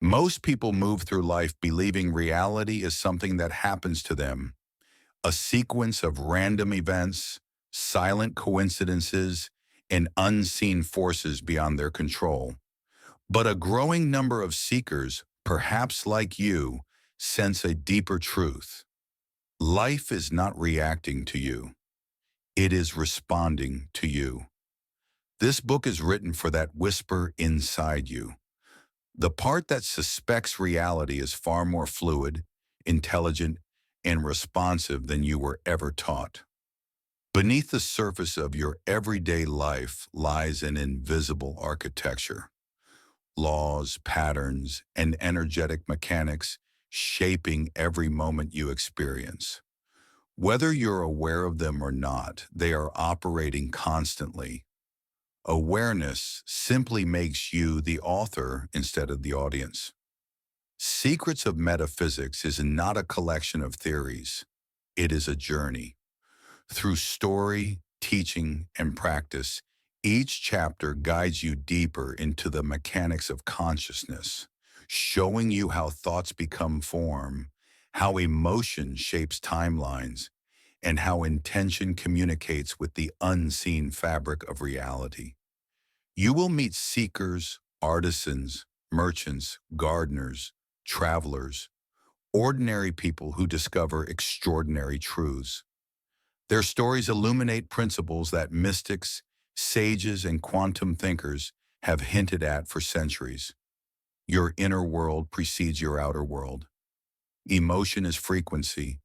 Most people move through life believing reality is something that happens to them, a sequence of random events, silent coincidences, and unseen forces beyond their control. But a growing number of seekers, perhaps like you, sense a deeper truth. Life is not reacting to you. It is responding to you. This book is written for that whisper inside you. The part that suspects reality is far more fluid, intelligent, and responsive than you were ever taught. Beneath the surface of your everyday life lies an invisible architecture, laws, patterns, and energetic mechanics shaping every moment you experience. Whether you're aware of them or not, they are operating constantly. Awareness simply makes you the author instead of the audience. Secrets of Metaphysics is not a collection of theories. It is a journey. Through story, teaching, and practice, each chapter guides you deeper into the mechanics of consciousness, showing you how thoughts become form, how emotion shapes timelines, and how intention communicates with the unseen fabric of reality. You will meet seekers, artisans, merchants, gardeners, travelers, ordinary people who discover extraordinary truths. Their stories illuminate principles that mystics, sages, and quantum thinkers have hinted at for centuries. Your inner world precedes your outer world. Emotion is frequency.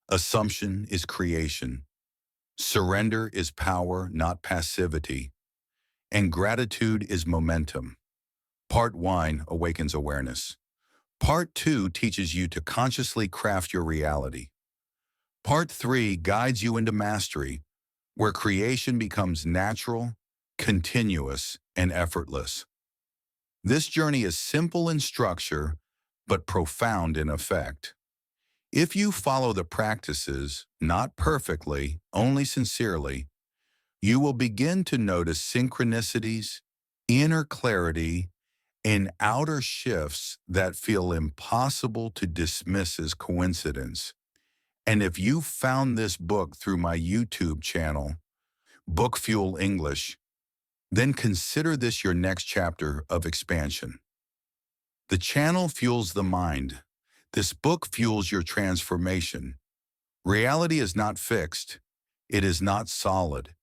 Assumption is creation. Surrender is power, not passivity. And gratitude is momentum. Part 1 awakens awareness. Part 2 teaches you to consciously craft your reality. Part 3 guides you into mastery, where creation becomes natural, continuous, and effortless. This journey is simple in structure, but profound in effect. If you follow the practices, not perfectly, only sincerely, you will begin to notice synchronicities, inner clarity, and outer shifts that feel impossible to dismiss as coincidence. And if you found this book through my YouTube channel, Book Fuel English, then consider this your next chapter of expansion. The channel fuels the mind. This book fuels your transformation. Reality is not fixed. It is not solid.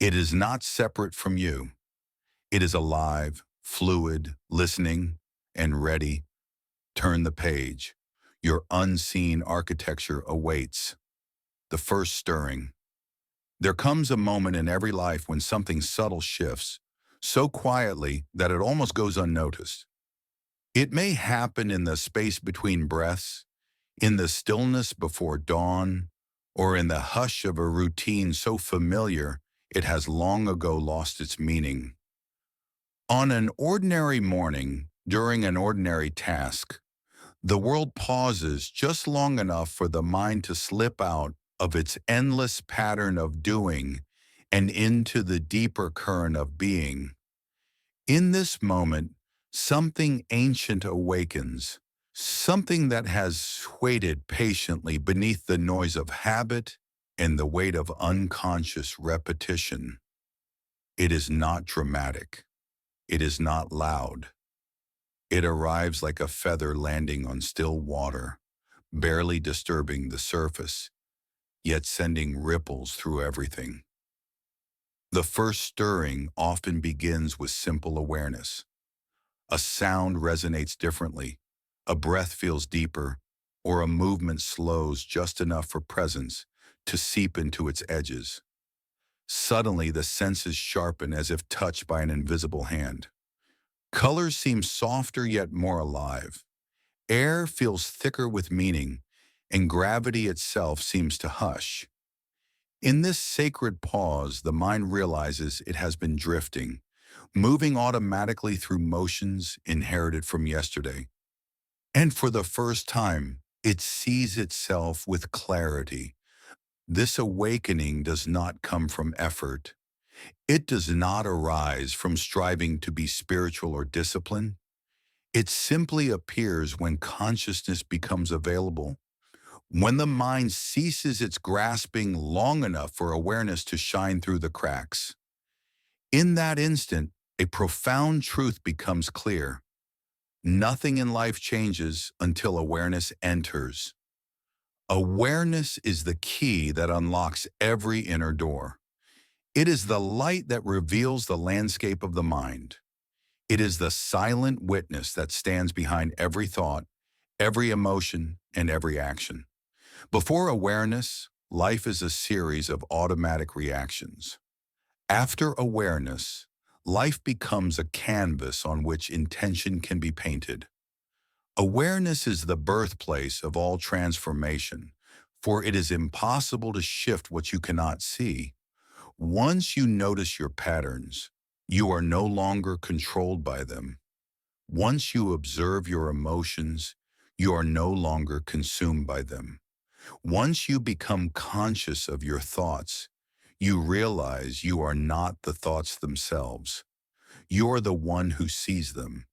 It is not separate from you. It is alive, fluid, listening, and ready. Turn the page. Your unseen architecture awaits. The first stirring. There comes a moment in every life when something subtle shifts, so quietly that it almost goes unnoticed. It may happen in the space between breaths, in the stillness before dawn, or in the hush of a routine so familiar it has long ago lost its meaning. On an ordinary morning, during an ordinary task, the world pauses just long enough for the mind to slip out of its endless pattern of doing and into the deeper current of being. In this moment, something ancient awakens, something that has waited patiently beneath the noise of habit and the weight of unconscious repetition. It is not dramatic. It is not loud. It arrives like a feather landing on still water, barely disturbing the surface, yet sending ripples through everything. The first stirring often begins with simple awareness. A sound resonates differently, a breath feels deeper, or a movement slows just enough for presence to seep into its edges. Suddenly, the senses sharpen as if touched by an invisible hand. Colors seem softer yet more alive. Air feels thicker with meaning, and gravity itself seems to hush. In this sacred pause, the mind realizes it has been drifting, moving automatically through motions inherited from yesterday. And for the first time, it sees itself with clarity. This awakening does not come from effort. It does not arise from striving to be spiritual or disciplined. It simply appears when consciousness becomes available, when the mind ceases its grasping long enough for awareness to shine through the cracks. In that instant, a profound truth becomes clear. Nothing in life changes until awareness enters. Awareness is the key that unlocks every inner door. It is the light that reveals the landscape of the mind. It is the silent witness that stands behind every thought, every emotion, and every action. Before awareness, life is a series of automatic reactions. After awareness, life becomes a canvas on which intention can be painted. Awareness is the birthplace of all transformation, for it is impossible to shift what you cannot see. Once you notice your patterns, you are no longer controlled by them. Once you observe your emotions, you are no longer consumed by them. Once you become conscious of your thoughts, you realize you are not the thoughts themselves. You are the one who sees them.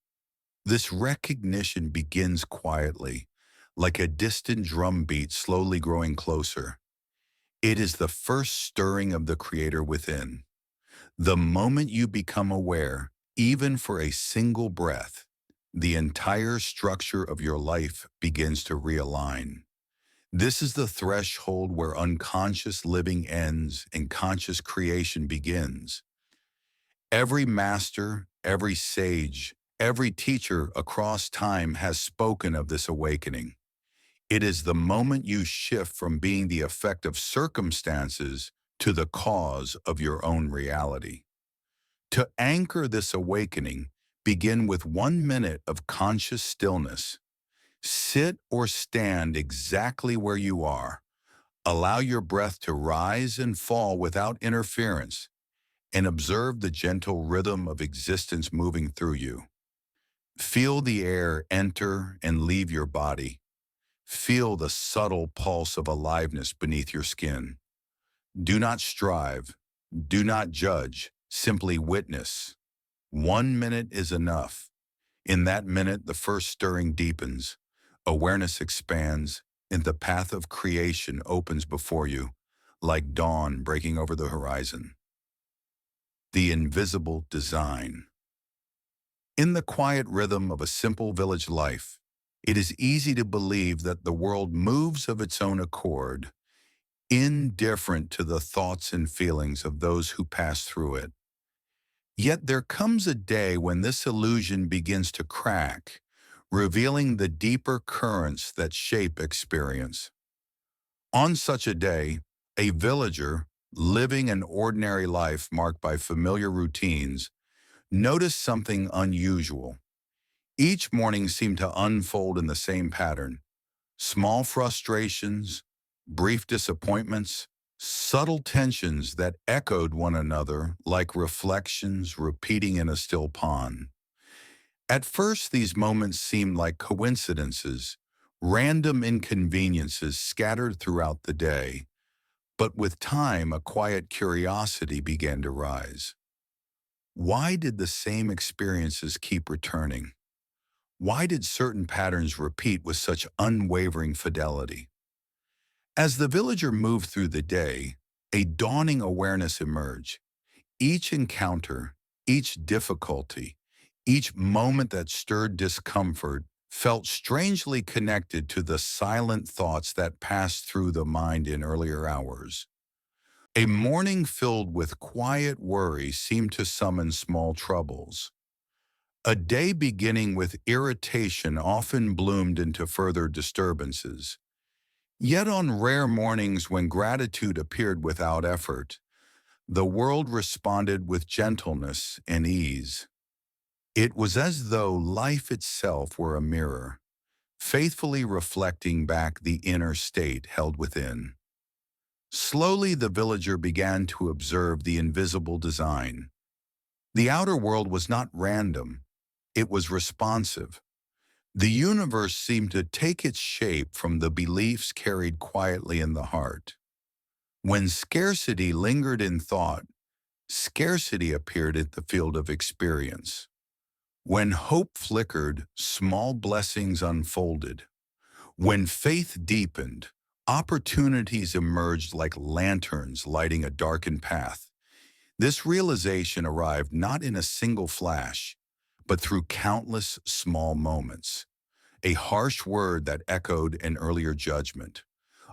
This recognition begins quietly, like a distant drum beat slowly growing closer. It is the first stirring of the Creator within. The moment you become aware, even for a single breath, the entire structure of your life begins to realign. This is the threshold where unconscious living ends and conscious creation begins. Every master, every sage, every teacher across time has spoken of this awakening. It is the moment you shift from being the effect of circumstances to the cause of your own reality. To anchor this awakening, begin with 1 minute of conscious stillness. Sit or stand exactly where you are. Allow your breath to rise and fall without interference, and observe the gentle rhythm of existence moving through you. Feel the air enter and leave your body. Feel the subtle pulse of aliveness beneath your skin. Do not strive. Do not judge. Simply witness. 1 minute is enough. In that minute, the first stirring deepens. Awareness expands, and the path of creation opens before you, like dawn breaking over the horizon. The invisible design. In the quiet rhythm of a simple village life, it is easy to believe that the world moves of its own accord, indifferent to the thoughts and feelings of those who pass through it. Yet there comes a day when this illusion begins to crack, revealing the deeper currents that shape experience. On such a day, a villager, living an ordinary life marked by familiar routines, noticed something unusual. Each morning seemed to unfold in the same pattern: small frustrations, brief disappointments, subtle tensions that echoed one another like reflections repeating in a still pond. At first, these moments seemed like coincidences, random inconveniences scattered throughout the day, but with time, a quiet curiosity began to rise. Why did the same experiences keep returning? Why did certain patterns repeat with such unwavering fidelity? As the villager moved through the day, a dawning awareness emerged. Each encounter, each difficulty, each moment that stirred discomfort felt strangely connected to the silent thoughts that passed through the mind in earlier hours. A morning filled with quiet worry seemed to summon small troubles. A day beginning with irritation often bloomed into further disturbances. Yet on rare mornings when gratitude appeared without effort, the world responded with gentleness and ease. It was as though life itself were a mirror, faithfully reflecting back the inner state held within. Slowly, the villager began to observe the invisible design. The outer world was not random, it was responsive. The universe seemed to take its shape from the beliefs carried quietly in the heart. When scarcity lingered in thought, scarcity appeared at the field of experience. When hope flickered, small blessings unfolded. When faith deepened, opportunities emerged like lanterns lighting a darkened path. This realization arrived not in a single flash, but through countless small moments. A harsh word that echoed an earlier judgment,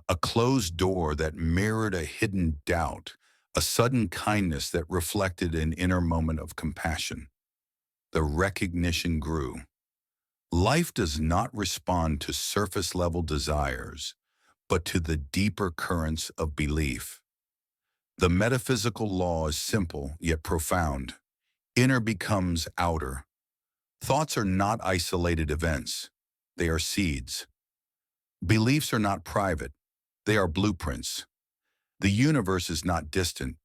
a closed door that mirrored a hidden doubt, a sudden kindness that reflected an inner moment of compassion. The recognition grew. Life does not respond to surface-level desires, but to the deeper currents of belief. The metaphysical law is simple yet profound. Inner becomes outer. Thoughts are not isolated events. They are seeds. Beliefs are not private. They are blueprints. The universe is not distant.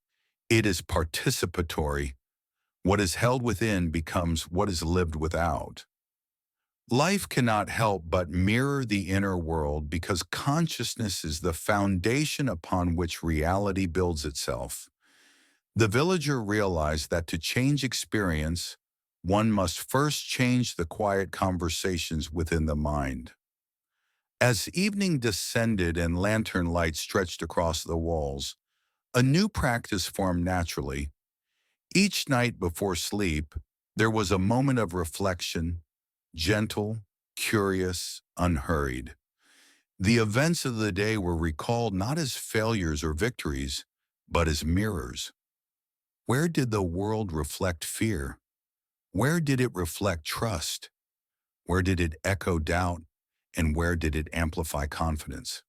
It is participatory. What is held within becomes what is lived without. Life cannot help but mirror the inner world because consciousness is the foundation upon which reality builds itself. The villager realized that to change experience, one must first change the quiet conversations within the mind. As evening descended and lantern light stretched across the walls, a new practice formed naturally. Each night before sleep, there was a moment of reflection, gentle, curious, unhurried. The events of the day were recalled not as failures or victories, but as mirrors. Where did the world reflect fear? Where did it reflect trust? Where did it echo doubt? And where did it amplify confidence?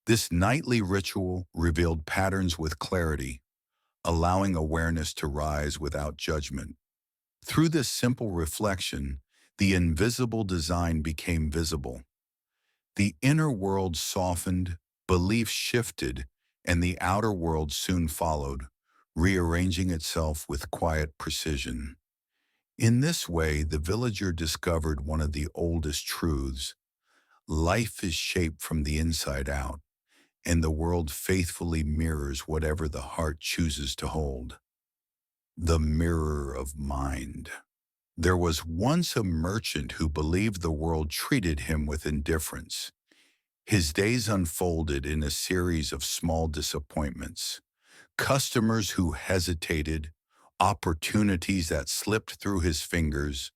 This nightly ritual revealed patterns with clarity, allowing awareness to rise without judgment. Through this simple reflection, the invisible design became visible. The inner world softened, beliefs shifted, and the outer world soon followed, rearranging itself with quiet precision. In this way, the villager discovered one of the oldest truths. Life is shaped from the inside out, and the world faithfully mirrors whatever the heart chooses to hold. The mirror of mind. There was once a merchant who believed the world treated him with indifference. His days unfolded in a series of small disappointments. Customers who hesitated, opportunities that slipped through his fingers,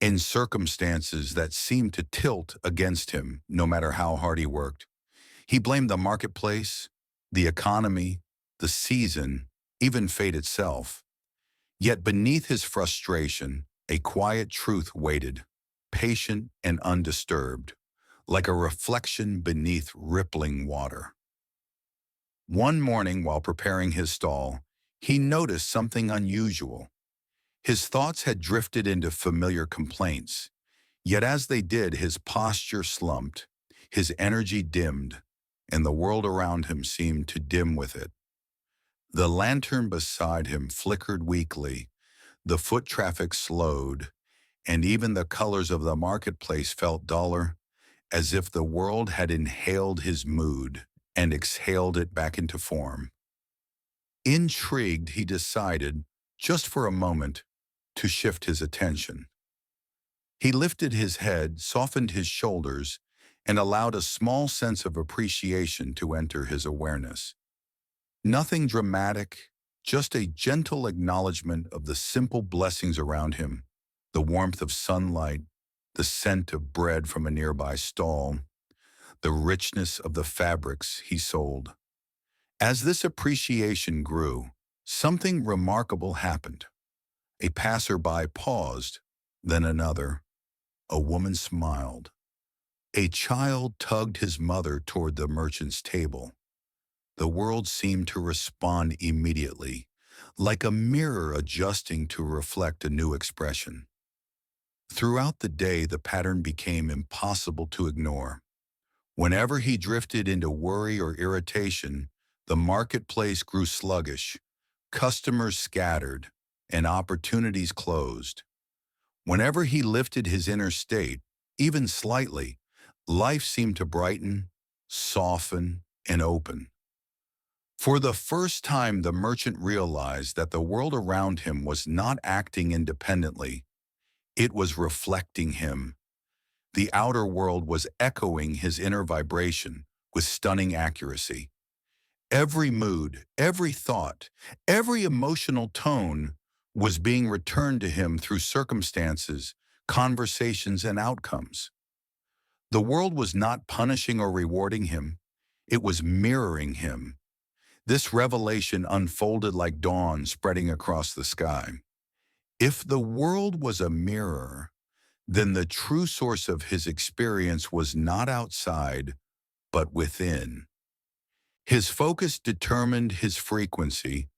and circumstances that seemed to tilt against him no matter how hard he worked. He blamed the marketplace, the economy, the season, even fate itself. Yet beneath his frustration, a quiet truth waited, patient and undisturbed, like a reflection beneath rippling water. One morning while preparing his stall, he noticed something unusual. His thoughts had drifted into familiar complaints, yet as they did, his posture slumped, his energy dimmed, and the world around him seemed to dim with it. The lantern beside him flickered weakly, the foot traffic slowed, and even the colors of the marketplace felt duller, as if the world had inhaled his mood and exhaled it back into form. Intrigued, he decided, just for a moment, to shift his attention. He lifted his head, softened his shoulders, and allowed a small sense of appreciation to enter his awareness. Nothing dramatic, just a gentle acknowledgement of the simple blessings around him, the warmth of sunlight, the scent of bread from a nearby stall, the richness of the fabrics he sold. As this appreciation grew, something remarkable happened. A passerby paused, then another. A woman smiled. A child tugged his mother toward the merchant's table. The world seemed to respond immediately, like a mirror adjusting to reflect a new expression. Throughout the day, the pattern became impossible to ignore. Whenever he drifted into worry or irritation, the marketplace grew sluggish, customers scattered, and opportunities closed. Whenever he lifted his inner state, even slightly, life seemed to brighten, soften, and open. For the first time, the merchant realized that the world around him was not acting independently. It was reflecting him. The outer world was echoing his inner vibration with stunning accuracy. Every mood, every thought, every emotional tone was being returned to him through circumstances, conversations, and outcomes. The world was not punishing or rewarding him. It was mirroring him. This revelation unfolded like dawn spreading across the sky. If the world was a mirror, then the true source of his experience was not outside, but within. His focus determined his frequency,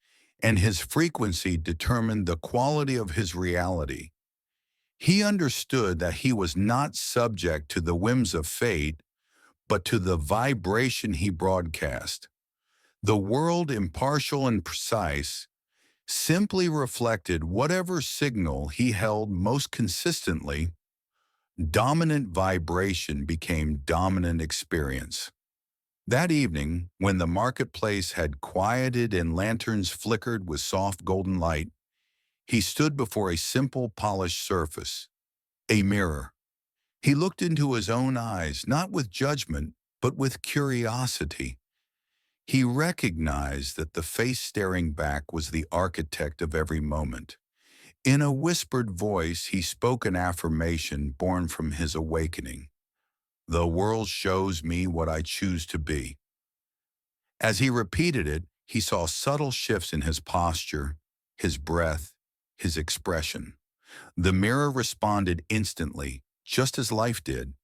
and his frequency determined the quality of his reality. He understood that he was not subject to the whims of fate, but to the vibration he broadcast. The world, impartial and precise, simply reflected whatever signal he held most consistently. Dominant vibration became dominant experience. That evening, when the marketplace had quieted and lanterns flickered with soft golden light, he stood before a simple polished surface, a mirror. He looked into his own eyes, not with judgment, but with curiosity. He recognized that the face staring back was the architect of every moment. In a whispered voice, he spoke an affirmation born from his awakening. The world shows me what I choose to be. As he repeated it, he saw subtle shifts in his posture, his breath, his expression. The mirror responded instantly, just as life did.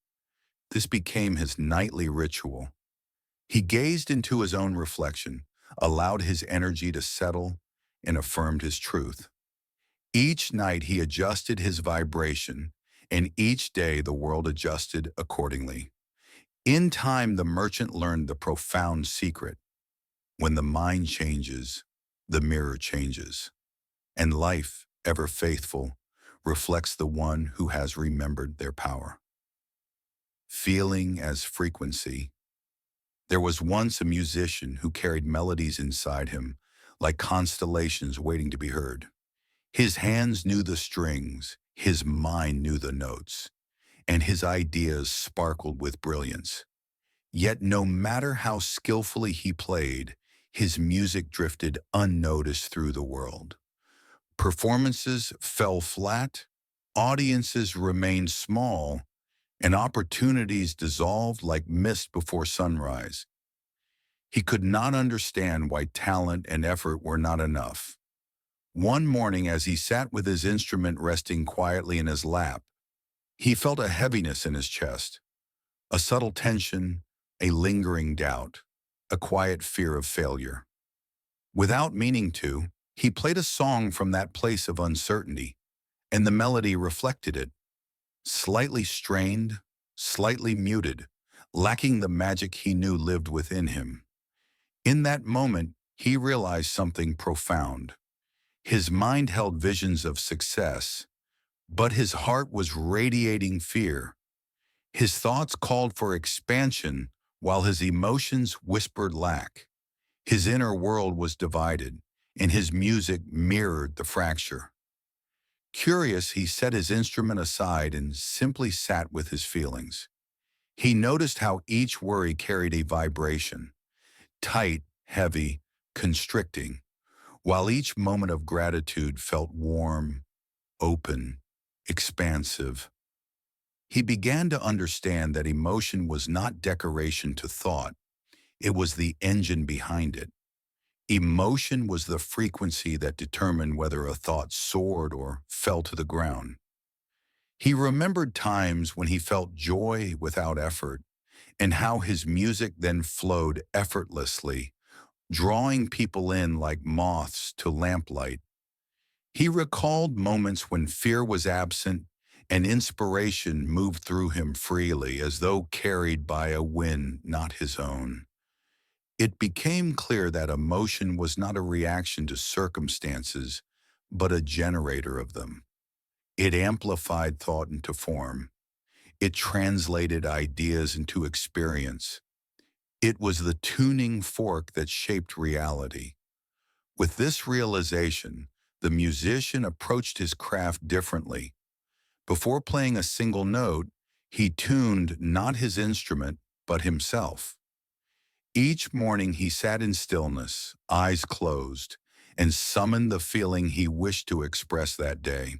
This became his nightly ritual. He gazed into his own reflection, allowed his energy to settle, and affirmed his truth. Each night he adjusted his vibration, and each day the world adjusted accordingly. In time, the merchant learned the profound secret. When the mind changes, the mirror changes. And life, ever faithful, reflects the one who has remembered their power. Feeling as frequency. There was once a musician who carried melodies inside him, like constellations waiting to be heard. His hands knew the strings, his mind knew the notes, and his ideas sparkled with brilliance. Yet no matter how skillfully he played, his music drifted unnoticed through the world. Performances fell flat, audiences remained small, and opportunities dissolved like mist before sunrise. He could not understand why talent and effort were not enough. One morning, as he sat with his instrument resting quietly in his lap, he felt a heaviness in his chest, a subtle tension, a lingering doubt, a quiet fear of failure. Without meaning to, he played a song from that place of uncertainty, and the melody reflected it, slightly strained, slightly muted, lacking the magic he knew lived within him. In that moment, he realized something profound. His mind held visions of success, but his heart was radiating fear. His thoughts called for expansion, while his emotions whispered lack. His inner world was divided, and his music mirrored the fracture. Curious, he set his instrument aside and simply sat with his feelings. He noticed how each worry carried a vibration, tight, heavy, constricting, while each moment of gratitude felt warm, open, expansive. He began to understand that emotion was not decoration to thought, it was the engine behind it. Emotion was the frequency that determined whether a thought soared or fell to the ground. He remembered times when he felt joy without effort, and how his music then flowed effortlessly, drawing people in like moths to lamplight. He recalled moments when fear was absent and inspiration moved through him freely, as though carried by a wind not his own. It became clear that emotion was not a reaction to circumstances, but a generator of them. It amplified thought into form. It translated ideas into experience. It was the tuning fork that shaped reality. With this realization, the musician approached his craft differently. Before playing a single note, he tuned not his instrument, but himself. Each morning he sat in stillness, eyes closed, and summoned the feeling he wished to express that day.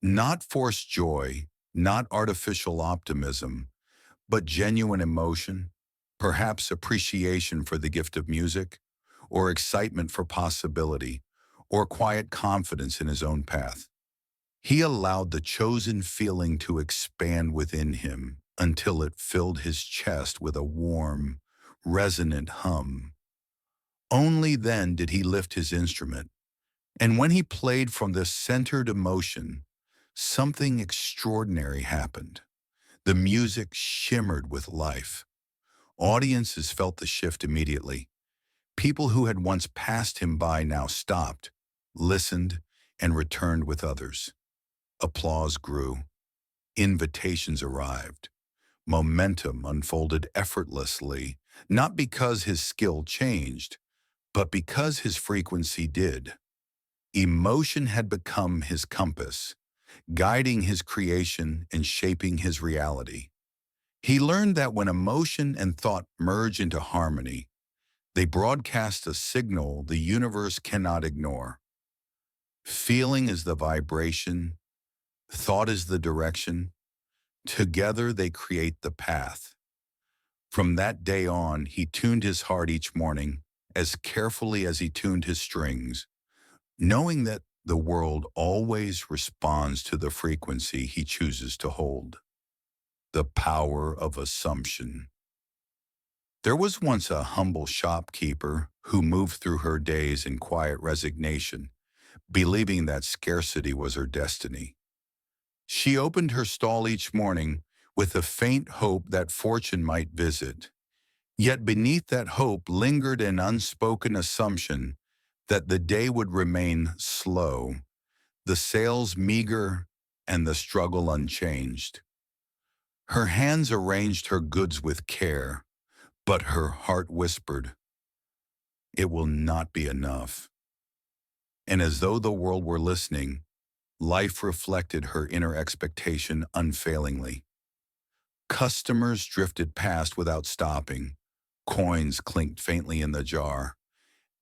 Not forced joy, not artificial optimism, but genuine emotion, perhaps appreciation for the gift of music, or excitement for possibility, or quiet confidence in his own path. He allowed the chosen feeling to expand within him until it filled his chest with a warm, resonant hum. Only then did he lift his instrument, and when he played from this centered emotion, something extraordinary happened. The music shimmered with life. Audiences felt the shift immediately. People who had once passed him by now stopped, listened, and returned with others. Applause grew. Invitations arrived. Momentum unfolded effortlessly, not because his skill changed, but because his frequency did. Emotion had become his compass, guiding his creation and shaping his reality. He learned that when emotion and thought merge into harmony, they broadcast a signal the universe cannot ignore. Feeling is the vibration, thought is the direction. Together they create the path. From that day on, he tuned his heart each morning as carefully as he tuned his strings, knowing that the world always responds to the frequency he chooses to hold. The power of assumption. There was once a humble shopkeeper who moved through her days in quiet resignation, believing that scarcity was her destiny. She opened her stall each morning with a faint hope that fortune might visit. Yet beneath that hope lingered an unspoken assumption that the day would remain slow, the sales meager, and the struggle unchanged. Her hands arranged her goods with care, but her heart whispered, "It will not be enough." And as though the world were listening, life reflected her inner expectation unfailingly. Customers drifted past without stopping. Coins clinked faintly in the jar.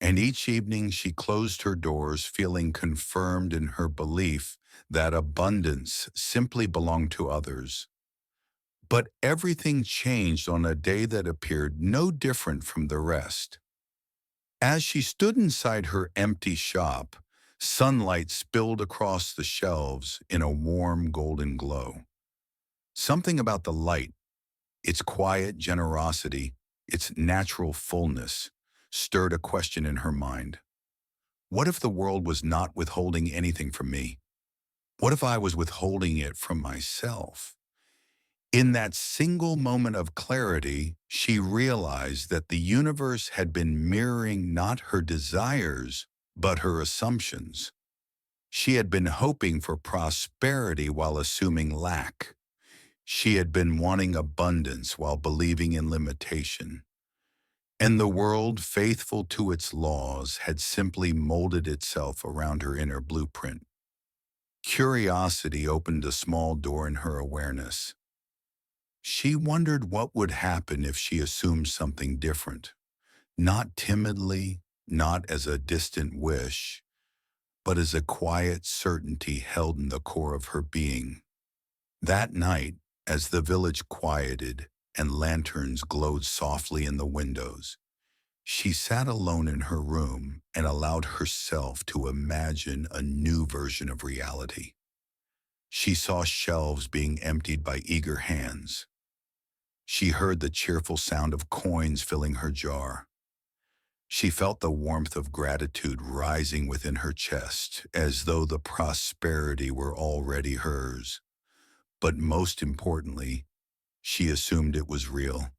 And each evening she closed her doors feeling confirmed in her belief that abundance simply belonged to others. But everything changed on a day that appeared no different from the rest. As she stood inside her empty shop, sunlight spilled across the shelves in a warm golden glow. Something about the light, its quiet generosity, its natural fullness, stirred a question in her mind. What if the world was not withholding anything from me? What if I was withholding it from myself? In that single moment of clarity, she realized that the universe had been mirroring not her desires, but her assumptions. She had been hoping for prosperity while assuming lack. She had been wanting abundance while believing in limitation. And the world, faithful to its laws, had simply molded itself around her inner blueprint. Curiosity opened a small door in her awareness. She wondered what would happen if she assumed something different, not timidly, not as a distant wish, but as a quiet certainty held in the core of her being. That night, as the village quieted and lanterns glowed softly in the windows, she sat alone in her room and allowed herself to imagine a new version of reality. She saw shelves being emptied by eager hands. She heard the cheerful sound of coins filling her jar. She felt the warmth of gratitude rising within her chest, as though the prosperity were already hers. But most importantly, she assumed it was real.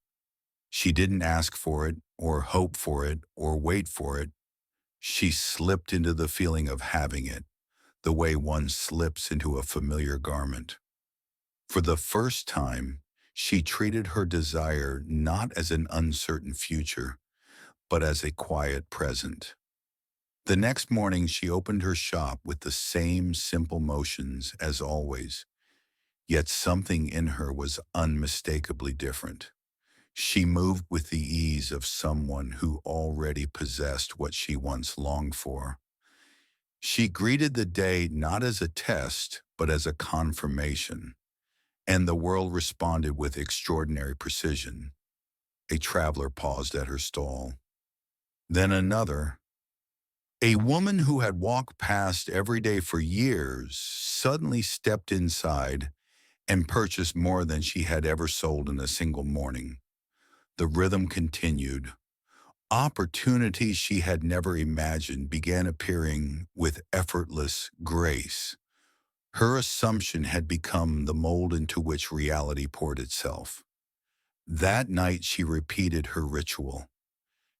She didn't ask for it, or hope for it, or wait for it. She slipped into the feeling of having it, the way one slips into a familiar garment. For the first time, she treated her desire not as an uncertain future, but as a quiet present. The next morning, she opened her shop with the same simple motions as always, Yet something in her was unmistakably different. She moved with the ease of someone who already possessed what she once longed for. She greeted the day not as a test, but as a confirmation, and the world responded with extraordinary precision. A traveler paused at her stall. Then another. A woman who had walked past every day for years suddenly stepped inside and purchased more than she had ever sold in a single morning. The rhythm continued. Opportunities she had never imagined began appearing with effortless grace. Her assumption had become the mold into which reality poured itself. That night she repeated her ritual.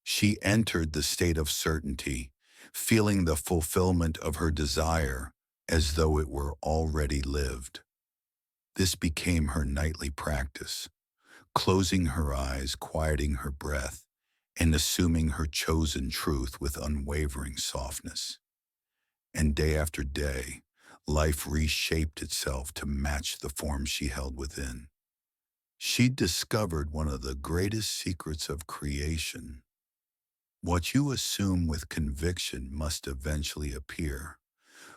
She entered the state of certainty, feeling the fulfillment of her desire as though it were already lived. This became her nightly practice, closing her eyes, quieting her breath, and assuming her chosen truth with unwavering softness. And day after day, life reshaped itself to match the form she held within. She discovered one of the greatest secrets of creation. What you assume with conviction must eventually appear,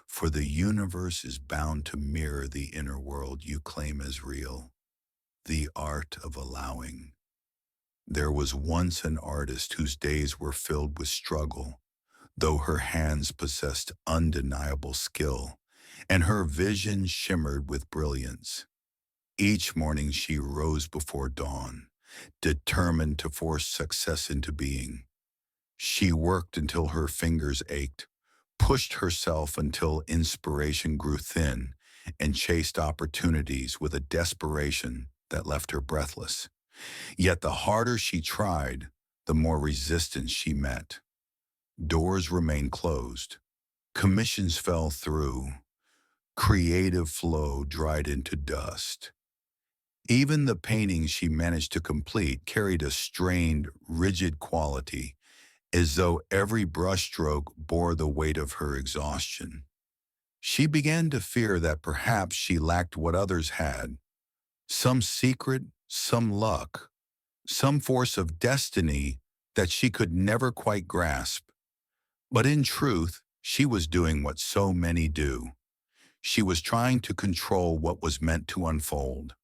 for the universe is bound to mirror the inner world you claim as real. The art of allowing. There was once an artist whose days were filled with struggle, though her hands possessed undeniable skill, and her vision shimmered with brilliance. Each morning she rose before dawn, determined to force success into being. She worked until her fingers ached, pushed herself until inspiration grew thin, and chased opportunities with a desperation that left her breathless. Yet the harder she tried, the more resistance she met. Doors remained closed. Commissions fell through. Creative flow dried into dust. Even the paintings she managed to complete carried a strained, rigid quality, as though every brushstroke bore the weight of her exhaustion. She began to fear that perhaps she lacked what others had, some secret, some luck, some force of destiny that she could never quite grasp. But in truth, she was doing what so many do. She was trying to control what was meant to unfold.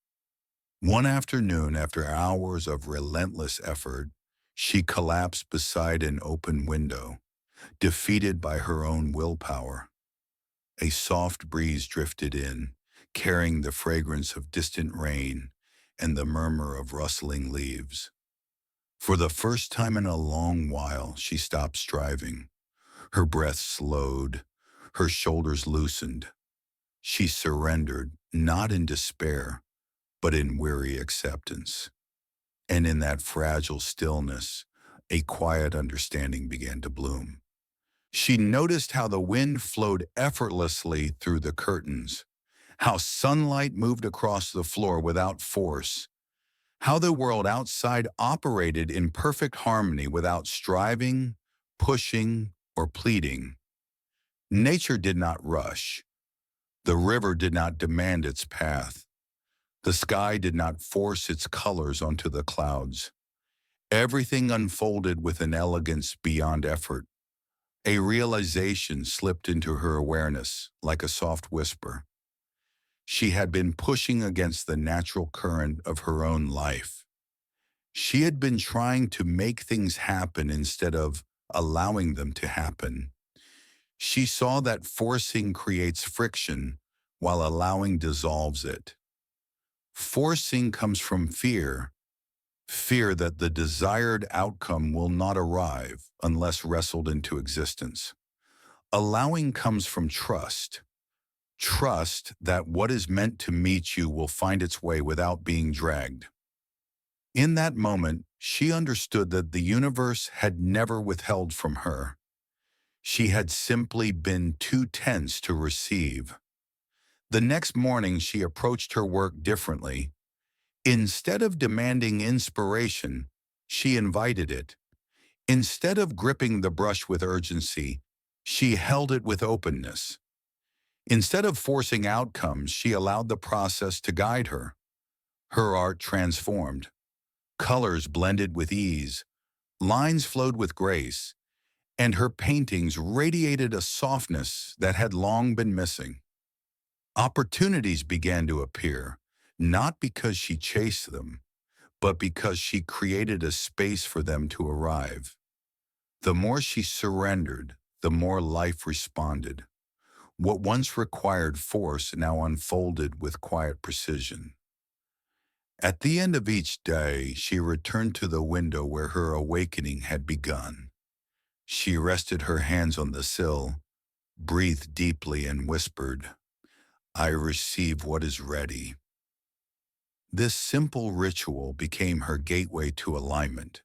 One afternoon, after hours of relentless effort, she collapsed beside an open window, defeated by her own willpower. A soft breeze drifted in, carrying the fragrance of distant rain and the murmur of rustling leaves. For the first time in a long while, she stopped striving. Her breath slowed, her shoulders loosened. She surrendered, not in despair, but in weary acceptance. And in that fragile stillness, a quiet understanding began to bloom. She noticed how the wind flowed effortlessly through the curtains, how sunlight moved across the floor without force, how the world outside operated in perfect harmony without striving, pushing, or pleading. Nature did not rush. The river did not demand its path. The sky did not force its colors onto the clouds. Everything unfolded with an elegance beyond effort. A realization slipped into her awareness like a soft whisper. She had been pushing against the natural current of her own life. She had been trying to make things happen instead of allowing them to happen. She saw that forcing creates friction, while allowing dissolves it. Forcing comes from fear, fear that the desired outcome will not arrive unless wrestled into existence. Allowing comes from trust, trust that what is meant to meet you will find its way without being dragged. In that moment, she understood that the universe had never withheld from her. She had simply been too tense to receive. The next morning, she approached her work differently. Instead of demanding inspiration, she invited it. Instead of gripping the brush with urgency, she held it with openness. Instead of forcing outcomes, she allowed the process to guide her. Her art transformed. Colors blended with ease, lines flowed with grace, and her paintings radiated a softness that had long been missing. Opportunities began to appear, not because she chased them, but because she created a space for them to arrive. The more she surrendered, the more life responded. What once required force now unfolded with quiet precision. At the end of each day, she returned to the window where her awakening had begun. She rested her hands on the sill, breathed deeply, and whispered, "I receive what is ready." This simple ritual became her gateway to alignment.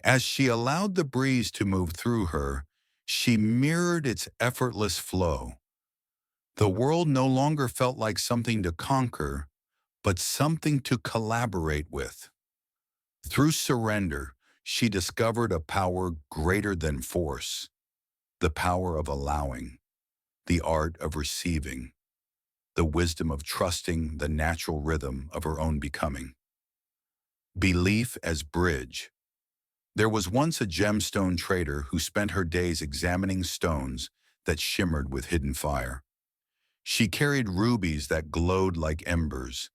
As she allowed the breeze to move through her, she mirrored its effortless flow. The world no longer felt like something to conquer, but something to collaborate with. Through surrender, she discovered a power greater than force, the power of allowing, the art of receiving, the wisdom of trusting the natural rhythm of her own becoming. Belief as bridge. There was once a gemstone trader who spent her days examining stones that shimmered with hidden fire. She carried rubies that glowed like embers,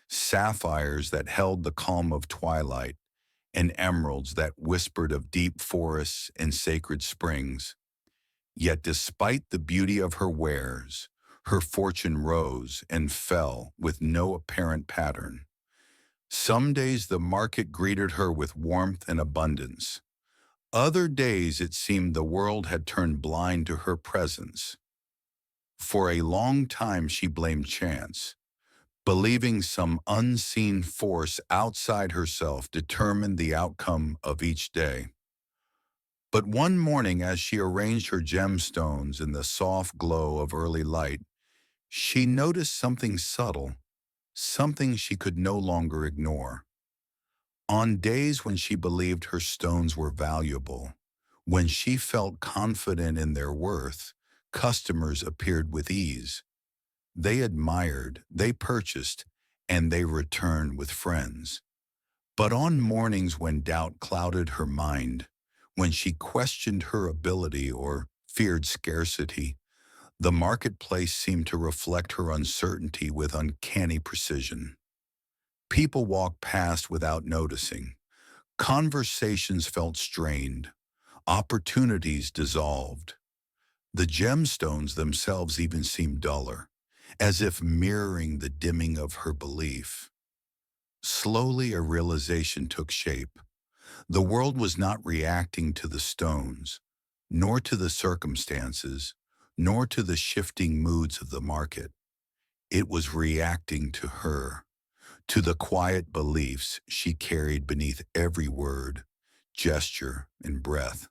sapphires that held the calm of twilight, and emeralds that whispered of deep forests and sacred springs. Yet despite the beauty of her wares, her fortune rose and fell with no apparent pattern. Some days the market greeted her with warmth and abundance. Other days it seemed the world had turned blind to her presence. For a long time she blamed chance, believing some unseen force outside herself determined the outcome of each day. But one morning, as she arranged her gemstones in the soft glow of early light, she noticed something subtle, something she could no longer ignore. On days when she believed her stones were valuable, when she felt confident in their worth, customers appeared with ease. They admired, they purchased, and they returned with friends. But on mornings when doubt clouded her mind, when she questioned her ability or feared scarcity, the marketplace seemed to reflect her uncertainty with uncanny precision. People walked past without noticing. Conversations felt strained. Opportunities dissolved. The gemstones themselves even seemed duller, as if mirroring the dimming of her belief. Slowly, a realization took shape. The world was not reacting to the stones, nor to the circumstances, nor to the shifting moods of the market. It was reacting to her, to the quiet beliefs she carried beneath every word, gesture, and breath.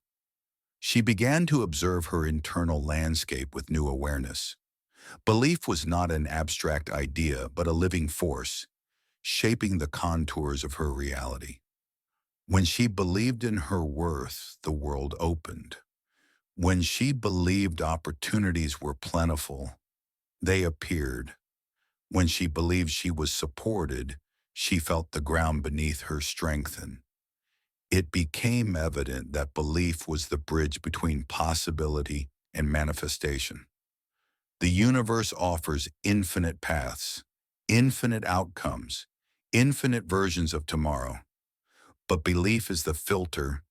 She began to observe her internal landscape with new awareness. Belief was not an abstract idea, but a living force, shaping the contours of her reality. When she believed in her worth, the world opened. When she believed opportunities were plentiful, they appeared. When she believed she was supported, she felt the ground beneath her strengthen. It became evident that belief was the bridge between possibility and manifestation. The universe offers infinite paths, infinite outcomes, infinite versions of tomorrow. But belief is the filter,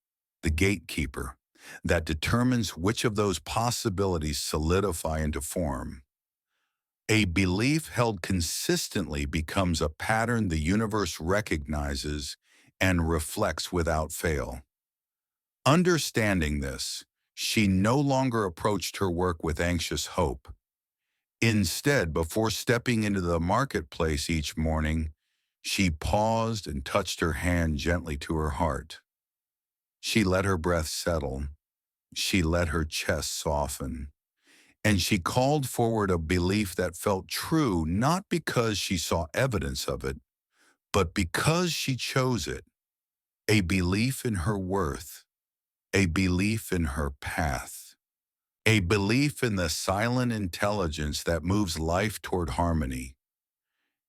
the gatekeeper, that determines which of those possibilities solidify into form. A belief held consistently becomes a pattern the universe recognizes and reflects without fail. Understanding this, she no longer approached her work with anxious hope. Instead, before stepping into the marketplace each morning, she paused and touched her hand gently to her heart. She let her breath settle. She let her chest soften. And she called forward a belief that felt true not because she saw evidence of it, but because she chose it. A belief in her worth, a belief in her path, a belief in the silent intelligence that moves life toward harmony.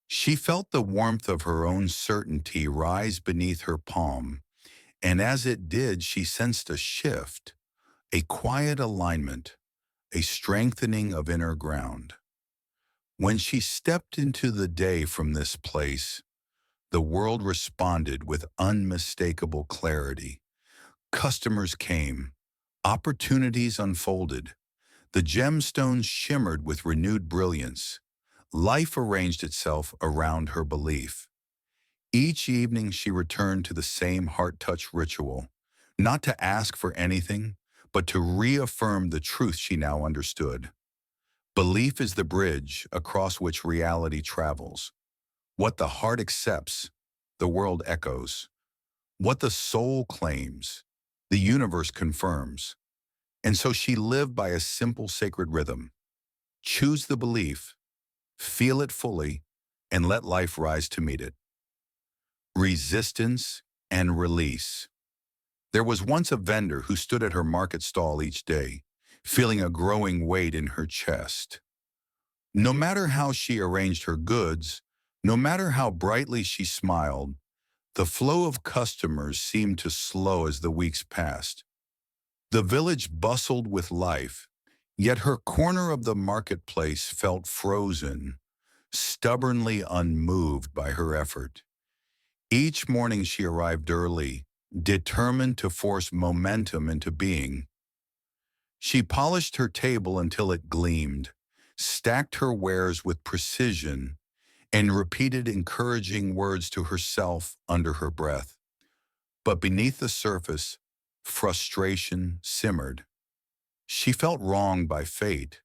She felt the warmth of her own certainty rise beneath her palm, and as it did, she sensed a shift, a quiet alignment, a strengthening of inner ground. When she stepped into the day from this place, the world responded with unmistakable clarity. Customers came, opportunities unfolded, the gemstones shimmered with renewed brilliance. Life arranged itself around her belief. Each evening she returned to the same heart-touch ritual, not to ask for anything, but to reaffirm the truth she now understood. Belief is the bridge across which reality travels. What the heart accepts, the world echoes. What the soul claims, the universe confirms. And so she lived by a simple sacred rhythm. Choose the belief, feel it fully, and let life rise to meet it. Resistance and release. There was once a vendor who stood at her market stall each day, feeling a growing weight in her chest. No matter how she arranged her goods, no matter how brightly she smiled, the flow of customers seemed to slow as the weeks passed. The village bustled with life, yet her corner of the marketplace felt frozen, stubbornly unmoved by her effort. Each morning she arrived early, determined to force momentum into being. She polished her table until it gleamed, stacked her wares with precision, and repeated encouraging words to herself under her breath. But beneath the surface, frustration simmered. She felt wronged by fate,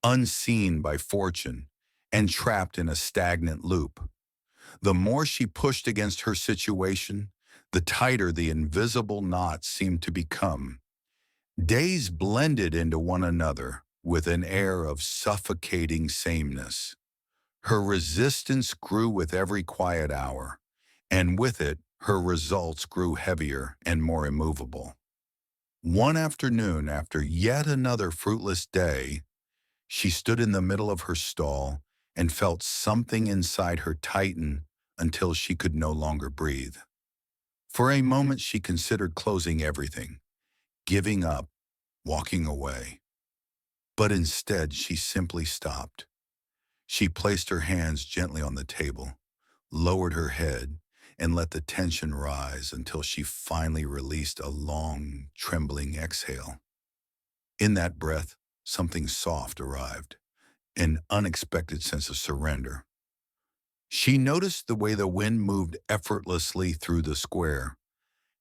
unseen by fortune, and trapped in a stagnant loop. The more she pushed against her situation, the tighter the invisible knot seemed to become. Days blended into one another with an air of suffocating sameness. Her resistance grew with every quiet hour, and with it, her results grew heavier and more immovable. One afternoon, after yet another fruitless day, she stood in the middle of her stall and felt something inside her tighten until she could no longer breathe. For a moment, she considered closing everything, giving up, walking away. But instead, she simply stopped. She placed her hands gently on the table, lowered her head, and let the tension rise until she finally released a long, trembling exhale. In that breath, something soft arrived, an unexpected sense of surrender. She noticed the way the wind moved effortlessly through the square,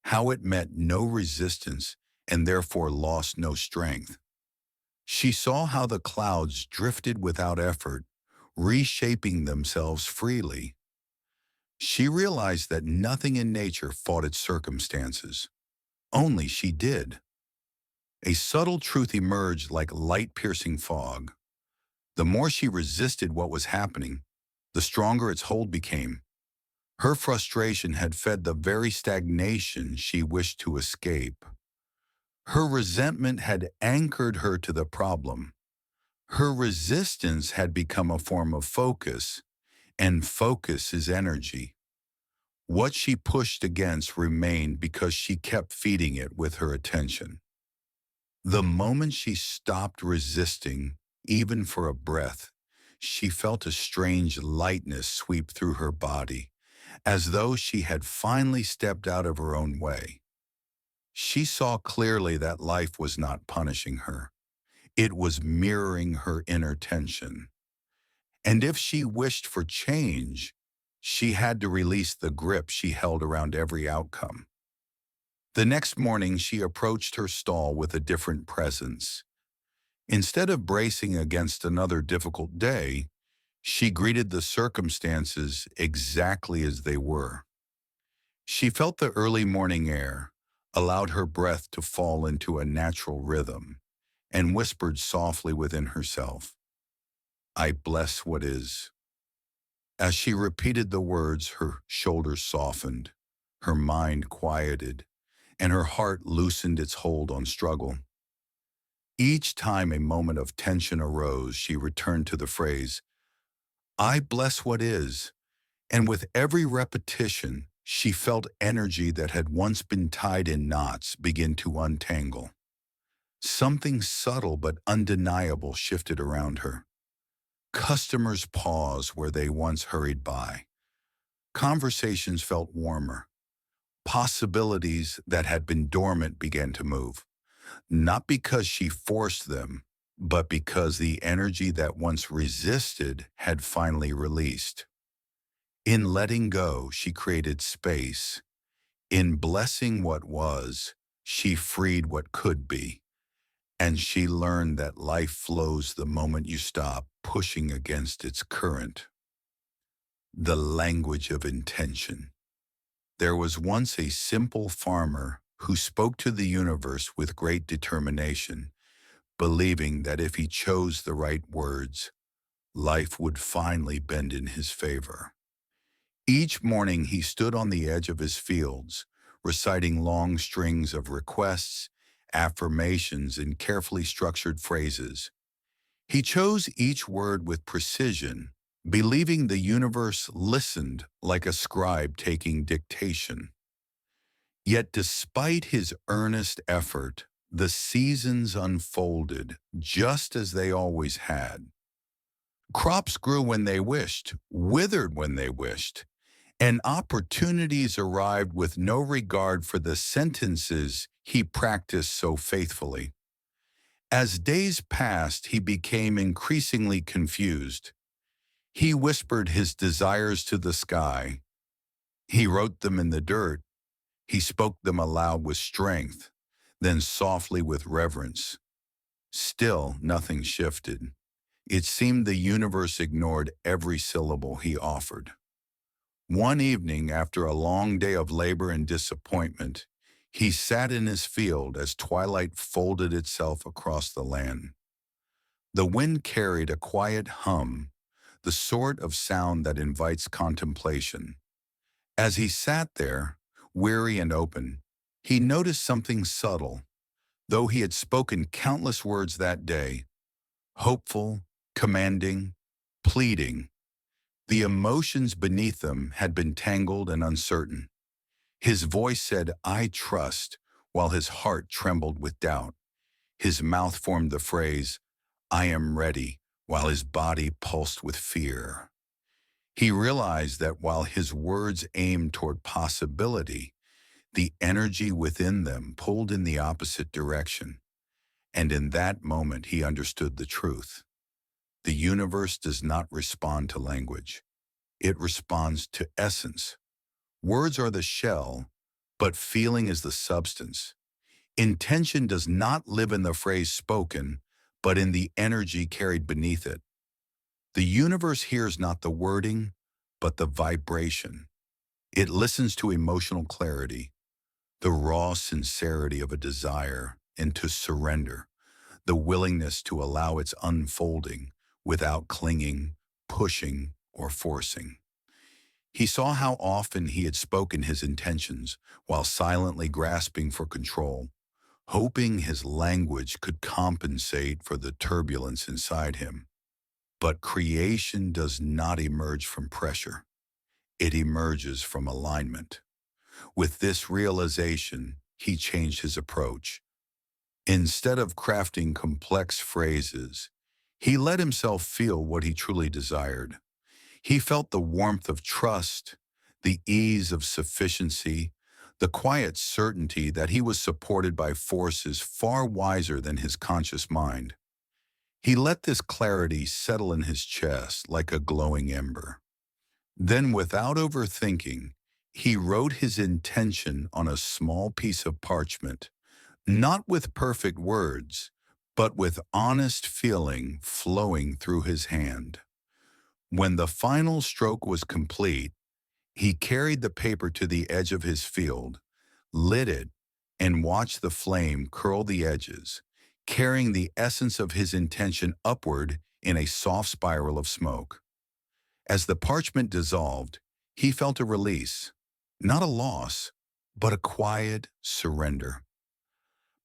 how it met no resistance and therefore lost no strength. She saw how the clouds drifted without effort, reshaping themselves freely. She realized that nothing in nature fought its circumstances. Only she did. A subtle truth emerged like light-piercing fog. The more she resisted what was happening, the stronger its hold became. Her frustration had fed the very stagnation she wished to escape. Her resentment had anchored her to the problem. Her resistance had become a form of focus, and focus is energy. What she pushed against remained because she kept feeding it with her attention. The moment she stopped resisting, even for a breath, she felt a strange lightness sweep through her body, as though she had finally stepped out of her own way. She saw clearly that life was not punishing her. It was mirroring her inner tension. And if she wished for change, she had to release the grip she held around every outcome. The next morning, she approached her stall with a different presence. Instead of bracing against another difficult day, she greeted the circumstances exactly as they were. She felt the early morning air, allowed her breath to fall into a natural rhythm, and whispered softly within herself, "I bless what is." As she repeated the words, her shoulders softened, her mind quieted, and her heart loosened its hold on struggle. Each time a moment of tension arose, she returned to the phrase, I bless what is, and with every repetition, she felt energy that had once been tied in knots begin to untangle. Something subtle but undeniable shifted around her. Customers paused where they once hurried by. Conversations felt warmer. Possibilities that had been dormant began to move, not because she forced them, but because the energy that once resisted had finally released. In letting go, she created space. In blessing what was, she freed what could be. And she learned that life flows the moment you stop pushing against its current. The language of intention. There was once a simple farmer who spoke to the universe with great determination, believing that if he chose the right words, life would finally bend in his favor. Each morning he stood on the edge of his fields, reciting long strings of requests, affirmations, and carefully structured phrases. He chose each word with precision, believing the universe listened like a scribe taking dictation. Yet despite his earnest effort, the seasons unfolded just as they always had. Crops grew when they wished, withered when they wished, and opportunities arrived with no regard for the sentences he practiced so faithfully. As days passed, he became increasingly confused. He whispered his desires to the sky. He wrote them in the dirt. He spoke them aloud with strength, then softly with reverence. Still, nothing shifted. It seemed the universe ignored every syllable he offered. One evening, after a long day of labor and disappointment, he sat in his field as twilight folded itself across the land. The wind carried a quiet hum, the sort of sound that invites contemplation. As he sat there, weary and open, he noticed something subtle. Though he had spoken countless words that day, hopeful, commanding, pleading, the emotions beneath them had been tangled and uncertain. His voice said, I trust, while his heart trembled with doubt. His mouth formed the phrase, I am ready, while his body pulsed with fear. He realized that while his words aimed toward possibility, the energy within them pulled in the opposite direction. And in that moment, he understood the truth. The universe does not respond to language. It responds to essence. Words are the shell, but feeling is the substance. Intention does not live in the phrase spoken, but in the energy carried beneath it. The universe hears not the wording, but the vibration. It listens to emotional clarity, the raw sincerity of a desire, and to surrender, the willingness to allow its unfolding without clinging, pushing, or forcing. He saw how often he had spoken his intentions while silently grasping for control, hoping his language could compensate for the turbulence inside him. But creation does not emerge from pressure. It emerges from alignment. With this realization, he changed his approach. Instead of crafting complex phrases, he let himself feel what he truly desired. He felt the warmth of trust, the ease of sufficiency, the quiet certainty that he was supported by forces far wiser than his conscious mind. He let this clarity settle in his chest like a glowing ember. Then, without overthinking, he wrote his intention on a small piece of parchment, not with perfect words, but with honest feeling flowing through his hand. When the final stroke was complete, he carried the paper to the edge of his field, lit it, and watched the flame curl the edges, carrying the essence of his intention upward in a soft spiral of smoke. As the parchment dissolved, he felt a release, not a loss, but a quiet surrender.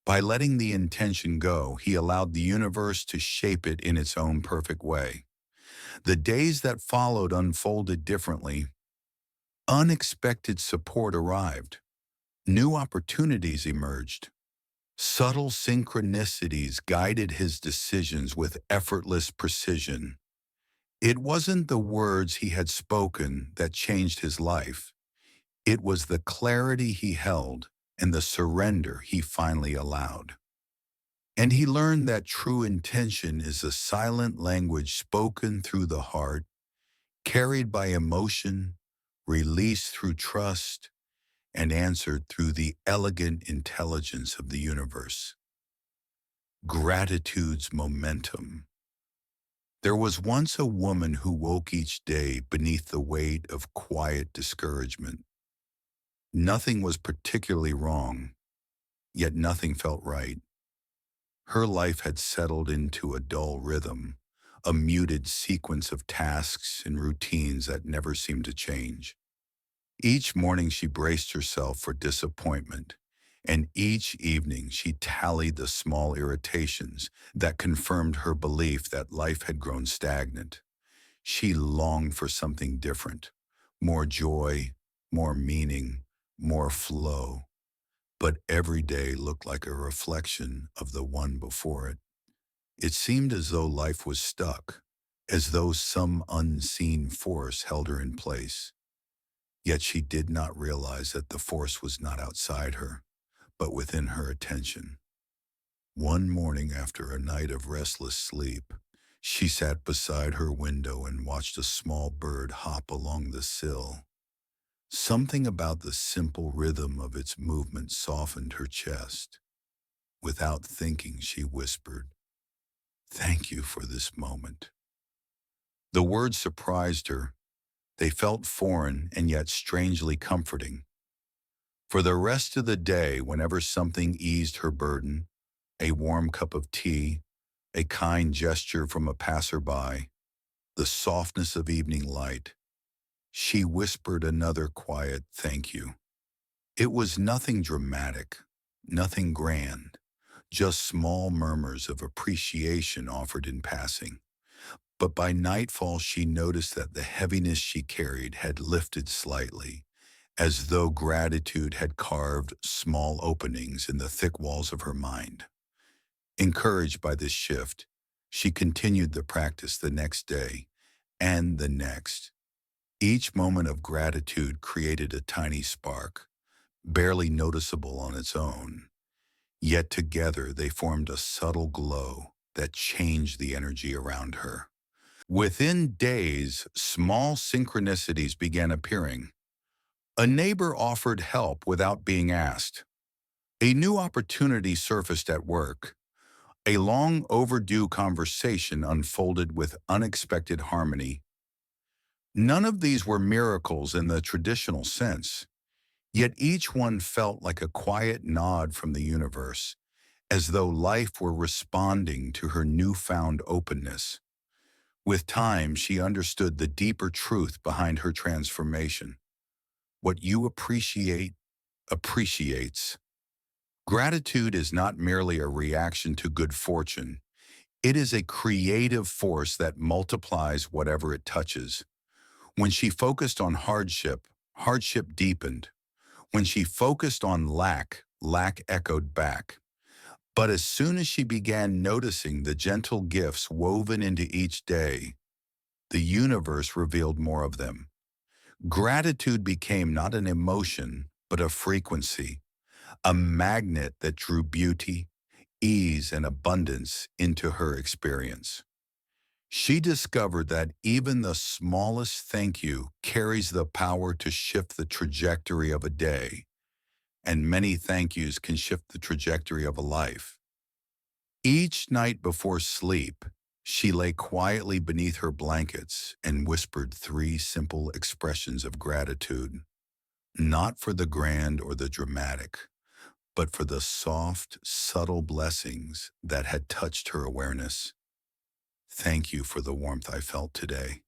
By letting the intention go, he allowed the universe to shape it in its own perfect way. The days that followed unfolded differently. Unexpected support arrived. New opportunities emerged. Subtle synchronicities guided his decisions with effortless precision. It wasn't the words he had spoken that changed his life. It was the clarity he held and the surrender he finally allowed. And he learned that true intention is a silent language spoken through the heart, carried by emotion, released through trust, and answered through the elegant intelligence of the universe. Gratitude's momentum. There was once a woman who woke each day beneath the weight of quiet discouragement. Nothing was particularly wrong, yet nothing felt right. Her life had settled into a dull rhythm, a muted sequence of tasks and routines that never seemed to change. Each morning she braced herself for disappointment, and each evening she tallied the small irritations that confirmed her belief that life had grown stagnant. She longed for something different, more joy, more meaning, more flow. But every day looked like a reflection of the one before it. It seemed as though life was stuck, as though some unseen force held her in place. Yet she did not realize that the force was not outside her, but within her attention. One morning after a night of restless sleep, she sat beside her window and watched a small bird hop along the sill. Something about the simple rhythm of its movement softened her chest. Without thinking, she whispered, "Thank you for this moment." The words surprised her. They felt foreign and yet strangely comforting. For the rest of the day, whenever something eased her burden, a warm cup of tea, a kind gesture from a passerby, the softness of evening light, she whispered another quiet thank you. It was nothing dramatic, nothing grand, just small murmurs of appreciation offered in passing. But by nightfall she noticed that the heaviness she carried had lifted slightly, as though gratitude had carved small openings in the thick walls of her mind. Encouraged by this shift, she continued the practice the next day and the next. Each moment of gratitude created a tiny spark, barely noticeable on its own. Yet together they formed a subtle glow that changed the energy around her. Within days, small synchronicities began appearing. A neighbor offered help without being asked. A new opportunity surfaced at work. A long overdue conversation unfolded with unexpected harmony. None of these were miracles in the traditional sense, yet each one felt like a quiet nod from the universe, as though life were responding to her newfound openness. With time, she understood the deeper truth behind her transformation. What you appreciate, appreciates. Gratitude is not merely a reaction to good fortune. It is a creative force that multiplies whatever it touches. When she focused on hardship, hardship deepened. When she focused on lack, lack echoed back. But as soon as she began noticing the gentle gifts woven into each day, the universe revealed more of them. Gratitude became not an emotion, but a frequency, a magnet that drew beauty, ease, and abundance into her experience. She discovered that even the smallest thank you carries the power to shift the trajectory of a day, and many thank yous can shift the trajectory of a life. Each night before sleep, she lay quietly beneath her blankets and whispered three simple expressions of gratitude, not for the grand or the dramatic, but for the soft, subtle blessings that had touched her awareness. Thank you for the warmth I felt today.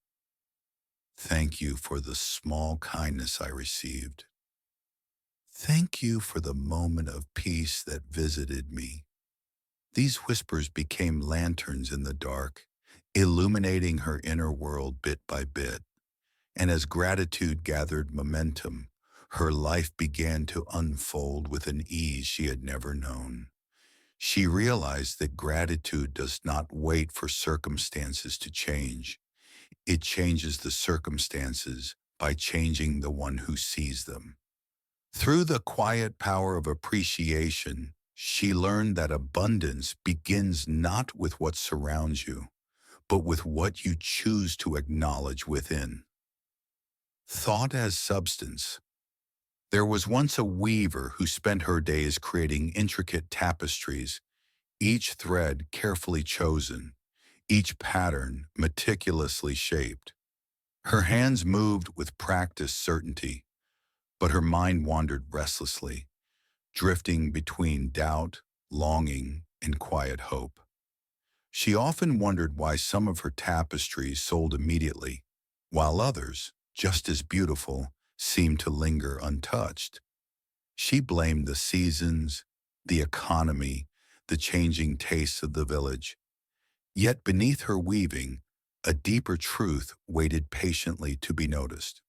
Thank you for the small kindness I received. Thank Thank you for the moment of peace that visited me. These whispers became lanterns in the dark, illuminating her inner world bit by bit. And as gratitude gathered momentum, her life began to unfold with an ease she had never known. She realized that gratitude does not wait for circumstances to change. It changes the circumstances by changing the one who sees them. Through the quiet power of appreciation, she learned that abundance begins not with what surrounds you, but with what you choose to acknowledge within. Thought as substance. There was once a weaver who spent her days creating intricate tapestries, each thread carefully chosen, each pattern meticulously shaped. Her hands moved with practiced certainty, but her mind wandered restlessly, drifting between doubt, longing, and quiet hope. She often wondered why some of her tapestries sold immediately, while others, just as beautiful, seemed to linger untouched. She blamed the seasons, the economy, the changing tastes of the village. Yet beneath her weaving, a deeper truth waited patiently to be noticed.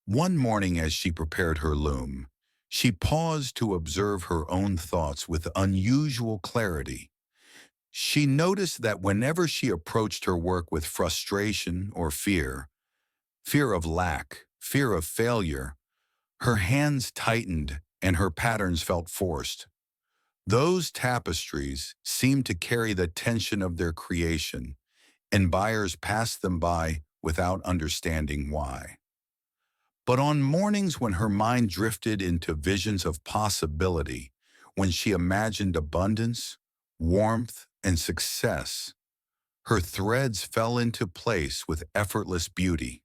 One morning as she prepared her loom, she paused to observe her own thoughts with unusual clarity. She noticed that whenever she approached her work with frustration or fear of lack, fear of failure, her hands tightened and her patterns felt forced. Those tapestries seemed to carry the tension of their creation, and buyers passed them by without understanding why. But on mornings when her mind drifted into visions of possibility, when she imagined abundance, warmth, and success, her threads fell into place with effortless beauty.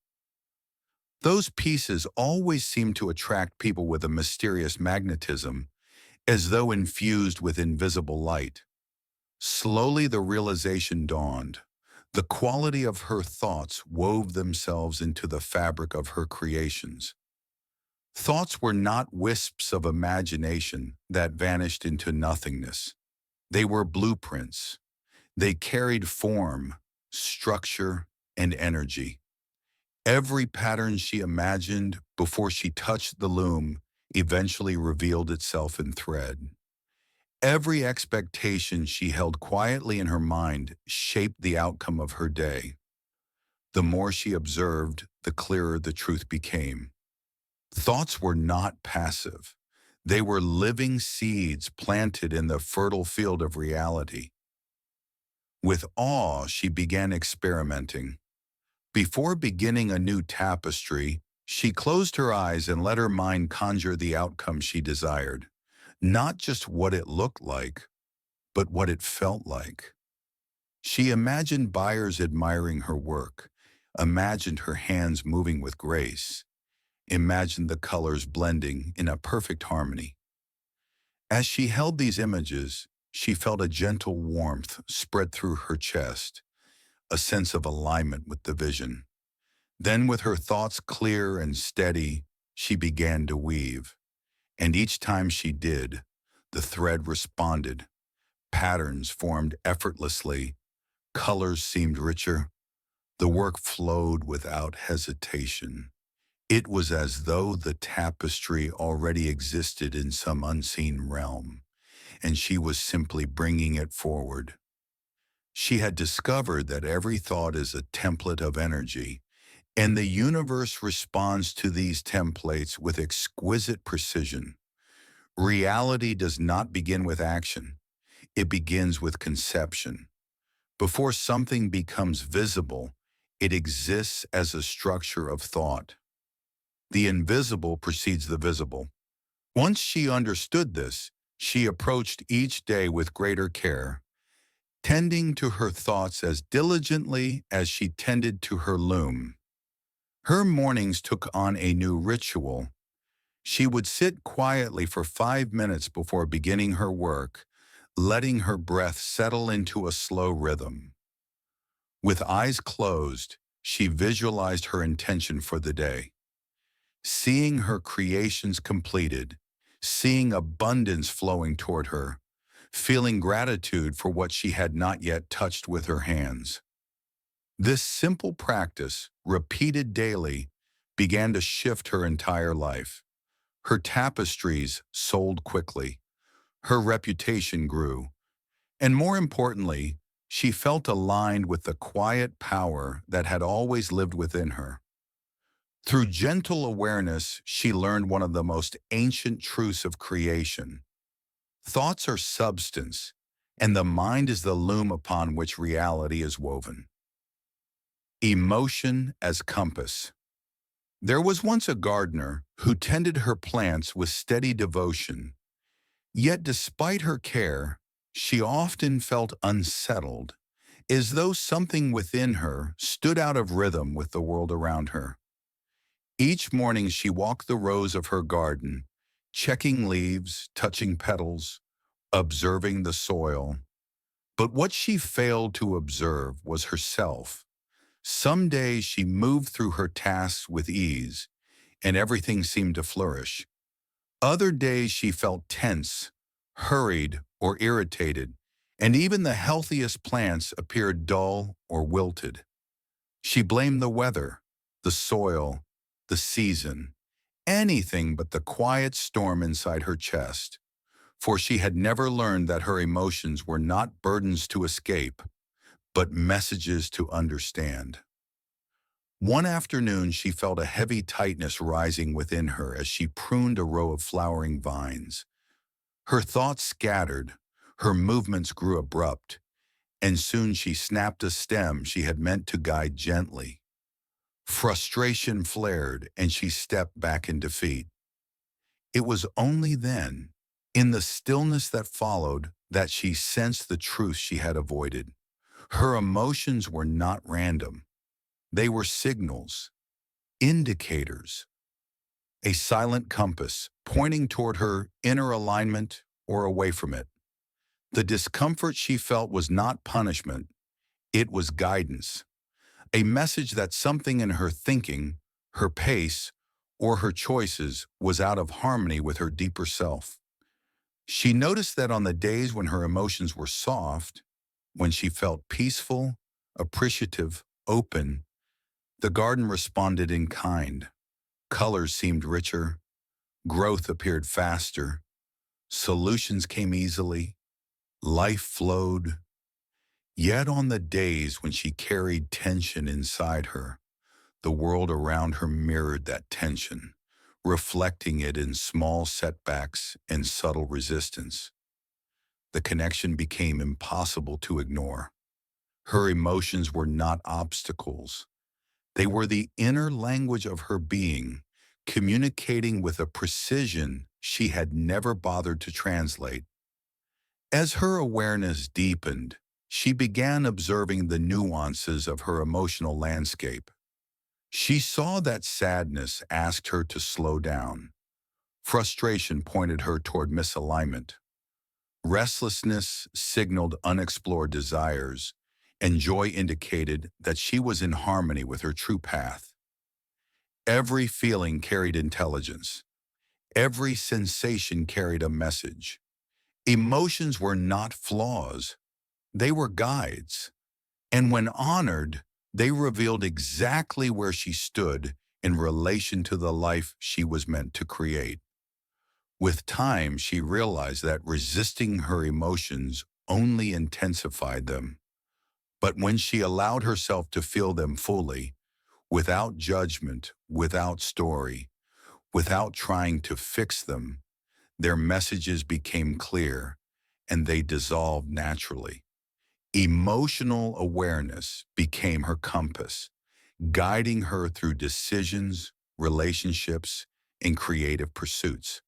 Those pieces always seemed to attract people with a mysterious magnetism, as though infused with invisible light. Slowly the realization dawned. The quality of her thoughts wove themselves into the fabric of her creations. Thoughts were not wisps of imagination that vanished into nothingness. They were blueprints. They carried form, structure, and energy. Every pattern she imagined before she touched the loom eventually revealed itself in thread. Every expectation she held quietly in her mind shaped the outcome of her day. The more she observed, the clearer the truth became. Thoughts were not passive. They were living seeds planted in the fertile field of reality. With awe, she began experimenting. Before beginning a new tapestry, she closed her eyes and let her mind conjure the outcome she desired. Not just what it looked like, but what it felt like. She imagined buyers admiring her work, imagined her hands moving with grace, imagined the colors blending in a perfect harmony. As she held these images, she felt a gentle warmth spread through her chest, a sense of alignment with the vision. Then, with her thoughts clear and steady, she began to weave. And each time she did, the thread responded. Patterns formed effortlessly, colors seemed richer, the work flowed without hesitation. It was as though the tapestry already existed in some unseen realm, and she was simply bringing it forward. She had discovered that every thought is a template of energy, and the universe responds to these templates with exquisite precision. Reality does not begin with action. It begins with conception. Before something becomes visible, it exists as a structure of thought. The invisible precedes the visible. Once she understood this, she approached each day with greater care, tending to her thoughts as diligently as she tended to her loom. Her mornings took on a new ritual. She would sit quietly for 5 minutes before beginning her work, letting her breath settle into a slow rhythm. With eyes closed, she visualized her intention for the day. Seeing her creations completed, seeing abundance flowing toward her, feeling gratitude for what she had not yet touched with her hands. This simple practice, repeated daily, began to shift her entire life. Her tapestries sold quickly, her reputation grew, and more importantly, she felt aligned with the quiet power that had always lived within her. Through gentle awareness, she learned one of the most ancient truths of creation. Thoughts are substance, and the mind is the loom upon which reality is woven. Emotion as compass. There was once a gardener who tended her plants with steady devotion. Yet despite her care, she often felt unsettled, as though something within her stood out of rhythm with the world around her. Each morning she walked the rows of her garden, checking leaves, touching petals, observing the soil. But what she failed to observe was herself. Some days she moved through her tasks with ease, and everything seemed to flourish. Other days she felt tense, hurried, or irritated, and even the healthiest plants appeared dull or wilted. She blamed the weather, the soil, the season, anything but the quiet storm inside her chest, for she had never learned that her emotions were not burdens to escape, but messages to understand. One afternoon she felt a heavy tightness rising within her as she pruned a row of flowering vines. Her thoughts scattered, her movements grew abrupt, and soon she snapped a stem she had meant to guide gently. Frustration flared, and she stepped back in defeat. It was only then, in the stillness that followed, that she sensed the truth she had avoided. Her emotions were not random. They were signals, indicators, a silent compass pointing toward her inner alignment or away from it. The discomfort she felt was not punishment, it was guidance, a message that something in her thinking, her pace, or her choices was out of harmony with her deeper self. She noticed that on the days when her emotions were soft, when she felt peaceful, appreciative, open, the garden responded in kind. Colors seemed richer, growth appeared faster, solutions came easily, life flowed. Yet on the days when she carried tension inside her, the world around her mirrored that tension, reflecting it in small setbacks and subtle resistance. The connection became impossible to ignore. Her emotions were not obstacles. They were the inner language of her being, communicating with a precision she had never bothered to translate. As her awareness deepened, she began observing the nuances of her emotional landscape. She saw that sadness asked her to slow down. Frustration pointed her toward misalignment. Restlessness signaled unexplored desires, and joy indicated that she was in harmony with her true path. Every feeling carried intelligence. Every sensation carried a message. Emotions were not flaws, they were guides. And when honored, they revealed exactly where she stood in relation to the life she was meant to create. With time, she realized that resisting her emotions only intensified them. But when she allowed herself to feel them fully, without judgment, without story, without trying to fix them, their messages became clear and they dissolved naturally. Emotional awareness became her compass, guiding her through decisions, relationships, and creative pursuits.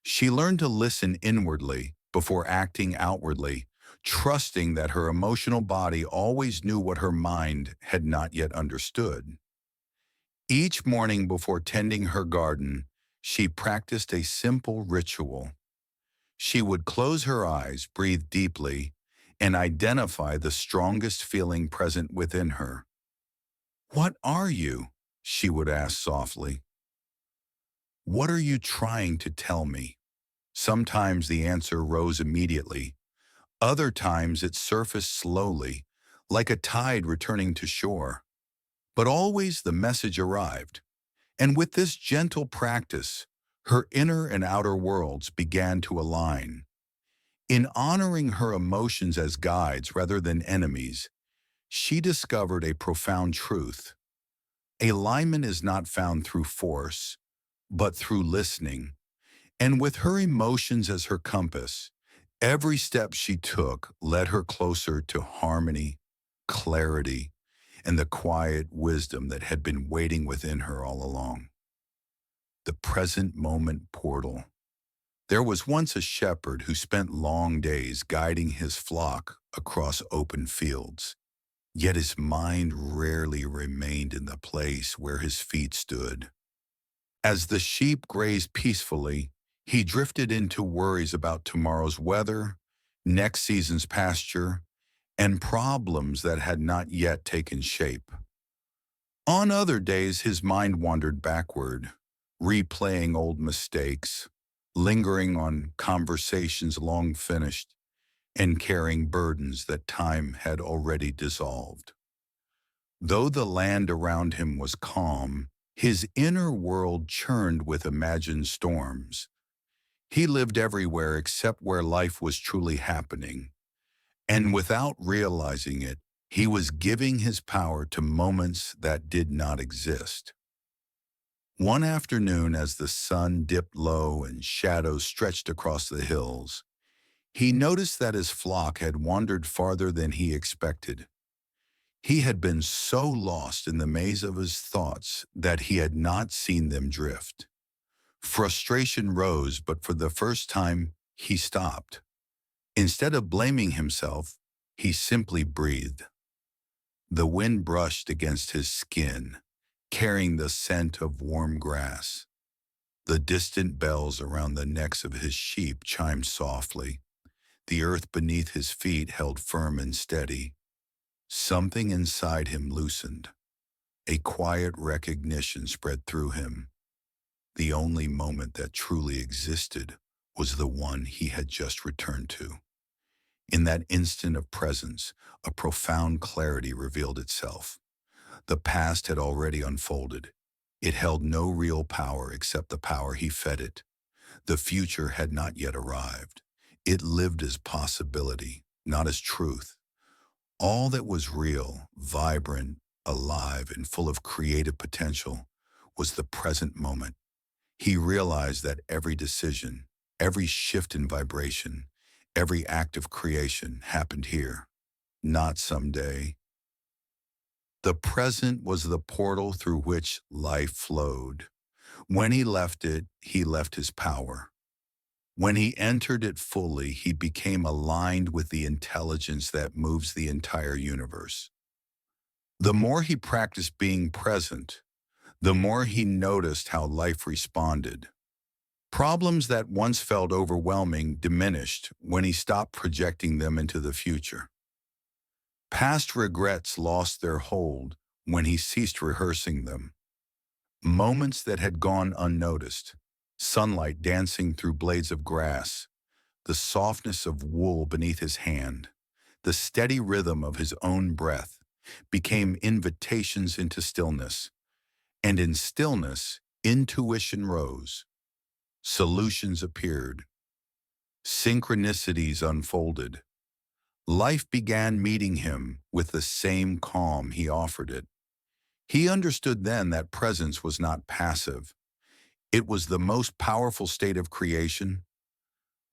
She learned to listen inwardly before acting outwardly, trusting that her emotional body always knew what her mind had not yet understood. Each morning before tending her garden, she practiced a simple ritual. She would close her eyes, breathe deeply, and identify the strongest feeling present within her. "What are you?" she would ask softly. "What are you trying to tell me?" Sometimes the answer rose immediately. Other times it surfaced slowly, like a tide returning to shore. But always the message arrived. And with this gentle practice, her inner and outer worlds began to align. In honoring her emotions as guides rather than enemies, she discovered a profound truth. Alignment is not found through force, but through listening. And with her emotions as her compass, every step she took led her closer to harmony, clarity, and the quiet wisdom that had been waiting within her all along. The present moment portal. There was once a shepherd who spent long days guiding his flock across open fields. Yet his mind rarely remained in the place where his feet stood. As the sheep grazed peacefully, he drifted into worries about tomorrow's weather, next season's pasture, and problems that had not yet taken shape. On other days, his mind wandered backward, replaying old mistakes, lingering on conversations long finished, and carrying burdens that time had already dissolved. Though the land around him was calm, his inner world churned with imagined storms. He lived everywhere except where life was truly happening, and without realizing it, he was giving his power to moments that did not exist. One afternoon, as the sun dipped low and shadows stretched across the hills, he noticed that his flock had wandered farther than he expected. He had been so lost in the maze of his thoughts that he had not seen them drift. Frustration rose, but for the first time, he stopped. Instead of blaming himself, he simply breathed. The wind brushed against his skin, carrying the scent of warm grass. The distant bells around the necks of his sheep chimed softly. The earth beneath his feet held firm and steady. Something inside him loosened. A quiet recognition spread through him. The only moment that truly existed was the one he had just returned to. In that instant of presence, a profound clarity revealed itself. The past had already unfolded. It held no real power except the power he fed it. The future had not yet arrived. It lived as possibility, not as truth. All that was real, vibrant, alive, and full of creative potential was the present moment. He realized that every decision, every shift in vibration, every act of creation happened here, not someday. The present was the portal through which life flowed. When he left his power. When he entered it fully, he became aligned with the intelligence that moves the entire universe. The more he practiced being present, the more he noticed how life responded. Problems that once felt overwhelming diminished when he stopped projecting them into the future. Past regrets lost their hold when he ceased rehearsing them. Moments that had gone unnoticed, sunlight dancing through blades of grass, the softness of wool beneath his hand, the steady rhythm of his own breath, became invitations into stillness. And in stillness, intuition rose. Solutions appeared. Synchronicities unfolded. Life began meeting him with the same calm he offered it. He understood then that presence was not passive. It was the most powerful state of creation.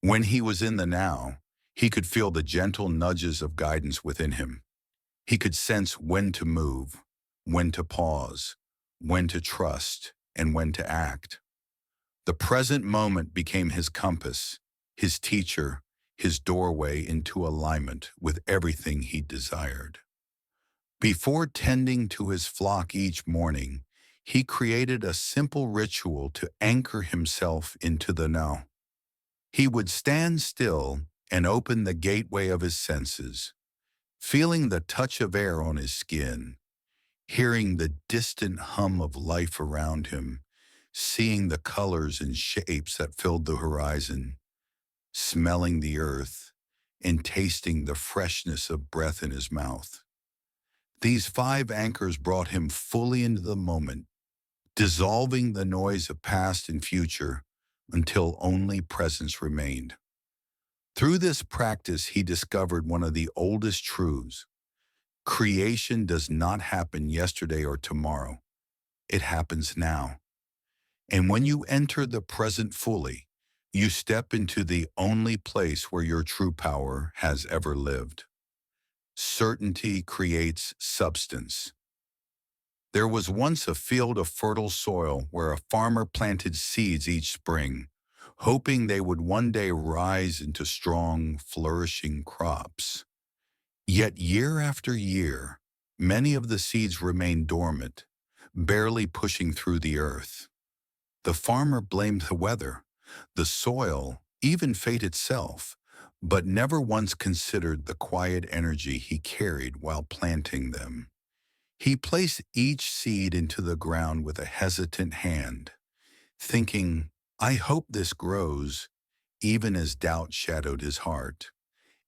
When he was in the now, he could feel the gentle nudges of guidance within him. He could sense when to move, when to pause, when to trust, and when to act. The present moment became his compass, his teacher, his doorway into alignment with everything he desired. Before tending to his flock each morning, he created a simple ritual to anchor himself into the now. He would stand still and open the gateway of his senses, feeling the touch of air on his skin, hearing the distant hum of life around him, seeing the colors and shapes that filled the horizon. smelling the earth, and tasting the freshness of breath in his mouth. These 5 anchors brought him fully into the moment, dissolving the noise of past and future until only presence remained. Through this practice, he discovered one of the oldest truths. Creation does not happen yesterday or tomorrow. It happens now. And when you enter the present fully, you step into the only place where your true power has ever lived. Certainty creates substance. There was once a field of fertile soil where a farmer planted seeds each spring, hoping they would one day rise into strong, flourishing crops. Yet year after year, many of the seeds remained dormant, barely pushing through the earth. The farmer blamed the weather, the soil, even fate itself, but never once considered the quiet energy he carried while planting them. He placed each seed into the ground with a hesitant hand, thinking, "I hope this grows," even as doubt shadowed his heart.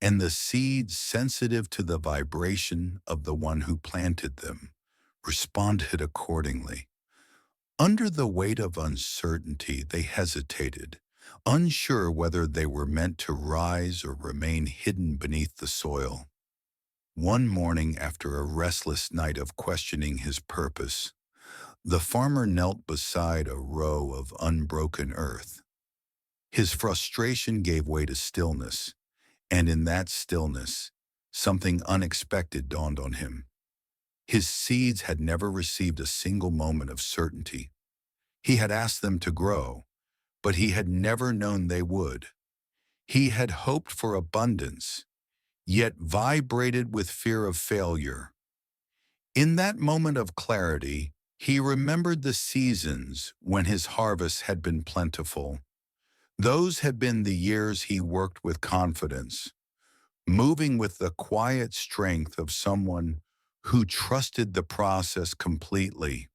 And the seeds, sensitive to the vibration of the one who planted them, responded accordingly. Under the weight of uncertainty, they hesitated, unsure whether they were meant to rise or remain hidden beneath the soil. One morning, after a restless night of questioning his purpose, the farmer knelt beside a row of unbroken earth. His frustration gave way to stillness, and in that stillness, something unexpected dawned on him. His seeds had never received a single moment of certainty. He had asked them to grow, but he had never known they would. He had hoped for abundance, yet vibrated with fear of failure. In that moment of clarity, he remembered the seasons when his harvest had been plentiful. Those had been the years he worked with confidence, moving with the quiet strength of someone who trusted the process completely.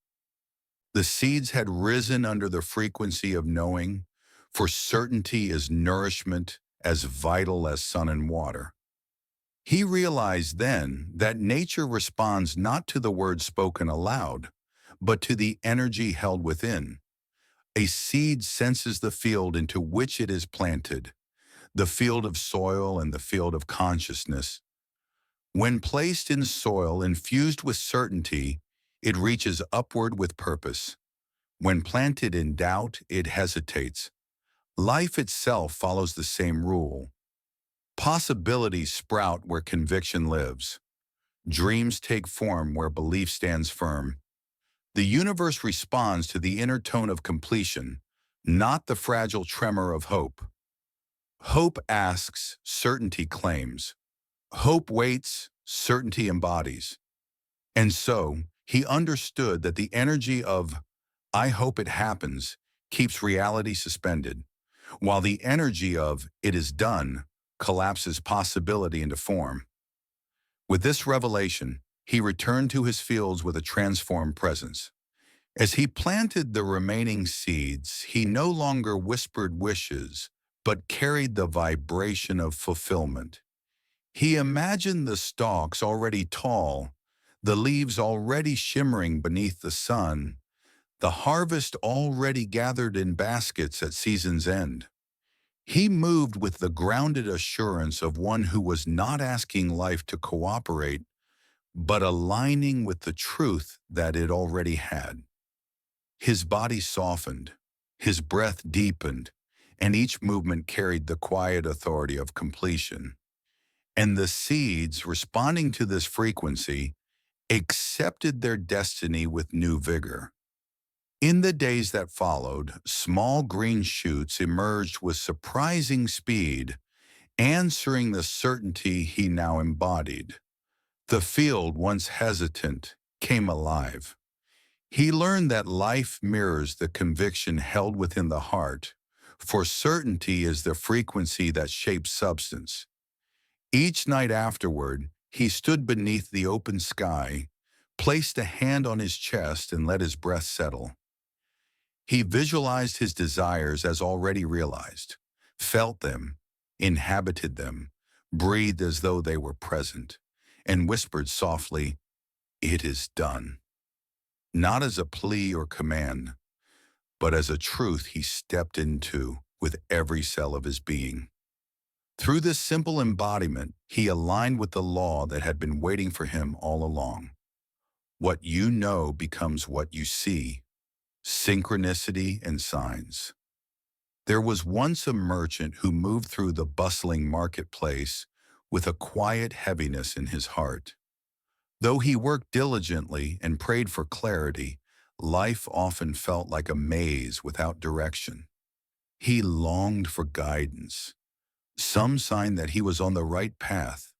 The seeds had risen under the frequency of knowing, for certainty is nourishment as vital as sun and water. He realized then that nature responds not to the words spoken aloud, but to the energy held within. A seed senses the field into which it is planted, the field of soil and the field of consciousness. When placed in soil infused with certainty, it reaches upward with purpose. When planted in doubt, it hesitates. Life itself follows the same rule. Possibilities sprout where conviction lives. Dreams take form where belief stands firm. The universe responds to the inner tone of completion, not the fragile tremor of hope. Hope asks, certainty claims. Hope waits, certainty embodies. And so, he understood that the energy of, "I hope it happens," keeps reality suspended, while the energy of, "it is done," collapses possibility into form. With this revelation, he returned to his fields with a transformed presence. As he planted the remaining seeds, he no longer whispered wishes, but carried the vibration of fulfillment. He imagined the stalks already tall, the leaves already shimmering beneath the sun, the harvest already gathered in baskets at season's end. He moved with the grounded assurance of one who was not asking life to cooperate, but aligning with the truth that it already had. His body softened, his breath deepened, and each movement carried the quiet authority of completion. And the seeds, responding to this frequency, accepted their destiny with new vigor. In the days that followed, small green shoots emerged with surprising speed, answering the certainty he now embodied. The field, once hesitant, came alive. He learned that life mirrors the conviction held within the heart, for certainty is the frequency that shapes substance. Each night afterward, he stood beneath the open sky, placed a hand on his chest, and let his breath settle. He visualized his desires as already realized, felt them, inhabited them, breathed as though they were present, and whispered softly, "It is done." Not as a plea or command, but as a truth he stepped into with every cell of his being. Through this simple embodiment, he aligned with the law that had been waiting for him all along. What you know becomes what you see, synchronicity and signs. There was once a merchant who moved through the bustling marketplace with a quiet heaviness in his heart. Though he worked diligently and prayed for clarity, life often felt like a maze without direction. He longed for guidance, some sign that he was on the right path,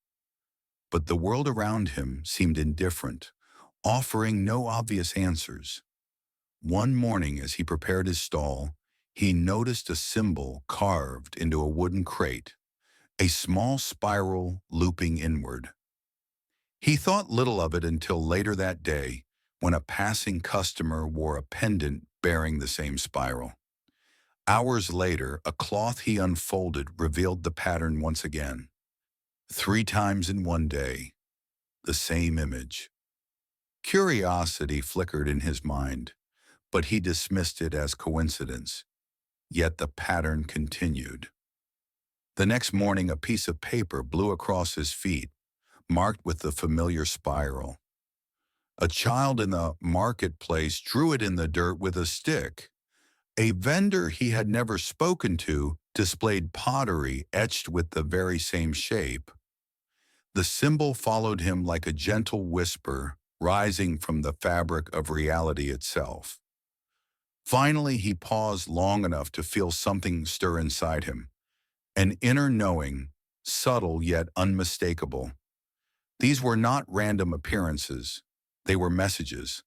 but the world around him seemed indifferent, offering no obvious answers. One morning, as he prepared his stall, he noticed a symbol carved into a wooden crate, a small spiral looping inward. He thought little of it until later that day, when a passing customer wore a pendant bearing the same spiral. Hours later, a cloth he unfolded revealed the pattern once again. 3 times in one day, the same image. Curiosity flickered in his mind, but he dismissed it as coincidence. Yet the pattern continued. The next morning, a piece of paper blew across his feet, marked with the familiar spiral. A child in the marketplace drew it in the dirt with a stick. A vendor he had never spoken to displayed pottery etched with the very same shape. The symbol followed him like a gentle whisper rising from the fabric of reality itself. Finally, he paused long enough to feel something stir inside him, an inner knowing, subtle yet unmistakable. These were not random appearances, they were messages.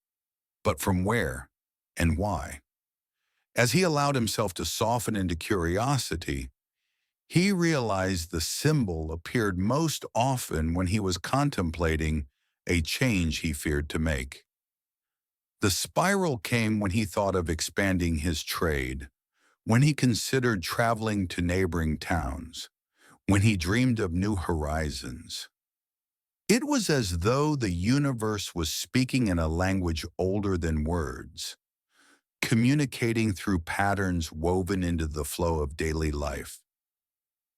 But from where and why? As he allowed himself to soften into curiosity, he realized the symbol appeared most often when he was contemplating a change he feared to make. The spiral came when he thought of expanding his trade, when he considered traveling to neighboring towns, when he dreamed of new horizons. It was as though the universe was speaking in a language older than words, communicating through patterns woven into the flow of daily life.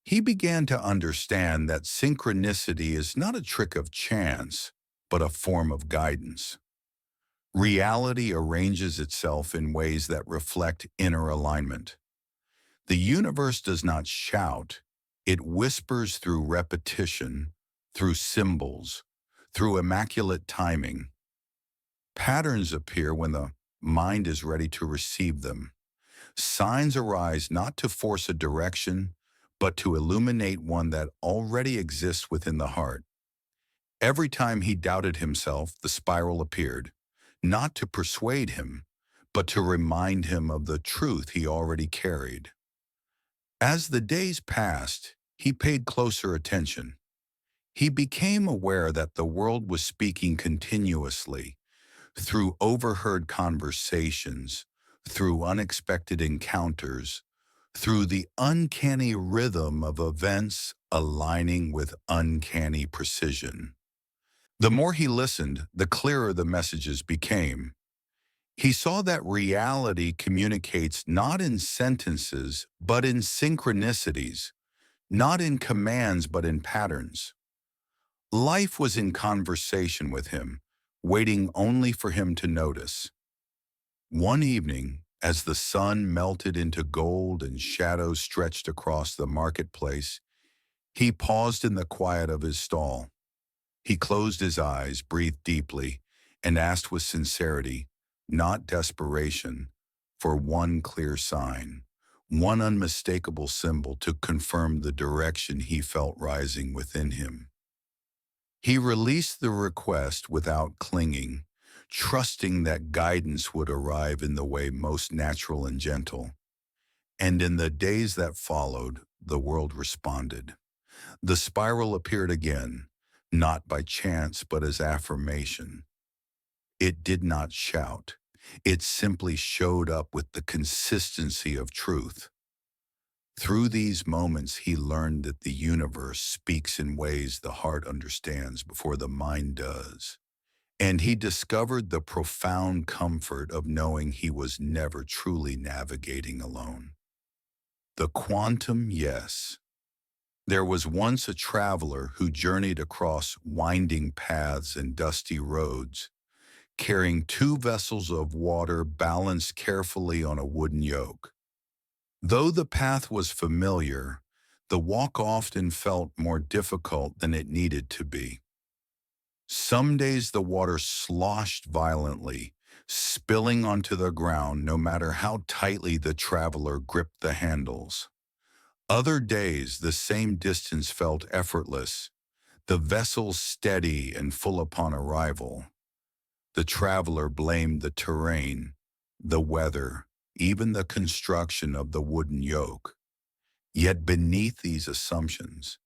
He began to understand that synchronicity is not a trick of chance, but a form of guidance. Reality arranges itself in ways that reflect inner alignment. The universe does not shout, it whispers through repetition, through symbols, through immaculate timing. Patterns appear when the mind is ready to receive them. Signs arise not to force a direction, but to illuminate one that already exists within the heart. Every time he doubted himself, the spiral appeared, not to persuade him, but to remind him of the truth he already carried. As the days passed, he paid closer attention. He became aware that the world was speaking continuously, through overheard conversations, through unexpected encounters, through the uncanny rhythm of events aligning with uncanny precision. The more he listened, the clearer the messages became. He saw that reality communicates not in sentences, but in synchronicities, not in commands, but in patterns. Life was in conversation with him, waiting only for him to notice. One evening, as the sun melted into gold and shadows stretched across the marketplace, he paused in the quiet of his stall. He closed his eyes, breathed deeply, and asked with sincerity, not desperation, for one clear sign, one unmistakable symbol to confirm the direction he felt rising within him. He released the request without clinging, trusting that guidance would arrive in the way most natural and gentle. And in the days that followed, the world responded. The spiral appeared again, not by chance but as affirmation. It did not shout. It simply showed up with the consistency of truth. Through these moments, he learned that the universe speaks in ways the heart understands before the mind does. And he discovered the profound comfort of knowing he was never truly navigating alone. The quantum yes. There was once a traveler who journeyed across winding paths and dusty roads, carrying two vessels of water balanced carefully on a wooden yoke. Though the path was familiar, the walk often felt more difficult than it needed to be. Some days the water sloshed violently, spilling onto the ground no matter how tightly the traveler gripped the handles. Other days the same distance felt effortless, the vessel steady and full upon arrival. The traveler blamed the terrain, the weather, even the construction of the wooden yoke. Yet beneath these assumptions,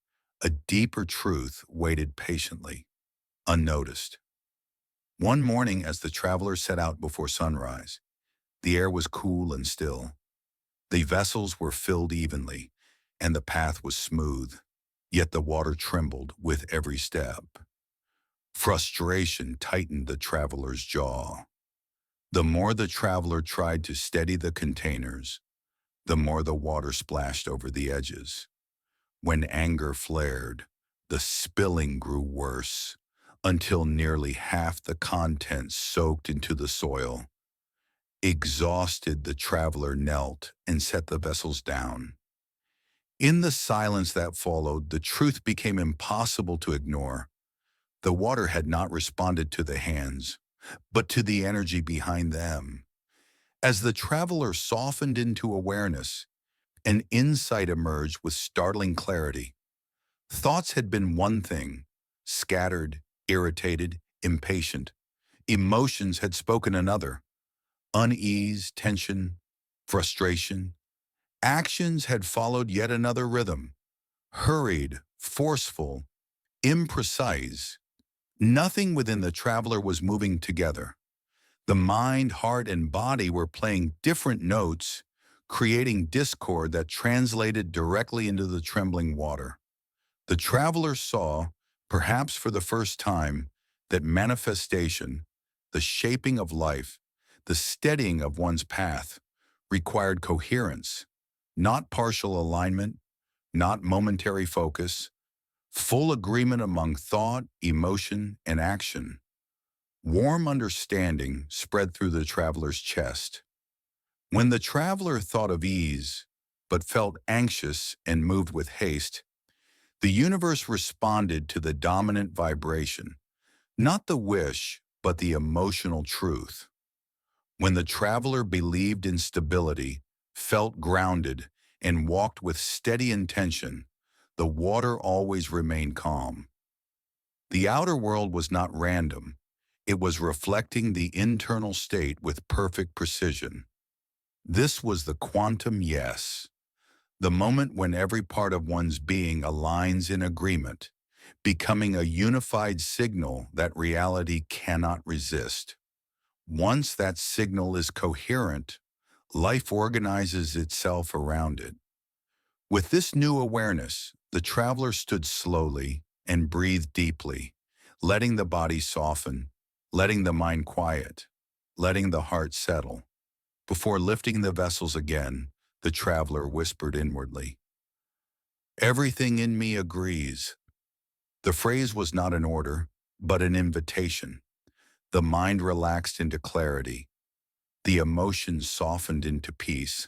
a deeper truth waited patiently, unnoticed. One morning as the traveler set out before sunrise, the air was cool and still. The vessels were filled evenly, and the path was smooth, yet the water trembled with every step. Frustration tightened the traveler's jaw. The more the traveler tried to steady the containers, the more the water splashed over the edges. When anger flared, the spilling grew worse, until nearly half the contents soaked into the soil. Exhausted, the traveler knelt and set the vessels down. In the silence that followed, the truth became impossible to ignore. The water had not responded to the hands, but to the energy behind them. As the traveler softened into awareness, an insight emerged with startling clarity. Thoughts had been one thing, scattered, irritated, impatient. Emotions had spoken another, unease, tension, frustration. Actions had followed yet another rhythm, hurried, forceful, imprecise. Nothing within the traveler was moving together. The mind, heart, and body were playing different notes, creating discord that translated directly into the trembling water. The traveler saw, perhaps for the first time, that manifestation, the shaping of life, the steadying of one's path, required coherence, not partial alignment, not momentary focus, full agreement among thought, emotion, and action. Warm understanding spread through the traveler's chest. When the traveler thought of ease, but felt anxious and moved with haste, the universe responded to the dominant vibration, not the wish, but the emotional truth. When the traveler believed in stability, felt grounded, and walked with steady intention, the water always remained calm. The outer world was not random. It was reflecting the internal state with perfect precision. This was the quantum yes, the moment when every part of one's being aligns in agreement, becoming a unified signal that reality cannot resist. Once that signal is coherent, life organizes itself around it. With this new awareness, the traveler stood slowly and breathed deeply, letting the body soften, letting the mind quiet, letting the heart settle. Before lifting the vessels again, the traveler whispered inwardly, "Everything in me agrees." The phrase was not an order, but an invitation. The mind relaxed into clarity. The emotions softened into peace.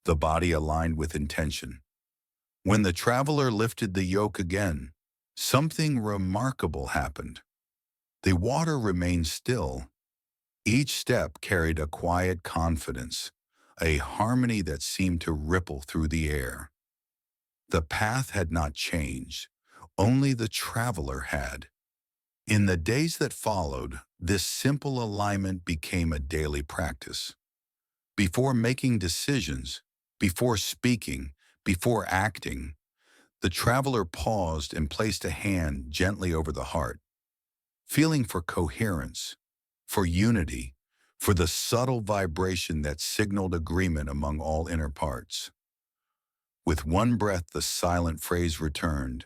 The body aligned with intention. When the traveler lifted the yoke again, something remarkable happened. The water remained still. Each step carried a quiet confidence, a harmony that seemed to ripple through the air. The path had not changed, only the traveler had. In the days that followed, this simple alignment became a daily practice. Before making decisions, before speaking, before acting, the traveler paused and placed a hand gently over the heart, feeling for coherence, for unity, for the subtle vibration that signaled agreement among all inner parts. With one breath, the silent phrase returned,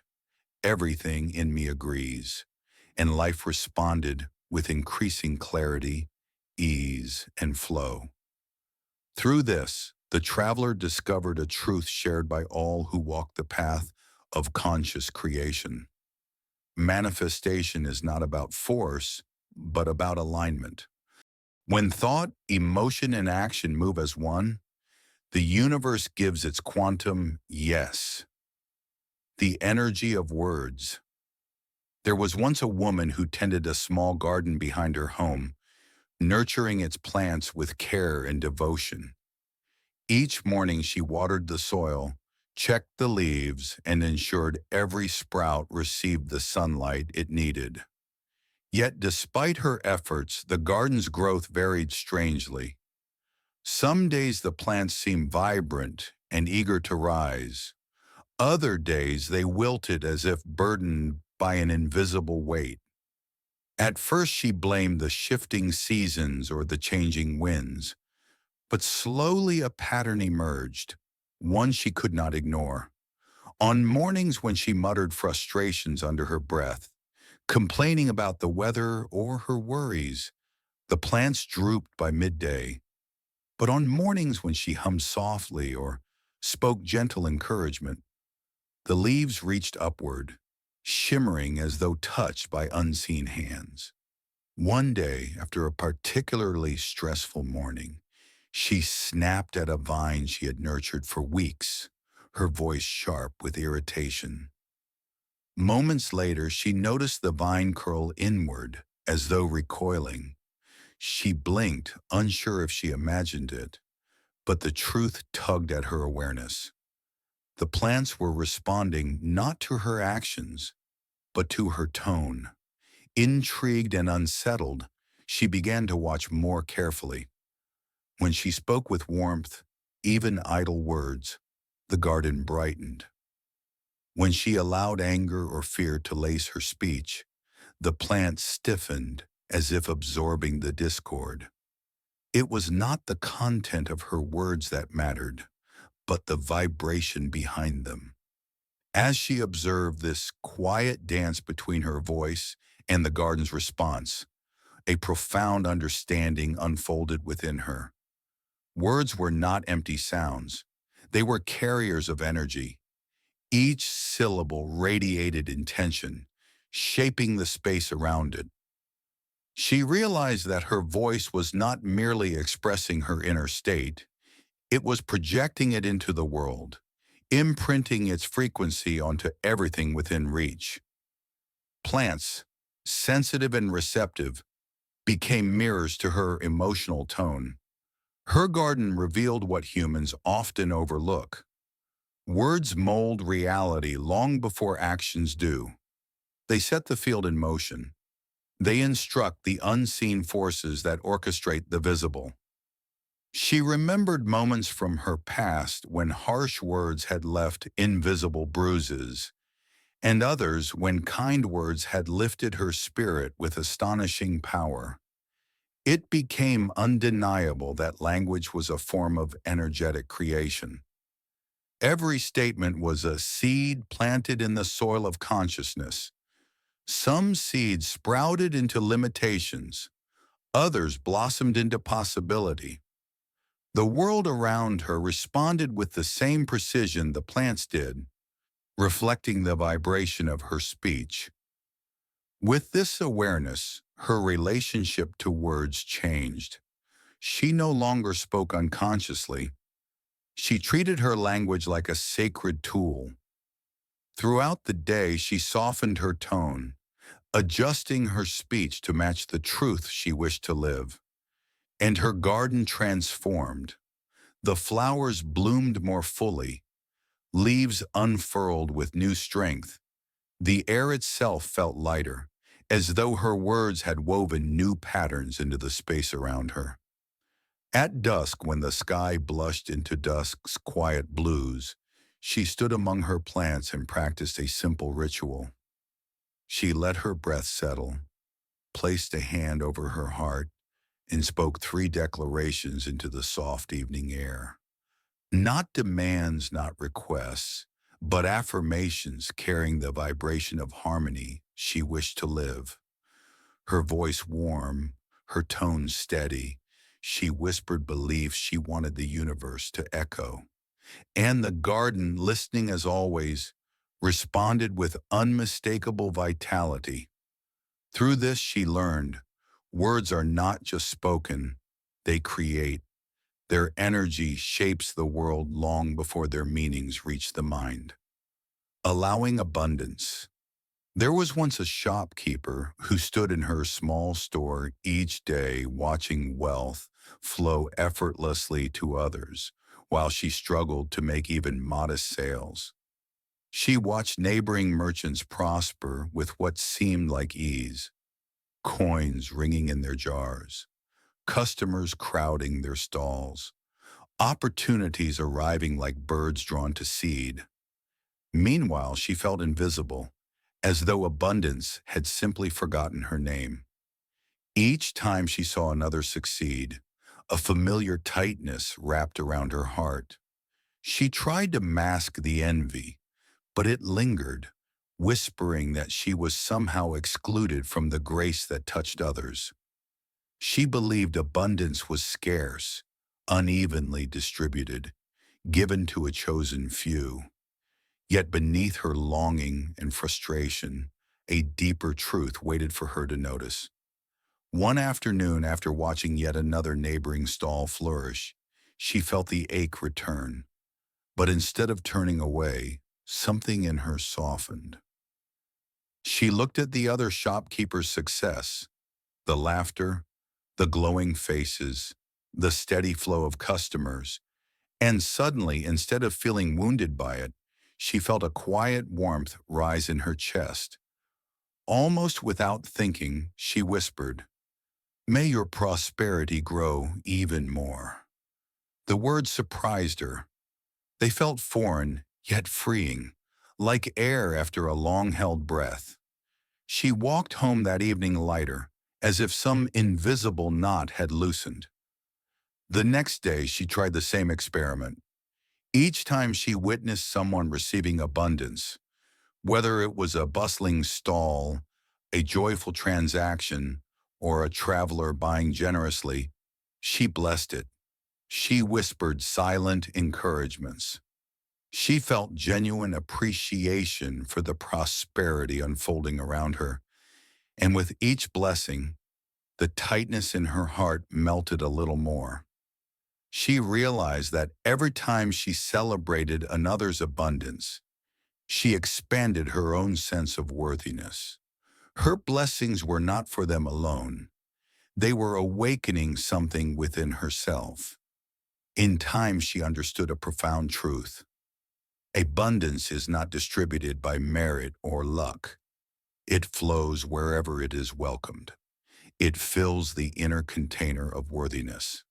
"Everything in me agrees," and life responded with increasing clarity, ease, and flow. Through this, the traveler discovered a truth shared by all who walk the path of conscious creation. Manifestation is not about force, but about alignment. When thought, emotion, and action move as one, the universe gives its quantum yes. The energy of words. There was once a woman who tended a small garden behind her home, nurturing its plants with care and devotion. Each morning she watered the soil, checked the leaves, and ensured every sprout received the sunlight it needed. Yet despite her efforts, the garden's growth varied strangely. Some days the plants seemed vibrant and eager to rise. Other days they wilted as if burdened by an invisible weight. At first she blamed the shifting seasons or the changing winds, but slowly a pattern emerged, one she could not ignore. On mornings when she muttered frustrations under her breath, complaining about the weather or her worries, the plants drooped by midday. But on mornings when she hummed softly or spoke gentle encouragement, the leaves reached upward, shimmering as though touched by unseen hands. One day, after a particularly stressful morning, she snapped at a vine she had nurtured for weeks, her voice sharp with irritation. Moments later, she noticed the vine curl inward, as though recoiling. She blinked, unsure if she imagined it, but the truth tugged at her awareness. The plants were responding not to her actions, but to her tone. Intrigued and unsettled, she began to watch more carefully. When she spoke with warmth, even idle words, the garden brightened. When she allowed anger or fear to lace her speech, the plant stiffened as if absorbing the discord. It was not the content of her words that mattered, but the vibration behind them. As she observed this quiet dance between her voice and the garden's response, a profound understanding unfolded within her. Words were not empty sounds. They were carriers of energy. Each syllable radiated intention, shaping the space around it. She realized that her voice was not merely expressing her inner state, it was projecting it into the world, imprinting its frequency onto everything within reach. Plants, sensitive and receptive, became mirrors to her emotional tone. Her garden revealed what humans often overlook. Words mold reality long before actions do. They set the field in motion. They instruct the unseen forces that orchestrate the visible. She remembered moments from her past when harsh words had left invisible bruises, and others when kind words had lifted her spirit with astonishing power. It became undeniable that language was a form of energetic creation. Every statement was a seed planted in the soil of consciousness. Some seeds sprouted into limitations, others blossomed into possibility. The world around her responded with the same precision the plants did, reflecting the vibration of her speech. With this awareness, her relationship to words changed. She no longer spoke unconsciously. She treated her language like a sacred tool. Throughout the day, she softened her tone, adjusting her speech to match the truth she wished to live. And her garden transformed. The flowers bloomed more fully, leaves unfurled with new strength. The air itself felt lighter, as though her words had woven new patterns into the space around her. At dusk, when the sky blushed into dusk's quiet blues, she stood among her plants and practiced a simple ritual. She let her breath settle, placed a hand over her heart, and spoke 3 declarations into the soft evening air. Not demands, not requests, but affirmations carrying the vibration of harmony she wished to live. Her voice warm, her tone steady, she whispered beliefs she wanted the universe to echo. And the garden, listening as always, responded with unmistakable vitality. Through this she learned, words are not just spoken, they create. Their energy shapes the world long before their meanings reach the mind. Allowing abundance. There was once a shopkeeper who stood in her small store each day watching wealth flow effortlessly to others, while she struggled to make even modest sales. She watched neighboring merchants prosper with what seemed like ease, coins ringing in their jars, customers crowding their stalls, opportunities arriving like birds drawn to seed. Meanwhile, she felt invisible, as though abundance had simply forgotten her name. Each time she saw another succeed, a familiar tightness wrapped around her heart. She tried to mask the envy, but it lingered, whispering that she was somehow excluded from the grace that touched others. She believed abundance was scarce, unevenly distributed, given to a chosen few. Yet beneath her longing and frustration, a deeper truth waited for her to notice. One afternoon, after watching yet another neighboring stall flourish, she felt the ache return. But instead of turning away, something in her softened. She looked at the other shopkeeper's success, the laughter, the glowing faces, the steady flow of customers, and suddenly, instead of feeling wounded by it, she felt a quiet warmth rise in her chest. Almost without thinking, she whispered, "May your prosperity grow even more." The words surprised her. They felt foreign, yet freeing, like air after a long-held breath. She walked home that evening lighter, as if some invisible knot had loosened. The next day, she tried the same experiment. Each time she witnessed someone receiving abundance, whether it was a bustling stall, a joyful transaction, or a traveler buying generously, she blessed it. She whispered silent encouragements. She felt genuine appreciation for the prosperity unfolding around her, and with each blessing, the tightness in her heart melted a little more. She realized that every time she celebrated another's abundance, she expanded her own sense of worthiness. Her blessings were not for them alone. They were awakening something within herself. In time, she understood a profound truth. Abundance is not distributed by merit or luck. It flows wherever it is welcomed. It fills the inner container of worthiness.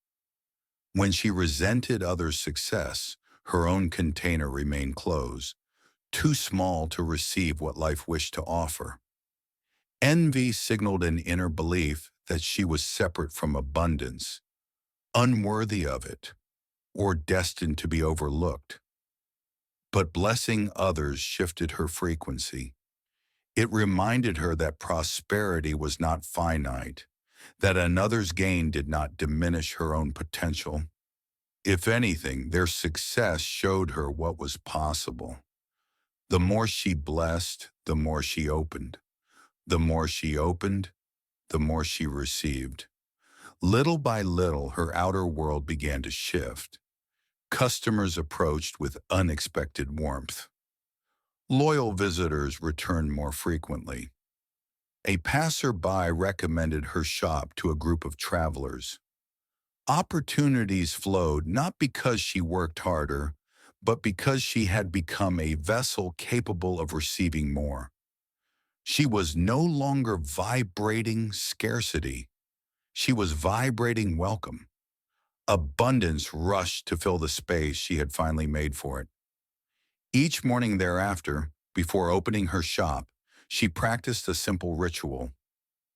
When she resented others' success, her own container remained closed, too small to receive what life wished to offer. Envy signaled an inner belief that she was separate from abundance, unworthy of it, or destined to be overlooked. But blessing others shifted her frequency. It reminded her that prosperity was not finite, that another's gain did not diminish her own potential. If anything, their success showed her what was possible. The more she blessed, the more she opened. The more she opened, the more she received. Little by little, her outer world began to shift. Customers approached with unexpected warmth. Loyal visitors returned more frequently. A passerby recommended her shop to a group of travelers. Opportunities flowed not because she worked harder, but because she had become a vessel capable of receiving more. She was no longer vibrating scarcity. She was vibrating welcome. Abundance rushed to fill the space she had finally made for it. Each morning thereafter, before opening her shop, she practiced a simple ritual.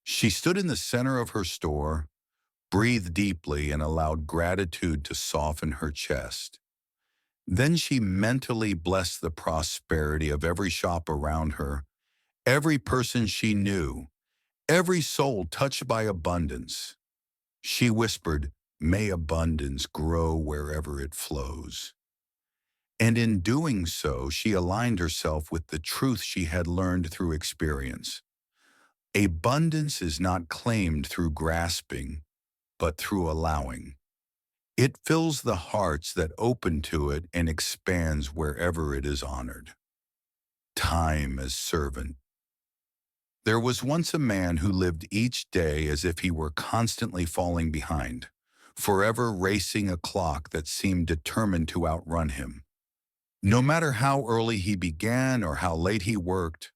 She stood in the center of her store, breathed deeply, and allowed gratitude to soften her chest. Then she mentally blessed the prosperity of every shop around her, every person she knew, every soul touched by abundance. She whispered, "May abundance grow wherever it flows." And in doing so, she aligned herself with the truth she had learned through experience. Abundance is not claimed through grasping, but through allowing. It fills the hearts that open to it and expands wherever it is honored. Time as servant. There was once a man who lived each day as if he were constantly falling behind, forever racing a clock that seemed determined to outrun him. No matter how early he began or how late he worked,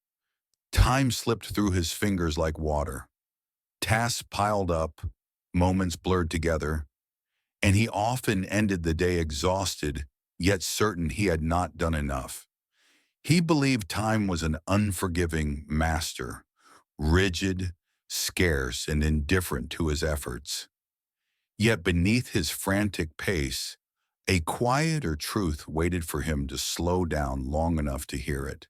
time slipped through his fingers like water. Tasks piled up, moments blurred together, and he often ended the day exhausted, yet certain he had not done enough. He believed time was an unforgiving master, rigid, scarce, and indifferent to his efforts. Yet beneath his frantic pace, a quieter truth waited for him to slow down long enough to hear it.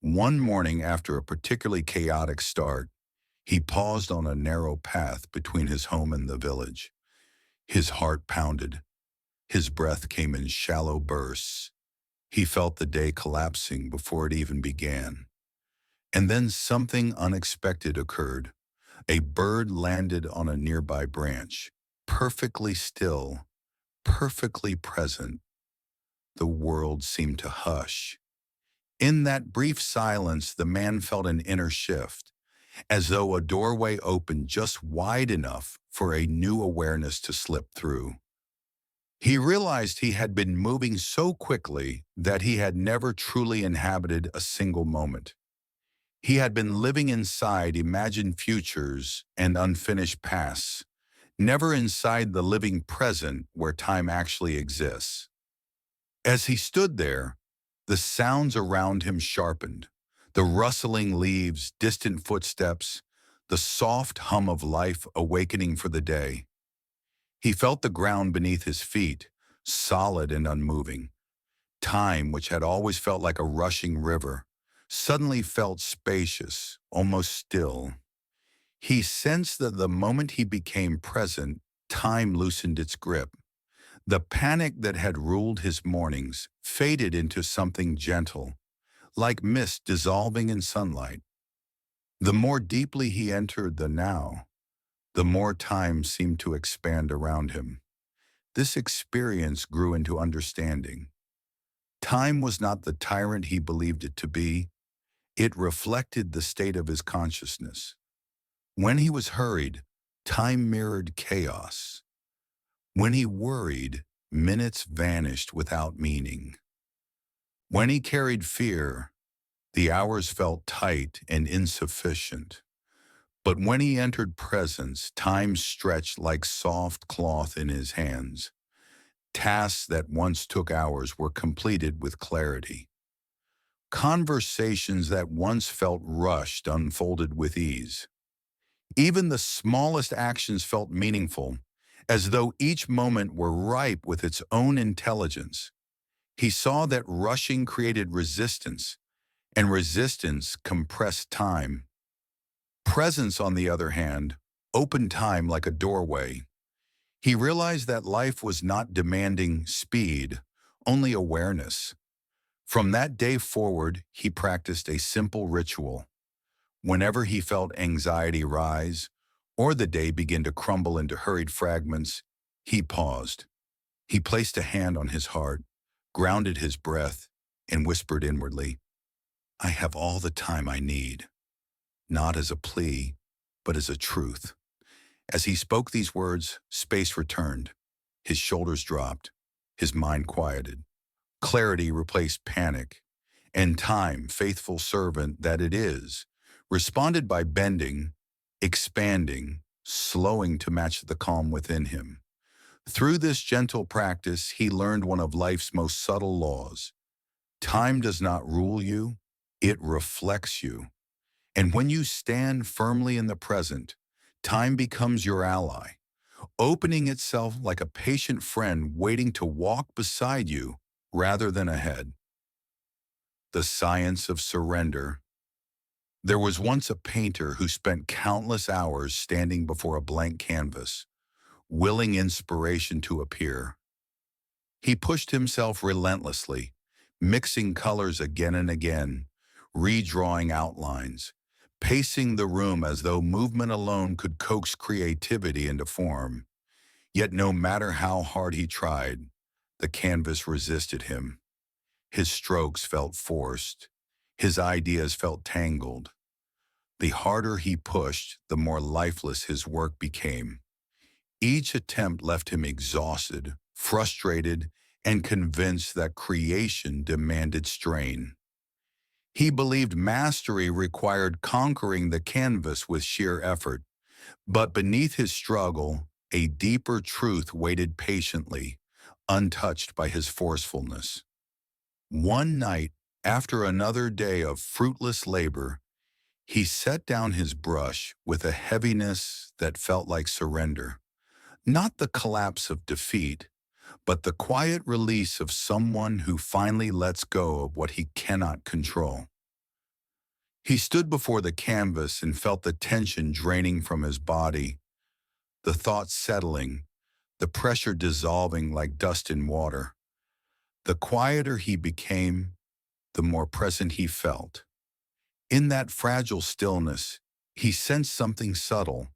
One morning after a particularly chaotic start, he paused on a narrow path between his home and the village. His heart pounded. His breath came in shallow bursts. He felt the day collapsing before it even began. And then something unexpected occurred. A bird landed on a nearby branch, perfectly still, perfectly present. The world seemed to hush. In that brief silence, the man felt an inner shift, as though a doorway opened just wide enough for a new awareness to slip through. He realized he had been moving so quickly that he had never truly inhabited a single moment. He had been living inside imagined futures and unfinished pasts, never inside the living present where time actually exists. As he stood there, the sounds around him sharpened, the rustling leaves, distant footsteps, the soft hum of life awakening for the day. He felt the ground beneath his feet, solid and unmoving. Time, which had always felt like a rushing river, suddenly felt spacious, almost still. He sensed that the moment he became present, time loosened its grip. The panic that had ruled his mornings faded into something gentle, like mist dissolving in sunlight. The more deeply he entered the now, the more time seemed to expand around him. This experience grew into understanding. Time was not the tyrant he believed it to be. It reflected the state of his consciousness. When he was hurried, time mirrored chaos. When he worried, minutes vanished without meaning. When he carried fear, the hours felt tight and insufficient. But when he entered presence, time stretched like soft cloth in his hands. Tasks that once took hours were completed with clarity. Conversations that once felt rushed unfolded with ease. Even the smallest actions felt meaningful, as though each moment were ripe with its own intelligence. He saw that rushing created resistance, and resistance compressed time. Presence, on the other hand, opened time like a doorway. He realized that life was not demanding speed, only awareness. From that day forward, he practiced a simple ritual. Whenever he felt anxiety rise, or the day begin to crumble into hurried fragments, he paused. He placed a hand on his heart, grounded his breath, and whispered inwardly, "I have all the time I need," not as a plea, but as a truth. As he spoke these words, space returned. His shoulders dropped. His mind quieted. Clarity replaced panic. And time, faithful servant that it is, responded by bending, expanding, slowing to match the calm within him. Through this gentle practice, he learned one of life's most subtle laws. Time does not rule you, it reflects you. And when you stand firmly in the present, time becomes your ally, opening itself like a patient friend waiting to walk beside you rather than ahead. The science of surrender. There was once a painter who spent countless hours standing before a blank canvas, willing inspiration to appear. He pushed himself relentlessly, mixing colors again and again, redrawing outlines, pacing the room as though movement alone could coax creativity into form. Yet no matter how hard he tried, the canvas resisted him. His strokes felt forced. His ideas felt tangled. The harder he pushed, the more lifeless his work became. Each attempt left him exhausted, frustrated, and convinced that creation demanded strain. He believed mastery required conquering the canvas with sheer effort, but beneath his struggle, a deeper truth waited patiently, untouched by his forcefulness. One night, after another day of fruitless labor, he set down his brush with a heaviness that felt like surrender. Not the collapse of defeat, but the quiet release of someone who finally lets go of what he cannot control. He stood before the canvas and felt the tension draining from his body, the thoughts settling, the pressure dissolving like dust in water. The quieter he became, the more present he felt. In that fragile stillness, he sensed something subtle,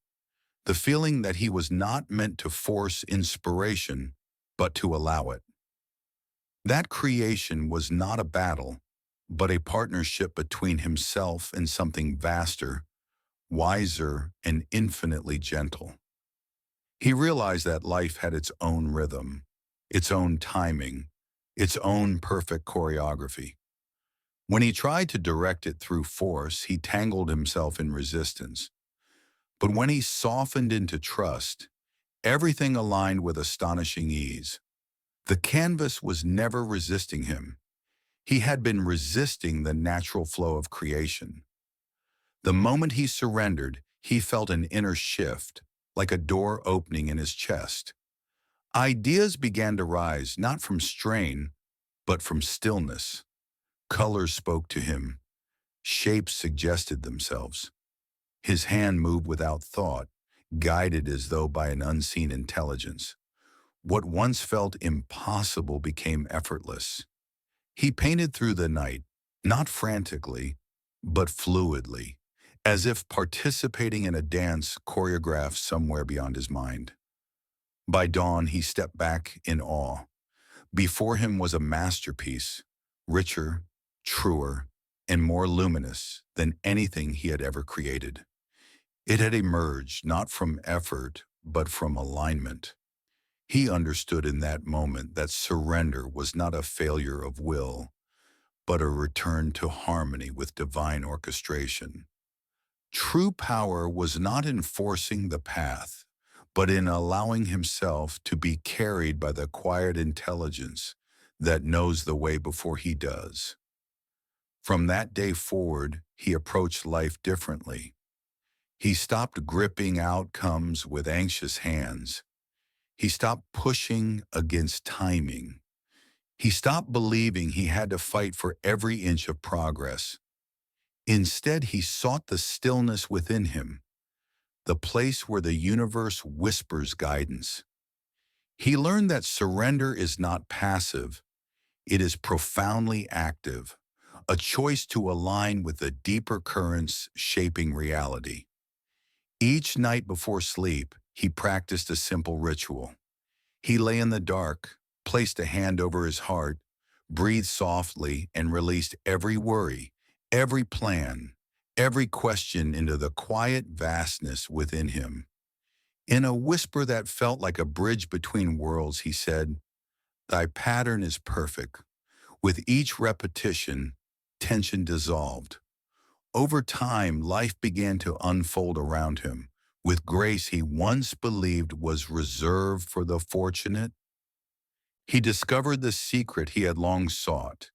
the feeling that he was not meant to force inspiration, but to allow it. That creation was not a battle, but a partnership between himself and something vaster, wiser, and infinitely gentle. He realized that life had its own rhythm, its own timing, its own perfect choreography. When he tried to direct it through force, he tangled himself in resistance. But when he softened into trust, everything aligned with astonishing ease. The canvas was never resisting him. He had been resisting the natural flow of creation. The moment he surrendered, he felt an inner shift, like a door opening in his chest. Ideas began to rise, not from strain, but from stillness. Colors spoke to him. Shapes suggested themselves. His hand moved without thought, guided as though by an unseen intelligence. What once felt impossible became effortless. He painted through the night, not frantically, but fluidly, as if participating in a dance choreographed somewhere beyond his mind. By dawn, he stepped back in awe. Before him was a masterpiece, richer, truer, and more luminous than anything he had ever created. It had emerged not from effort, but from alignment. He understood in that moment that surrender was not a failure of will, but a return to harmony with divine orchestration. True power was not in forcing the path, but in allowing himself to be carried by the quiet intelligence that knows the way before he does. From that day forward, he approached life differently. He stopped gripping outcomes with anxious hands. He stopped pushing against timing. He stopped believing he had to fight for every inch of progress. Instead, he sought the stillness within him, the place where the universe whispers guidance. He learned that surrender is not passive, it is profoundly active, a choice to align with the deeper currents shaping reality. Each night before sleep, he practiced a simple ritual. He lay in the dark, placed a hand over his heart, breathed softly, and released every worry, every plan, every question into the quiet vastness within him. In a whisper that felt like a bridge between worlds, he said, "Thy pattern is perfect." With each repetition, tension dissolved. Over time, life began to unfold around him, with grace he once believed was reserved for the fortunate. He discovered the secret he had long sought.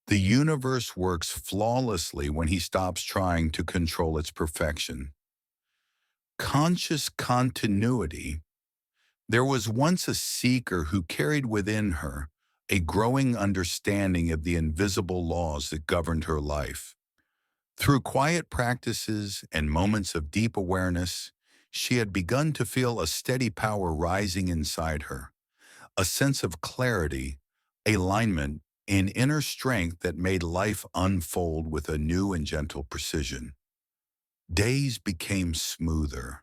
The universe works flawlessly when he stops trying to control its perfection. Conscious continuity. There was once a seeker who carried within her a growing understanding of the invisible laws that governed her life. Through quiet practices and moments of deep awareness, she had begun to feel a steady power rising inside her, a sense of clarity, alignment, and inner strength that made life unfold with a new and gentle precision. Days became smoother,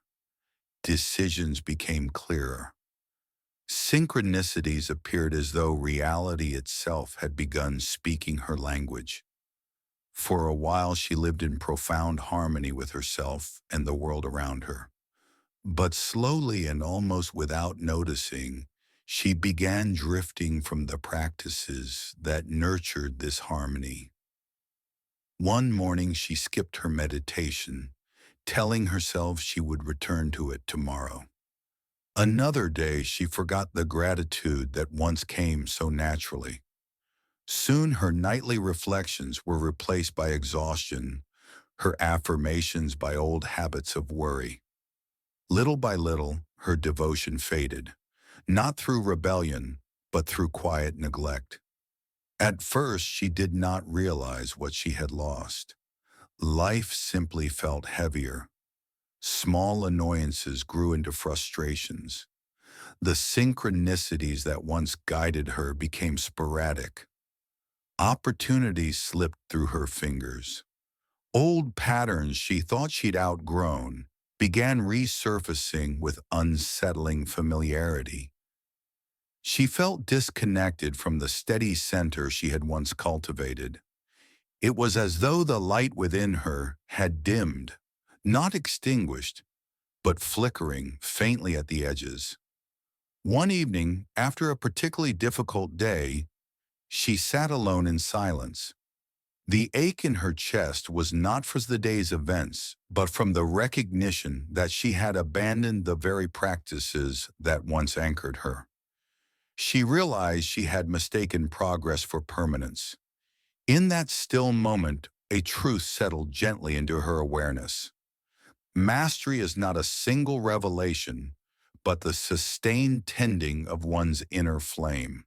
decisions became clearer. Synchronicities appeared as though reality itself had begun speaking her language. For a while, she lived in profound harmony with herself and the world around her. But slowly and almost without noticing, she began drifting from the practices that nurtured this harmony. One morning, she skipped her meditation, telling herself she would return to it tomorrow. Another day, she forgot the gratitude that once came so naturally. Soon her nightly reflections were replaced by exhaustion, her affirmations by old habits of worry. Little by little, her devotion faded, not through rebellion, but through quiet neglect. At first, she did not realize what she had lost. Life simply felt heavier. Small annoyances grew into frustrations. The synchronicities that once guided her became sporadic. Opportunities slipped through her fingers. Old patterns she thought she'd outgrown began resurfacing with unsettling familiarity. She felt disconnected from the steady center she had once cultivated. It was as though the light within her had dimmed, not extinguished, but flickering faintly at the edges. One evening, after a particularly difficult day, she sat alone in silence. The ache in her chest was not for the day's events, but from the recognition that she had abandoned the very practices that once anchored her. She realized she had mistaken progress for permanence. In that still moment, a truth settled gently into her awareness. Mastery is not a single revelation, but the sustained tending of one's inner flame.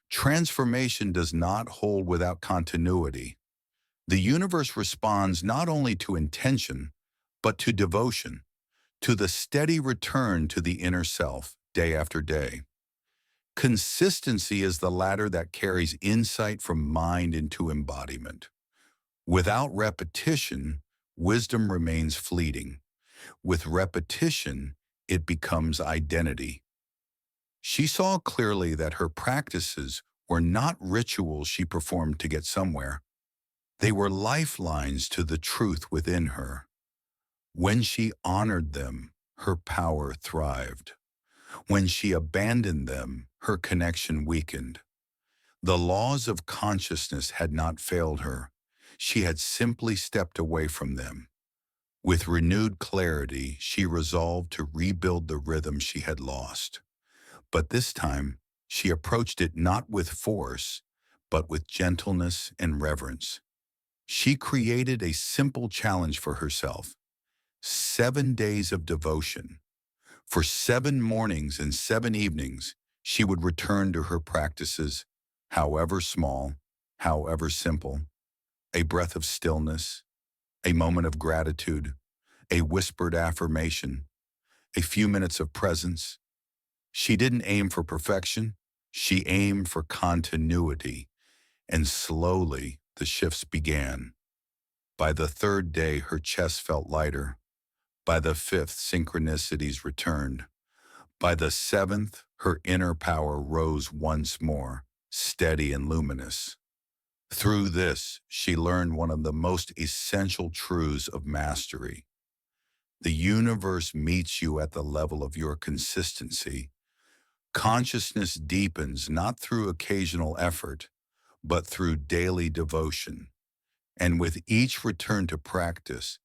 Transformation does not hold without continuity. The universe responds not only to intention, but to devotion, to the steady return to the inner self, day after day. Consistency is the ladder that carries insight from mind into embodiment. Without repetition, wisdom remains fleeting. With repetition, it becomes identity. She saw clearly that her practices were not rituals she performed to get somewhere. They were lifelines to the truth within her. When she honored them, her power thrived. When she abandoned them, her connection weakened. The laws of consciousness had not failed her. She had simply stepped away from them. With renewed clarity, she resolved to rebuild the rhythm she had lost. But this time, she approached it not with force, but with gentleness and reverence. She created a simple challenge for herself: 7 days of devotion. For 7 mornings and 7 evenings, she would return to her practices, however small, however simple: a breath of stillness, a moment of gratitude, a whispered affirmation, a few minutes of presence. She didn't aim for perfection, she aimed for continuity, and slowly the shifts began. By the third day, her chest felt lighter. By the fifth, synchronicities returned. By the seventh, her inner power rose once more, steady and luminous. Through this, she learned one of the most essential truths of mastery. The universe meets you at the level of your consistency. Consciousness deepens not through occasional effort, but through daily devotion. And with each return to practice,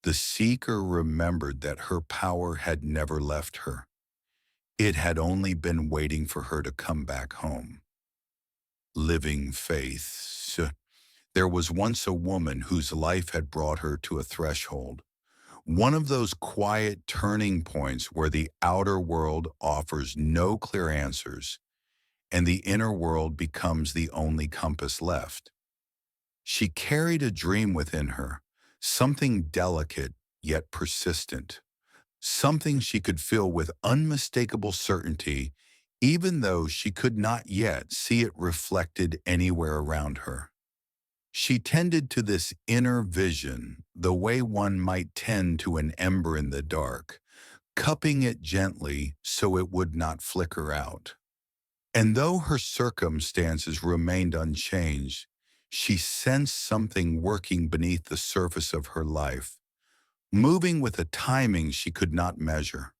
the seeker remembered that her power had never left her. It had only been waiting for her to come back home. Living faith. There was once a woman whose life had brought her to a threshold, one of those quiet turning points where the outer world offers no clear answers, and the inner world becomes the only compass left. She carried a dream within her, something delicate yet persistent, something she could feel with unmistakable certainty, even though she could not yet see it reflected anywhere around her. She tended to this inner vision the way one might tend to an ember in the dark, cupping it gently so it would not flicker out. And though her circumstances remained unchanged, she sensed something working beneath the surface of her life, moving with a timing she could not measure.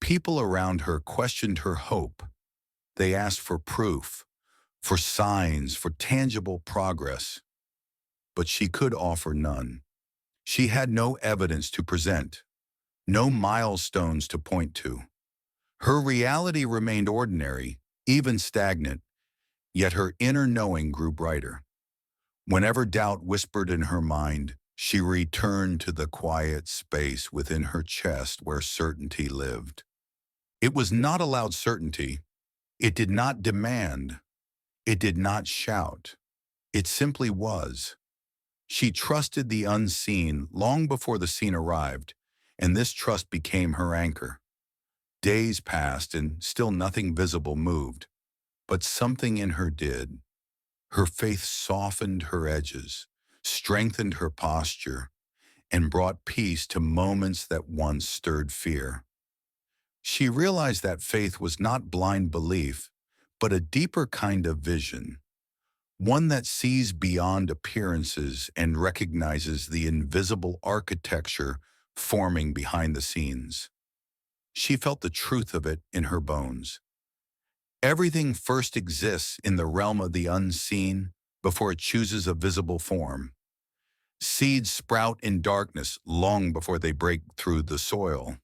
People around her questioned her hope. They asked for proof, for signs, for tangible progress. But she could offer none. She had no evidence to present, no milestones to point to. Her reality remained ordinary, even stagnant, yet her inner knowing grew brighter. Whenever doubt whispered in her mind, she returned to the quiet space within her chest where certainty lived. It was not a loud certainty. It did not demand. It did not shout. It simply was. She trusted the unseen long before the seen arrived, and this trust became her anchor. Days passed and still nothing visible moved, but something in her did. Her faith softened her edges, strengthened her posture, and brought peace to moments that once stirred fear. She realized that faith was not blind belief, but a deeper kind of vision, one that sees beyond appearances and recognizes the invisible architecture forming behind the scenes. She felt the truth of it in her bones. Everything first exists in the realm of the unseen before it chooses a visible form. Seeds sprout in darkness long before they break through the soil.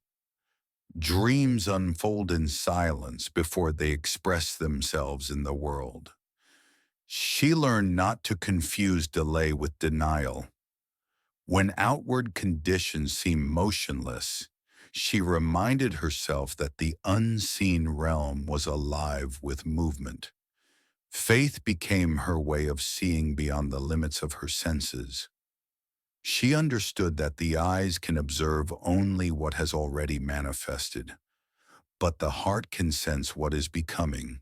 Dreams unfold in silence before they express themselves in the world. She learned not to confuse delay with denial. When outward conditions seemed motionless, she reminded herself that the unseen realm was alive with movement. Faith became her way of seeing beyond the limits of her senses. She understood that the eyes can observe only what has already manifested, but the heart can sense what is becoming.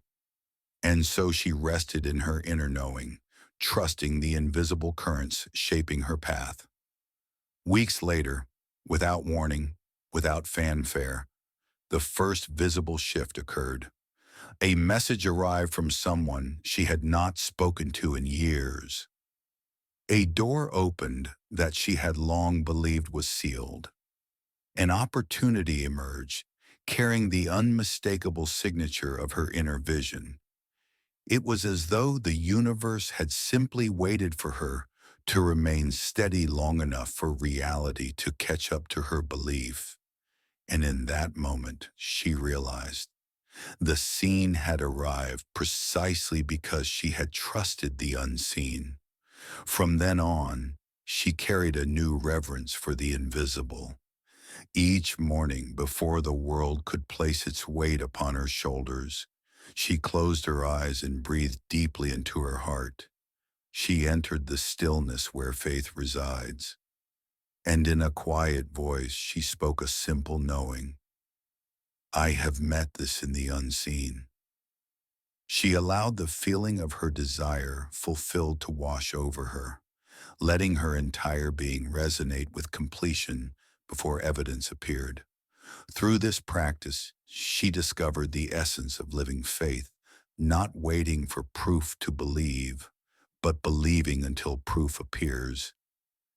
And so she rested in her inner knowing, trusting the invisible currents shaping her path. Weeks later, without warning, without fanfare, the first visible shift occurred. A message arrived from someone she had not spoken to in years. A door opened that she had long believed was sealed. An opportunity emerged, carrying the unmistakable signature of her inner vision. It was as though the universe had simply waited for her to remain steady long enough for reality to catch up to her belief. And in that moment, she realized the seen had arrived precisely because she had trusted the unseen. From then on, she carried a new reverence for the invisible. Each morning, before the world could place its weight upon her shoulders, she closed her eyes and breathed deeply into her heart. She entered the stillness where faith resides. And in a quiet voice, she spoke a simple knowing. I have met this in the unseen. She allowed the feeling of her desire fulfilled to wash over her, letting her entire being resonate with completion before evidence appeared. Through this practice, she discovered the essence of living faith, not waiting for proof to believe, but believing until proof appears.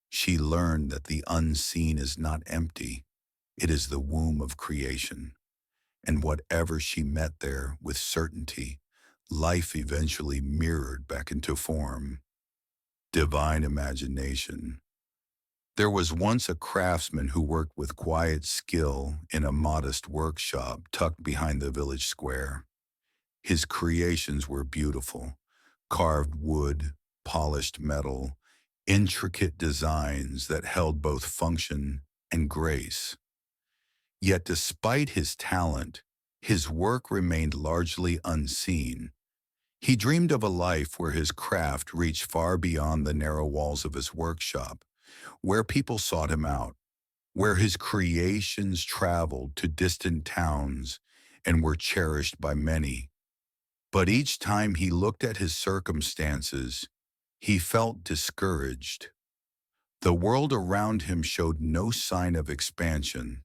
She learned that the unseen is not empty. It is the womb of creation. And whatever she met there with certainty, life eventually mirrored back into form. Divine imagination. There was once a craftsman who worked with quiet skill in a modest workshop tucked behind the village square. His creations were beautiful, carved wood, polished metal, intricate designs that held both function and grace. Yet despite his talent, His work remained largely unseen. He dreamed of a life where his craft reached far beyond the narrow walls of his workshop, where people sought him out, where his creations traveled to distant towns and were cherished by many. But each time he looked at his circumstances, he felt discouraged. The world around him showed no sign of expansion,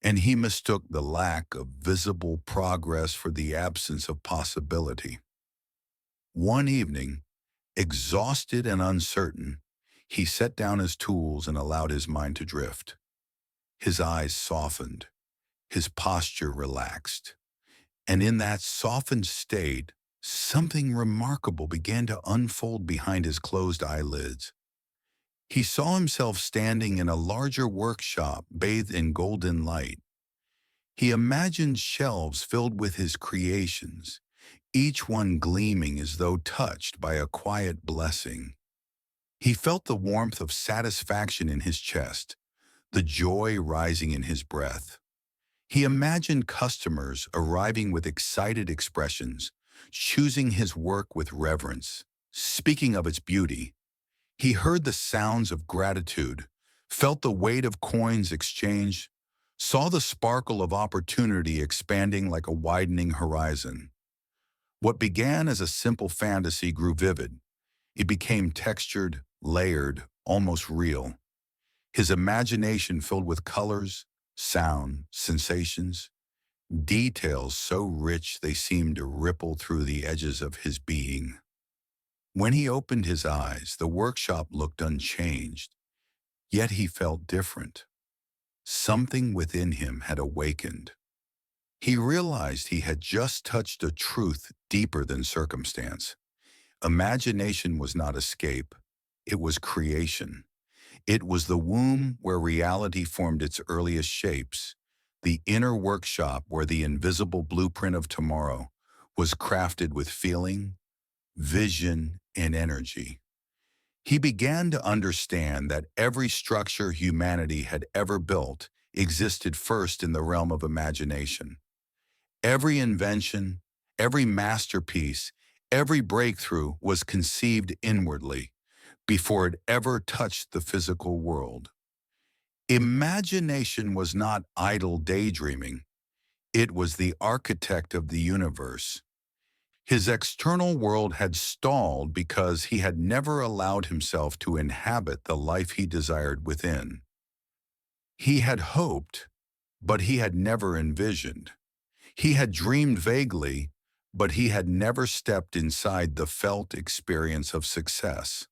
and he mistook the lack of visible progress for the absence of possibility. One evening, exhausted and uncertain, he set down his tools and allowed his mind to drift. His eyes softened, his posture relaxed, and in that softened state, something remarkable began to unfold behind his closed eyelids. He saw himself standing in a larger workshop bathed in golden light. He imagined shelves filled with his creations, each one gleaming as though touched by a quiet blessing. He felt the warmth of satisfaction in his chest, the joy rising in his breath. He imagined customers arriving with excited expressions, choosing his work with reverence, speaking of its beauty. He heard the sounds of gratitude, felt the weight of coins exchanged, saw the sparkle of opportunity expanding like a widening horizon. What began as a simple fantasy grew vivid. It became textured, layered, almost real. His imagination filled with colors, sound, sensations, details so rich they seemed to ripple through the edges of his being. When he opened his eyes, the workshop looked unchanged, yet he felt different. Something within him had awakened. He realized he had just touched a truth deeper than circumstance. Imagination was not escape, it was creation. It was the womb where reality formed its earliest shapes, the inner workshop where the invisible blueprint of tomorrow was crafted with feeling, vision, and energy. He began to understand that every structure humanity had ever built existed first in the realm of imagination. Every invention, every masterpiece, every breakthrough was conceived inwardly before it ever touched the physical world. Imagination was not idle daydreaming. It was the architect of the universe. His external world had stalled because he had never allowed himself to inhabit the life he desired within. He had hoped, but he had never envisioned. He had dreamed vaguely, but he had never stepped inside the felt experience of success.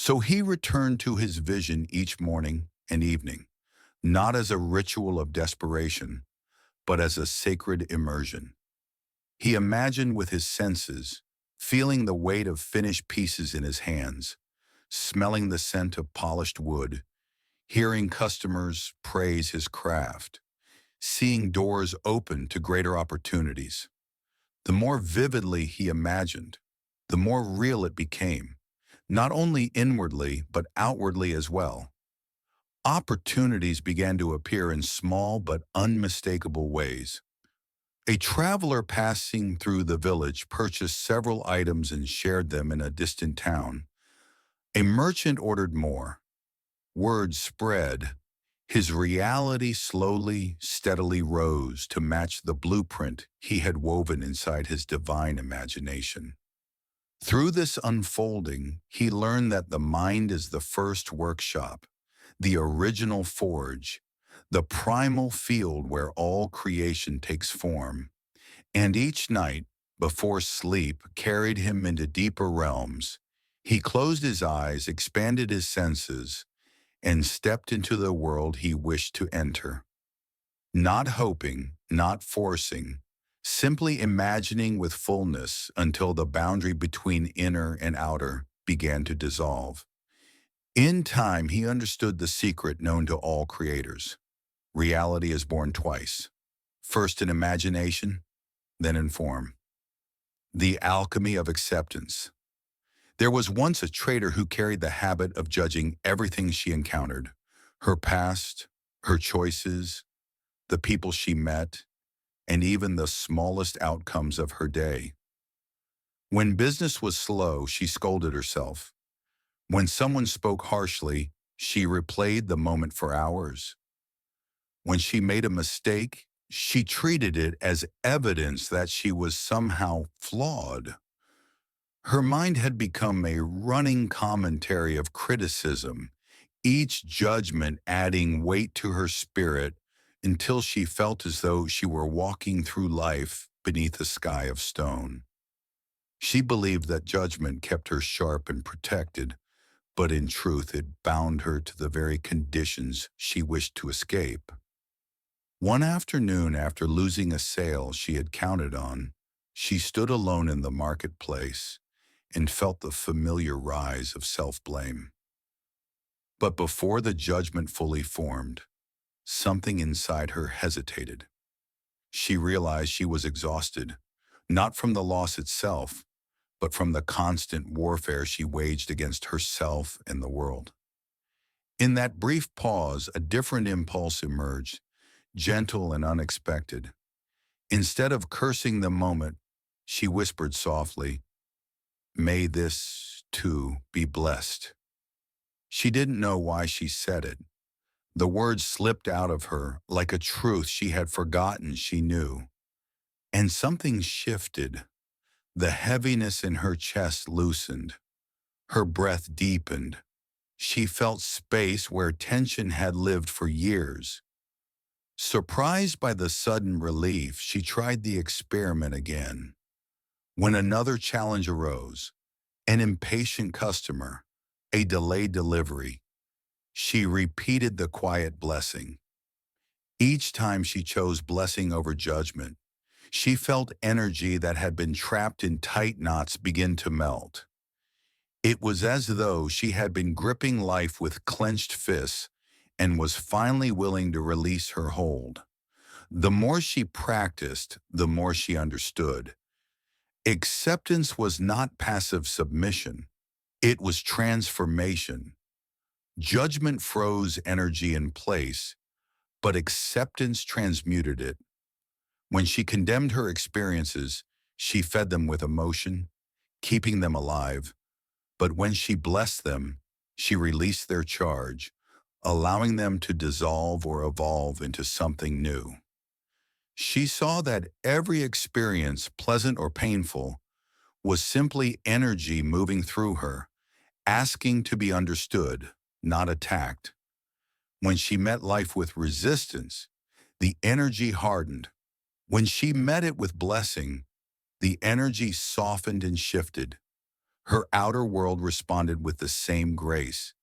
So he returned to his vision each morning and evening, not as a ritual of desperation, but as a sacred immersion. He imagined with his senses, feeling the weight of finished pieces in his hands, smelling the scent of polished wood, hearing customers praise his craft, seeing doors open to greater opportunities. The more vividly he imagined, the more real it became, not only inwardly but outwardly as well. Opportunities began to appear in small but unmistakable ways. A traveler passing through the village purchased several items and shared them in a distant town. A merchant ordered more. Word spread. His reality slowly, steadily rose to match the blueprint he had woven inside his divine imagination. Through this unfolding, he learned that the mind is the first workshop, the original forge, the primal field where all creation takes form. And each night, before sleep carried him into deeper realms, he closed his eyes, expanded his senses, and stepped into the world he wished to enter. Not hoping, not forcing, simply imagining with fullness until the boundary between inner and outer began to dissolve. In time, he understood the secret known to all creators. Reality is born twice, first in imagination, then in form. The alchemy of acceptance. There was once a trader who carried the habit of judging everything she encountered, her past, her choices, the people she met, and even the smallest outcomes of her day. When business was slow, she scolded herself. When someone spoke harshly, she replayed the moment for hours. When she made a mistake, she treated it as evidence that she was somehow flawed. Her mind had become a running commentary of criticism, each judgment adding weight to her spirit until she felt as though she were walking through life beneath a sky of stone. She believed that judgment kept her sharp and protected, but in truth it bound her to the very conditions she wished to escape. One afternoon, after losing a sale she had counted on, she stood alone in the marketplace and felt the familiar rise of self-blame. But before the judgment fully formed, something inside her hesitated. She realized she was exhausted, not from the loss itself, but from the constant warfare she waged against herself and the world. In that brief pause, a different impulse emerged, gentle and unexpected. Instead of cursing the moment, she whispered softly, "May this, too, be blessed." She didn't know why she said it. The words slipped out of her like a truth she had forgotten she knew. And something shifted. The heaviness in her chest loosened. Her breath deepened. She felt space where tension had lived for years. Surprised by the sudden relief, she tried the experiment again. When another challenge arose, an impatient customer, a delayed delivery, she repeated the quiet blessing. Each time she chose blessing over judgment, she felt energy that had been trapped in tight knots begin to melt. It was as though she had been gripping life with clenched fists and was finally willing to release her hold. The more she practiced, the more she understood. Acceptance was not passive submission. It was transformation. Judgment froze energy in place, but acceptance transmuted it. When she condemned her experiences, she fed them with emotion, keeping them alive. But when she blessed them, she released their charge, allowing them to dissolve or evolve into something new. She saw that every experience, pleasant or painful, was simply energy moving through her, asking to be understood, not attacked. When she met life with resistance, the energy hardened. When she met it with blessing, the energy softened and shifted. Her outer world responded with the same grace.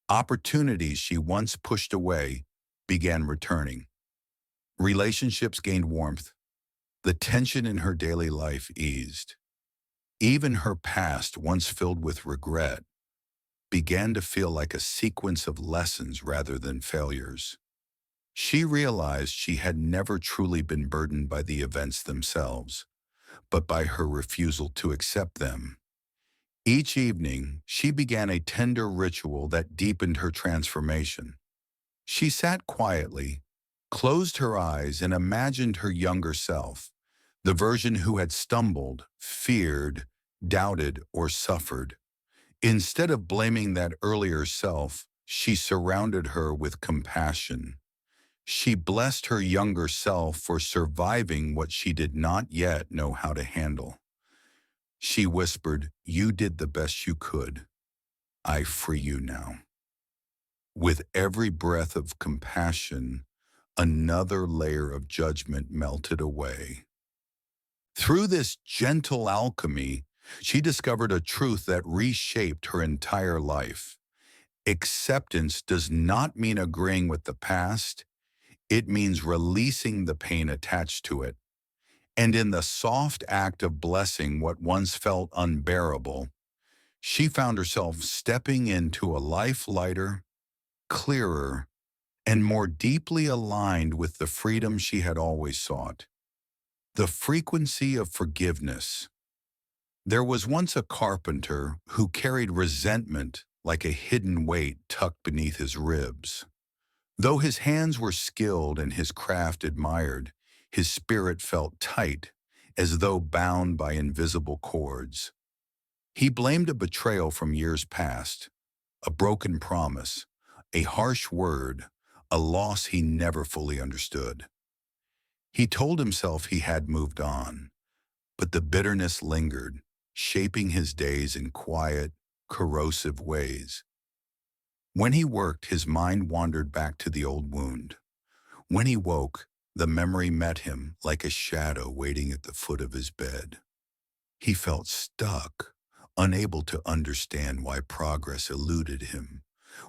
Opportunities she once pushed away began returning. Relationships gained warmth. The tension in her daily life eased. Even her past, once filled with regret, began to feel like a sequence of lessons rather than failures. She realized she had never truly been burdened by the events themselves, but by her refusal to accept them. Each evening, she began a tender ritual that deepened her transformation. She sat quietly, closed her eyes, and imagined her younger self, the version who had stumbled, feared, doubted, or suffered. Instead of blaming that earlier self, she surrounded her with compassion. She blessed her younger self for surviving what she did not yet know how to handle. She whispered, "You did the best you could. I free you now." With every breath of compassion, another layer of judgment melted away. Through this gentle alchemy, she discovered a truth that reshaped her entire life. Acceptance does not mean agreeing with the past. It means releasing the pain attached to it. And in the soft act of blessing what once felt unbearable, she found herself stepping into a life lighter, clearer, and more deeply aligned with the freedom she had always sought. The frequency of forgiveness. There was once a carpenter who carried resentment like a hidden weight tucked beneath his ribs. Though his hands were skilled and his craft admired, His spirit felt tight, as though bound by invisible cords. He blamed a betrayal from years past, a broken promise, a harsh word, a loss he never fully understood. He told himself he had moved on, but the bitterness lingered, shaping his days in quiet, corrosive ways. When he worked, his mind wandered back to the old wound. When he woke, the memory met him like a shadow waiting at the foot of his bed. He felt stuck, unable to understand why progress eluded him,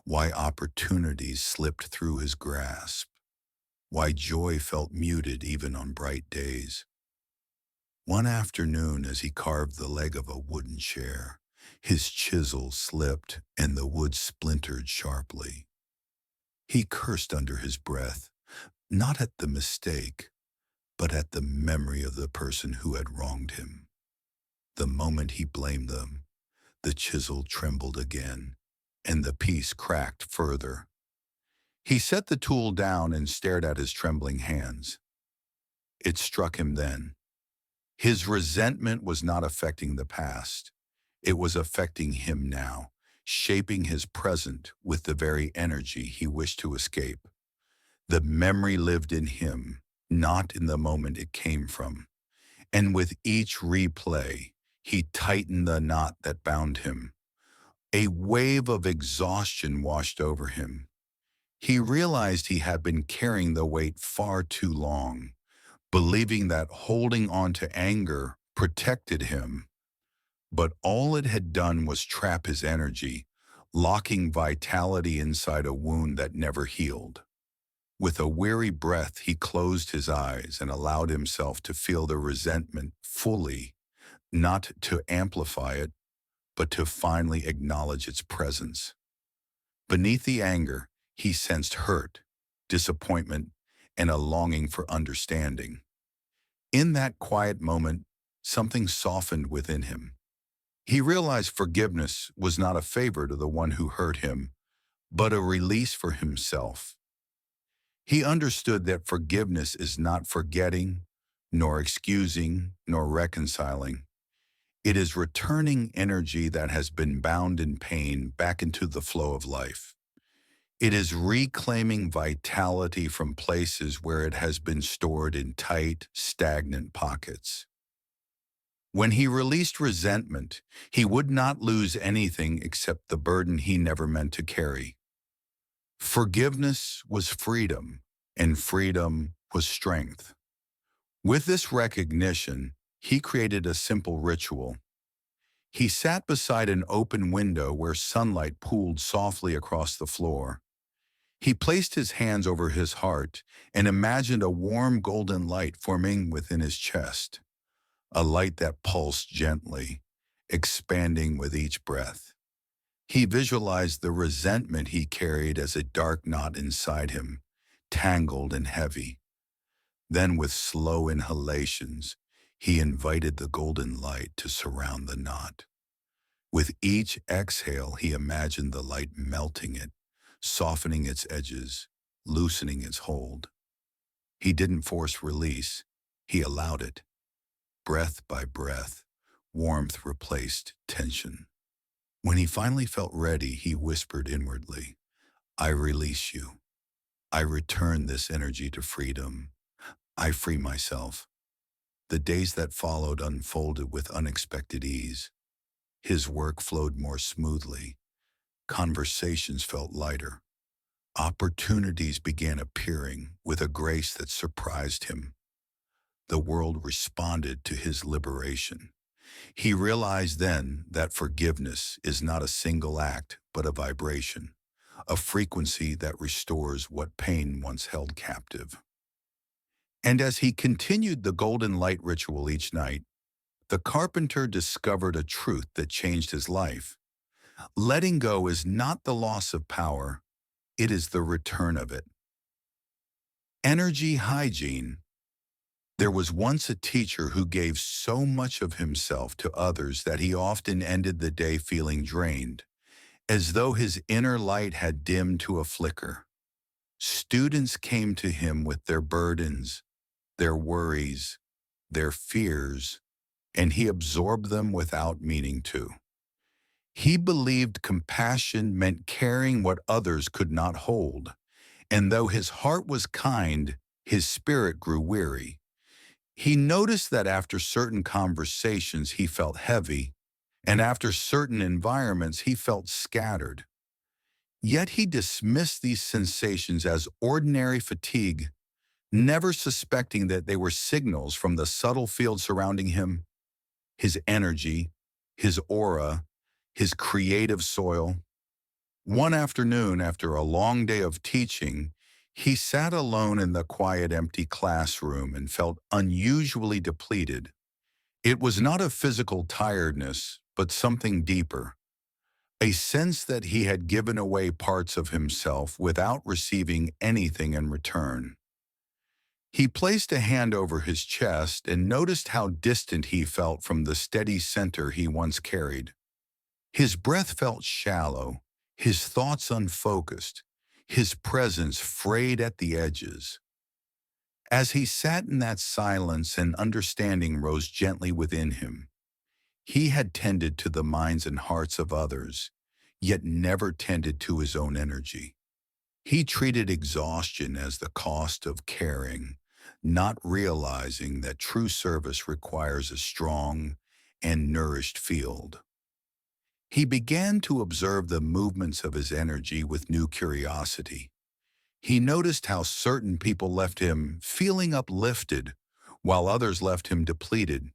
why opportunities slipped through his grasp, why joy felt muted even on bright days. One afternoon, as he carved the leg of a wooden chair, his chisel slipped and the wood splintered sharply. He cursed under his breath, not at the mistake, but at the memory of the person who had wronged him. The moment he blamed them, the chisel trembled again, and the piece cracked further. He set the tool down and stared at his trembling hands. It struck him then. His resentment was not affecting the past. It was affecting him now, shaping his present with the very energy he wished to escape. The memory lived in him, not in the moment it came from. And with each replay, he tightened the knot that bound him. A wave of exhaustion washed over him. He realized he had been carrying the weight far too long, believing that holding on to anger protected him. But all it had done was trap his energy, locking vitality inside a wound that never healed. With a weary breath, he closed his eyes and allowed himself to feel the resentment fully, not to amplify it, but to finally acknowledge its presence. Beneath the anger, he sensed hurt, disappointment, and a longing for understanding. In that quiet moment, something softened within him. He realized forgiveness was not a favor to the one who hurt him, but a release for himself. He understood that forgiveness is not forgetting, nor excusing, nor reconciling. It is returning energy that has been bound in pain back into the flow of life. It is reclaiming vitality from places where it has been stored in tight, stagnant pockets. When he released resentment, he would not lose anything except the burden he never meant to carry. Forgiveness was freedom, and freedom was strength. With this recognition, he created a simple ritual. He sat beside an open window where sunlight pooled softly across the floor. He placed his hands over his heart and imagined a warm golden light forming within his chest, a light that pulsed gently, expanding with each breath. He visualized the resentment he carried as a dark knot inside him, tangled and heavy. Then, with slow inhalations, he invited the golden light to surround the knot. With each exhale, he imagined the light melting it, softening its edges, loosening its hold. He didn't force release, he allowed it. Breath by breath, warmth replaced tension. When he finally felt ready, he whispered inwardly, "I release you. I return this energy to freedom. I free myself." The days that followed unfolded with unexpected ease. His work flowed more smoothly. Conversations felt lighter. Opportunities began appearing with a grace that surprised him. The world responded to his liberation. He realized then that forgiveness is not a single act, but a vibration, a frequency that restores what pain once held captive. And as he continued the golden light ritual each night, the carpenter discovered a truth that changed his life. Letting go is not the loss of power, it is the return of it. Energy hygiene. There was once a teacher who gave so much of himself to others that he often ended the day feeling drained, as though his inner light had dimmed to a flicker. Students came to him with their burdens, their worries, their fears, and he absorbed them without meaning to. He believed compassion meant caring what others could not hold, and though his heart was kind, his spirit grew weary. He noticed that after certain conversations he felt heavy, and after certain environments he felt scattered. Yet he dismissed these sensations as ordinary fatigue, never suspecting that they were signals from the subtle field surrounding him, his energy, his aura, his creative soil. One afternoon, after a long day of teaching, he sat alone in the quiet, empty classroom and felt unusually depleted. It was not a physical tiredness, but something deeper, a sense that he had given away parts of himself without receiving anything in return. He placed a hand over his chest and noticed how distant he felt from the steady center he once carried. His breath felt shallow, his thoughts unfocused, his presence frayed at the edges. As he sat in that silence, an understanding rose gently within him. He had tended to the minds and hearts of others, yet never tended to his own energy. He treated exhaustion as the cost of caring, not realizing that true service requires a strong and nourished field. He began to observe the movements of his energy with new curiosity. He noticed how certain people left him feeling uplifted, while others left him depleted.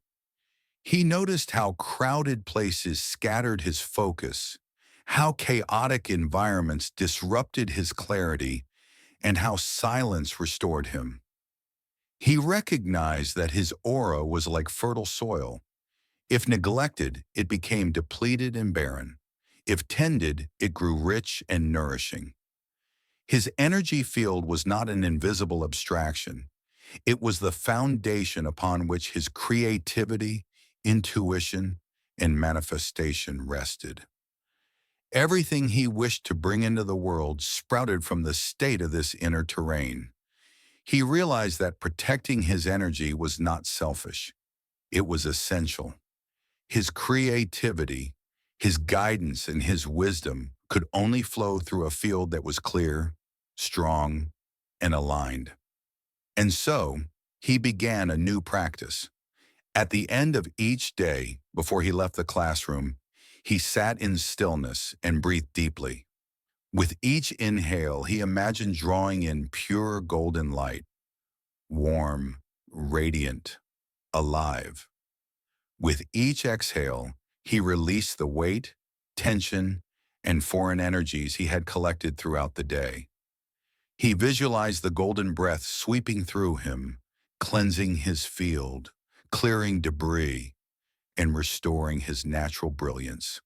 He noticed how crowded places scattered his focus, how chaotic environments disrupted his clarity, and how silence restored him. He recognized that his aura was like fertile soil. If neglected, it became depleted and barren. If tended, it grew rich and nourishing. His energy field was not an invisible abstraction. It was the foundation upon which his creativity, intuition, and manifestation rested. Everything he wished to bring into the world sprouted from the state of this inner terrain. He realized that protecting his energy was not selfish. It was essential. His creativity, his guidance, and his wisdom could only flow through a field that was clear, strong, and aligned. And so, he began a new practice. At the end of each day, before he left the classroom, he sat in stillness and breathed deeply. With each inhale, he imagined drawing in pure golden light, warm, radiant, alive. With each exhale, he released the weight, tension, and foreign energies he had collected throughout the day. He visualized the golden breath sweeping through him, cleansing his field, clearing debris, and restoring his natural brilliance.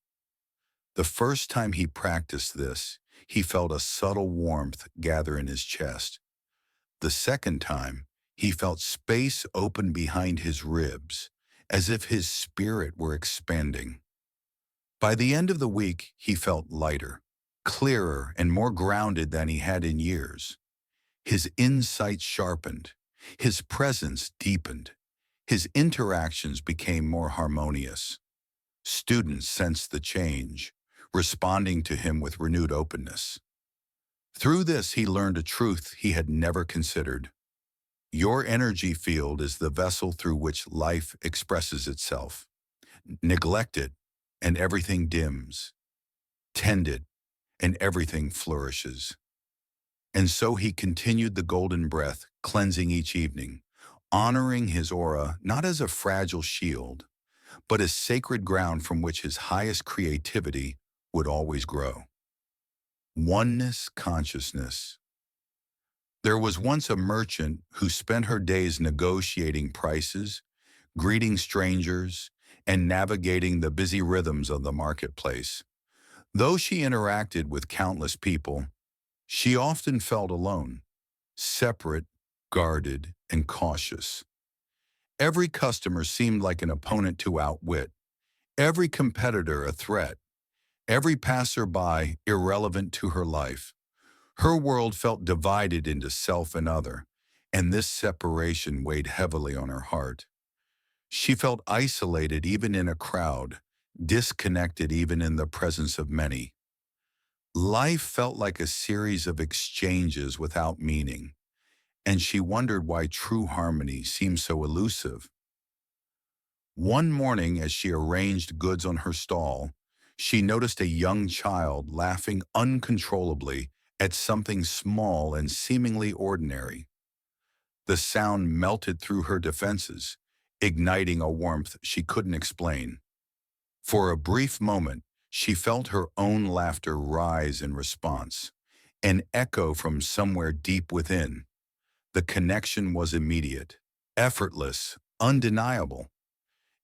The first time he practiced this, he felt a subtle warmth gather in his chest. The second time, he felt space open behind his ribs, as if his spirit were expanding. By the end of the week, he felt lighter, clearer, and more grounded than he had in years. His insight sharpened, his presence deepened, his interactions became more harmonious. Students sensed the change, responding to him with renewed openness. Through this, he learned a truth he had never considered. Your energy field is the vessel through which life expresses itself. Neglect it, and everything dims. Tend it, and everything flourishes. And so he continued the golden breath, cleansing each evening, honoring his aura not as a fragile shield, but as sacred ground from which his highest creativity would always grow. Oneness consciousness. There was once a merchant who spent her days negotiating prices, greeting strangers, and navigating the busy rhythms of the marketplace. Though she interacted with countless people, she often felt alone, separate, guarded, and cautious. Every customer seemed like an opponent to outwit, every competitor a threat, every passerby irrelevant to her life. Her world felt divided into self and other, and this separation weighed heavily on her heart. She felt isolated even in a crowd, disconnected even in the presence of many. Life felt like a series of exchanges without meaning, and she wondered why true harmony seemed so elusive. One morning, as she arranged goods on her stall, she noticed a young child laughing uncontrollably at something small and seemingly ordinary. The sound melted through her defenses, igniting a warmth she couldn't explain. For a brief moment, she felt her own laughter rise in response, an echo from somewhere deep within. The connection was immediate, effortless, undeniable.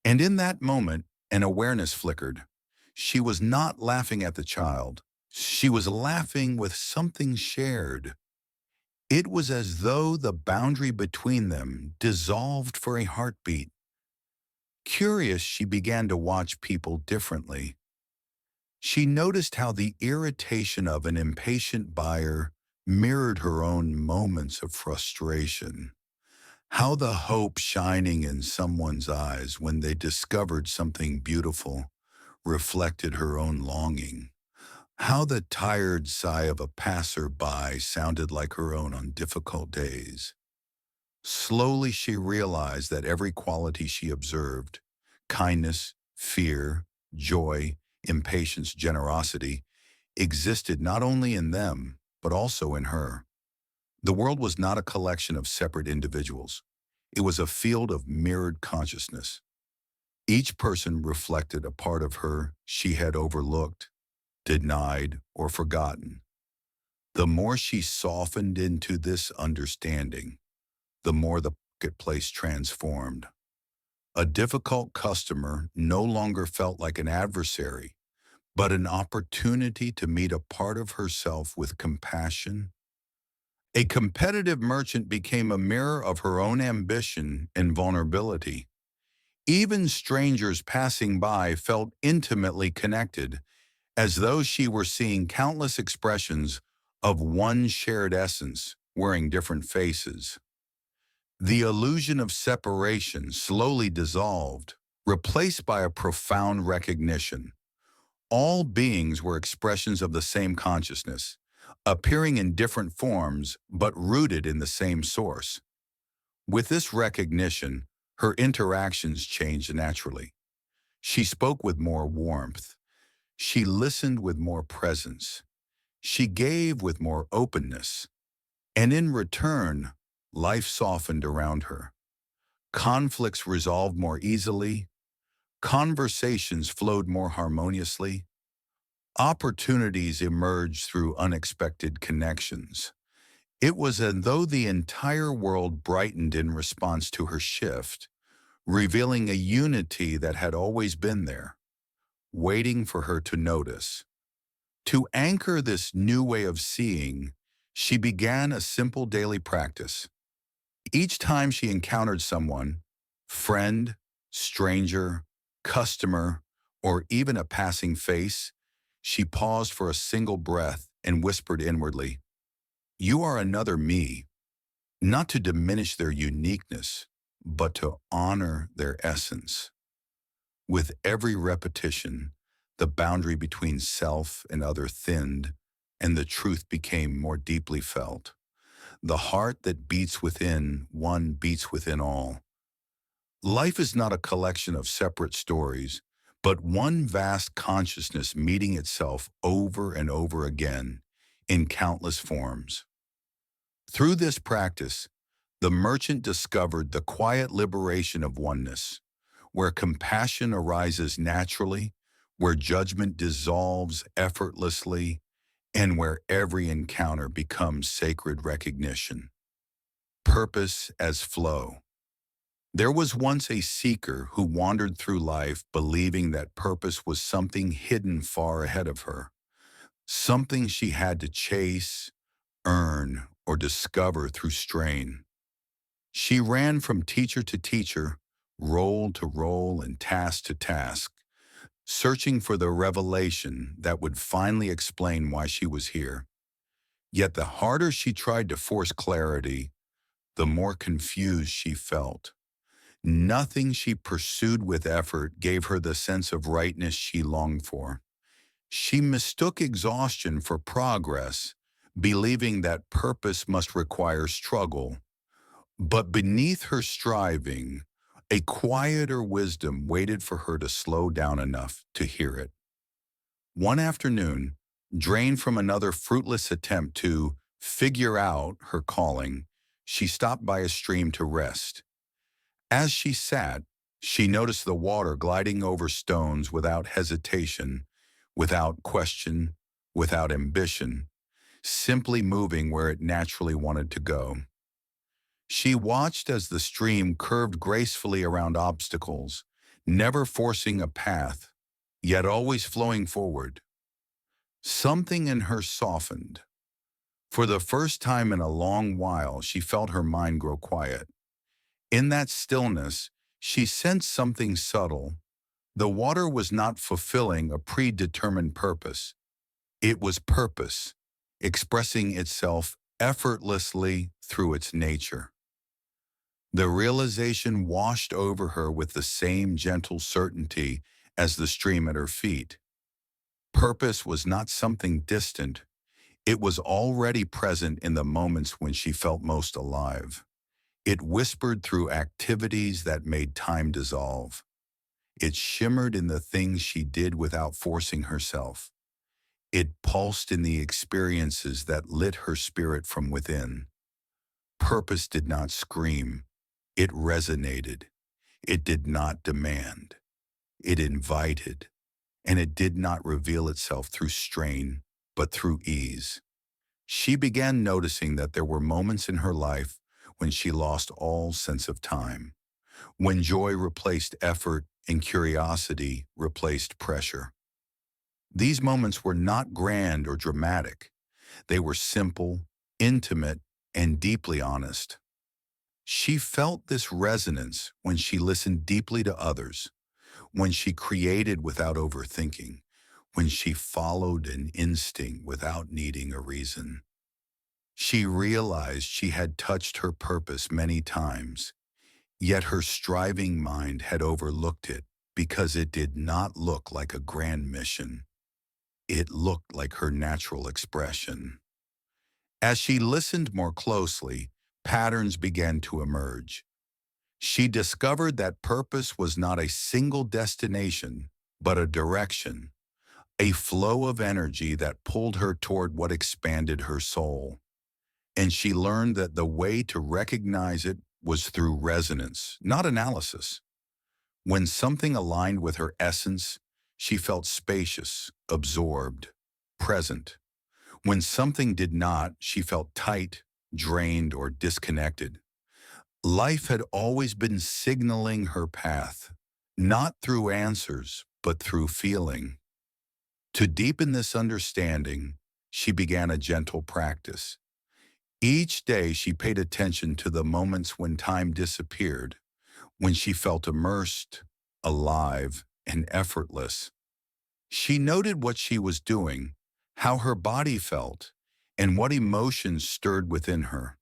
And in that moment, an awareness flickered. She was not laughing at the child. She was laughing with something shared. It was as though the boundary between them dissolved for a heartbeat. Curious, she began to watch people differently. She noticed how the irritation of an impatient buyer mirrored her own moments of frustration. How the hope shining in someone's eyes when they discovered something beautiful reflected her own longing. How the tired sigh of a passer-by sounded like her own on difficult days. Slowly she realized that every quality she observed, kindness, fear, joy, impatience, generosity, existed not only in them, but also in her. The world was not a collection of separate individuals. It was a field of mirrored consciousness. Each person reflected a part of her she had overlooked, denied, or forgotten. The more she softened into this understanding, the more the marketplace transformed. A difficult customer no longer felt like an adversary, but an opportunity to meet a part of herself with compassion. A competitive merchant became a mirror of her own ambition and vulnerability. Even strangers passing by felt intimately connected, as though she were seeing countless expressions of one shared essence, wearing different faces. The illusion of separation slowly dissolved, replaced by a profound recognition. All beings were expressions of the same consciousness, appearing in different forms but rooted in the same source. With this recognition, her interactions changed naturally. She spoke with more warmth. She listened with more presence. She gave with more openness. And in return, life softened around her. Conflicts resolved more easily. Conversations flowed more harmoniously. Opportunities emerged through unexpected connections. It was as though the entire world brightened in response to her shift, revealing a unity that had always been there, waiting for her to notice. To anchor this new way of seeing, she began a simple daily practice. Each time she encountered someone, friend, stranger, customer, or even a passing face, she paused for a single breath and whispered inwardly, "You are another me," not to diminish their uniqueness, but to honor their essence. With every repetition, the boundary between self and other thinned, and the truth became more deeply felt. The heart that beats within one beats within all. Life is not a collection of separate stories, but one vast consciousness meeting itself over and over again in countless forms. Through this practice, the merchant discovered the quiet liberation of oneness, where compassion arises naturally, where judgment dissolves effortlessly, and where every encounter becomes sacred recognition. Purpose as flow. There was once a seeker who wandered through life believing that purpose was something hidden far ahead of her, something she had to chase, earn, or discover through strain. She ran from teacher to teacher, role to role, and task to task, searching for the revelation that would finally explain why she was here. Yet the harder she tried to force clarity, the more confused she felt. Nothing she pursued with effort gave her the sense of rightness she longed for. She mistook exhaustion for progress, believing that purpose must require struggle. But beneath her striving, a quieter wisdom waited for her to slow down enough to hear it. One afternoon, drained from another fruitless attempt to figure out her calling, she stopped by a stream to rest. As she sat, she noticed the water gliding over stones without hesitation, without question, without ambition, simply moving where it naturally wanted to go. She watched as the stream curved gracefully around obstacles, never forcing a path, yet always flowing forward. Something in her softened. For the first time in a long while, she felt her mind grow quiet. In that stillness, she sensed something subtle. The water was not fulfilling a predetermined purpose. It was purpose, expressing itself effortlessly through its nature. The realization washed over her with the same gentle certainty as the stream at her feet. Purpose was not something distant. It was already present in the moments when she felt most alive. It whispered through activities that made time dissolve. It shimmered in the things she did without forcing herself. It pulsed in the experiences that lit her spirit from within. Purpose did not scream. It resonated. It did not demand. It invited. And it did not reveal itself through strain, but through ease. She began noticing that there were moments in her life when she lost all sense of time, when joy replaced effort and curiosity replaced pressure. These moments were not grand or dramatic. They were simple, intimate, and deeply honest. She felt this resonance when she listened deeply to others, when she created without overthinking, when she followed an instinct without needing a reason. She realized she had touched her purpose many times, yet her striving mind had overlooked it because it did not look like a grand mission. It looked like her natural expression. As she listened more closely, patterns began to emerge. She discovered that purpose was not a single destination, but a direction, a flow of energy that pulled her toward what expanded her soul. And she learned that the way to recognize it was through resonance, not analysis. When something aligned with her essence, she felt spacious, absorbed, present. When something did not, she felt tight, drained, or disconnected. Life had always been signaling her path, not through answers, but through feeling. To deepen this understanding, she began a gentle practice. Each day she paid attention to the moments when time disappeared, when she felt immersed, alive, and effortless. She noted what she was doing, how her body felt, and what emotions stirred within her.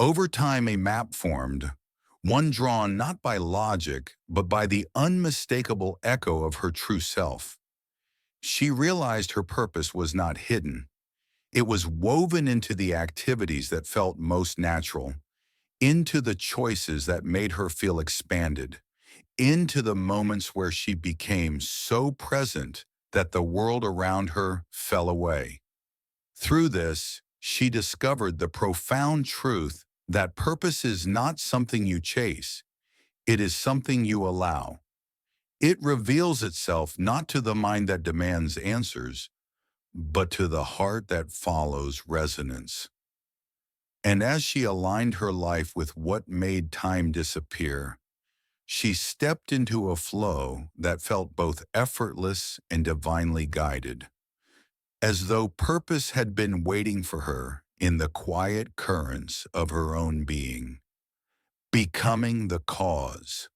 Over time, a map formed, one drawn not by logic, but by the unmistakable echo of her true self. She realized her purpose was not hidden. It was woven into the activities that felt most natural, into the choices that made her feel expanded, into the moments where she became so present that the world around her fell away. Through this, she discovered the profound truth that purpose is not something you chase, it is something you allow. It reveals itself not to the mind that demands answers, but to the heart that follows resonance. And as she aligned her life with what made time disappear, she stepped into a flow that felt both effortless and divinely guided, as though purpose had been waiting for her in the quiet currents of her own being, becoming the cause.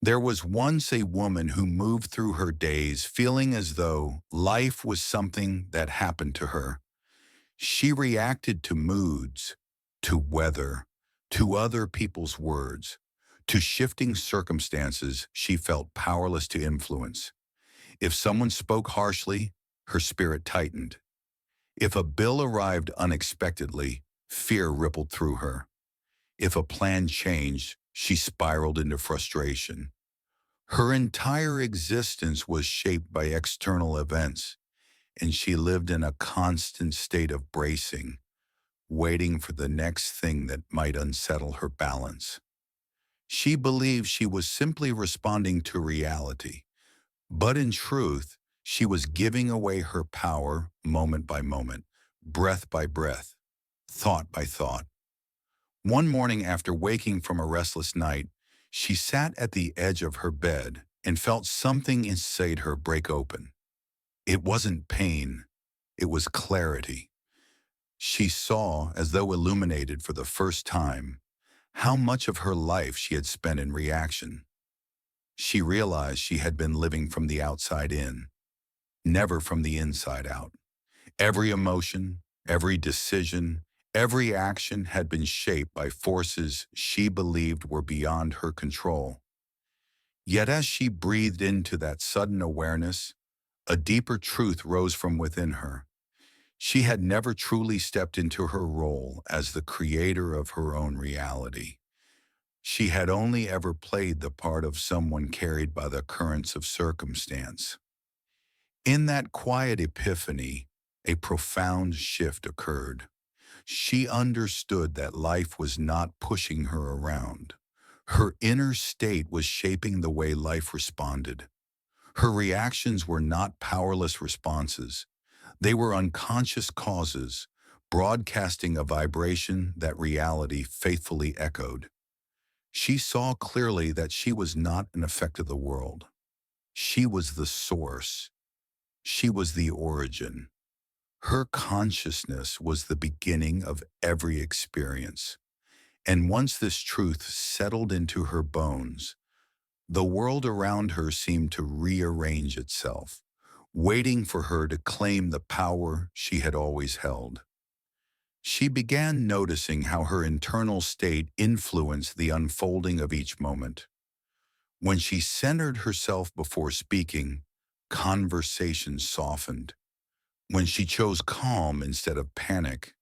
There was once a woman who moved through her days feeling as though life was something that happened to her. She reacted to moods, to weather, to other people's words, to shifting circumstances she felt powerless to influence. If someone spoke harshly, her spirit tightened. If a bill arrived unexpectedly, fear rippled through her. If a plan changed, she spiraled into frustration. Her entire existence was shaped by external events, and she lived in a constant state of bracing, waiting for the next thing that might unsettle her balance. She believed she was simply responding to reality, but in truth, she was giving away her power moment by moment, breath by breath, thought by thought. One morning after waking from a restless night, she sat at the edge of her bed and felt something inside her break open. It wasn't pain, it was clarity. She saw, as though illuminated for the first time, how much of her life she had spent in reaction. She realized she had been living from the outside in, never from the inside out. Every emotion, every decision, every action had been shaped by forces she believed were beyond her control. Yet as she breathed into that sudden awareness, a deeper truth rose from within her. She had never truly stepped into her role as the creator of her own reality. She had only ever played the part of someone carried by the currents of circumstance. In that quiet epiphany, a profound shift occurred. She understood that life was not pushing her around. Her inner state was shaping the way life responded. Her reactions were not powerless responses. They were unconscious causes, broadcasting a vibration that reality faithfully echoed. She saw clearly that she was not an effect of the world. She was the source. She was the origin. Her consciousness was the beginning of every experience. And once this truth settled into her bones, the world around her seemed to rearrange itself, waiting for her to claim the power she had always held. She began noticing how her internal state influenced the unfolding of each moment. When she centered herself before speaking, conversation softened. When she chose calm instead of panic,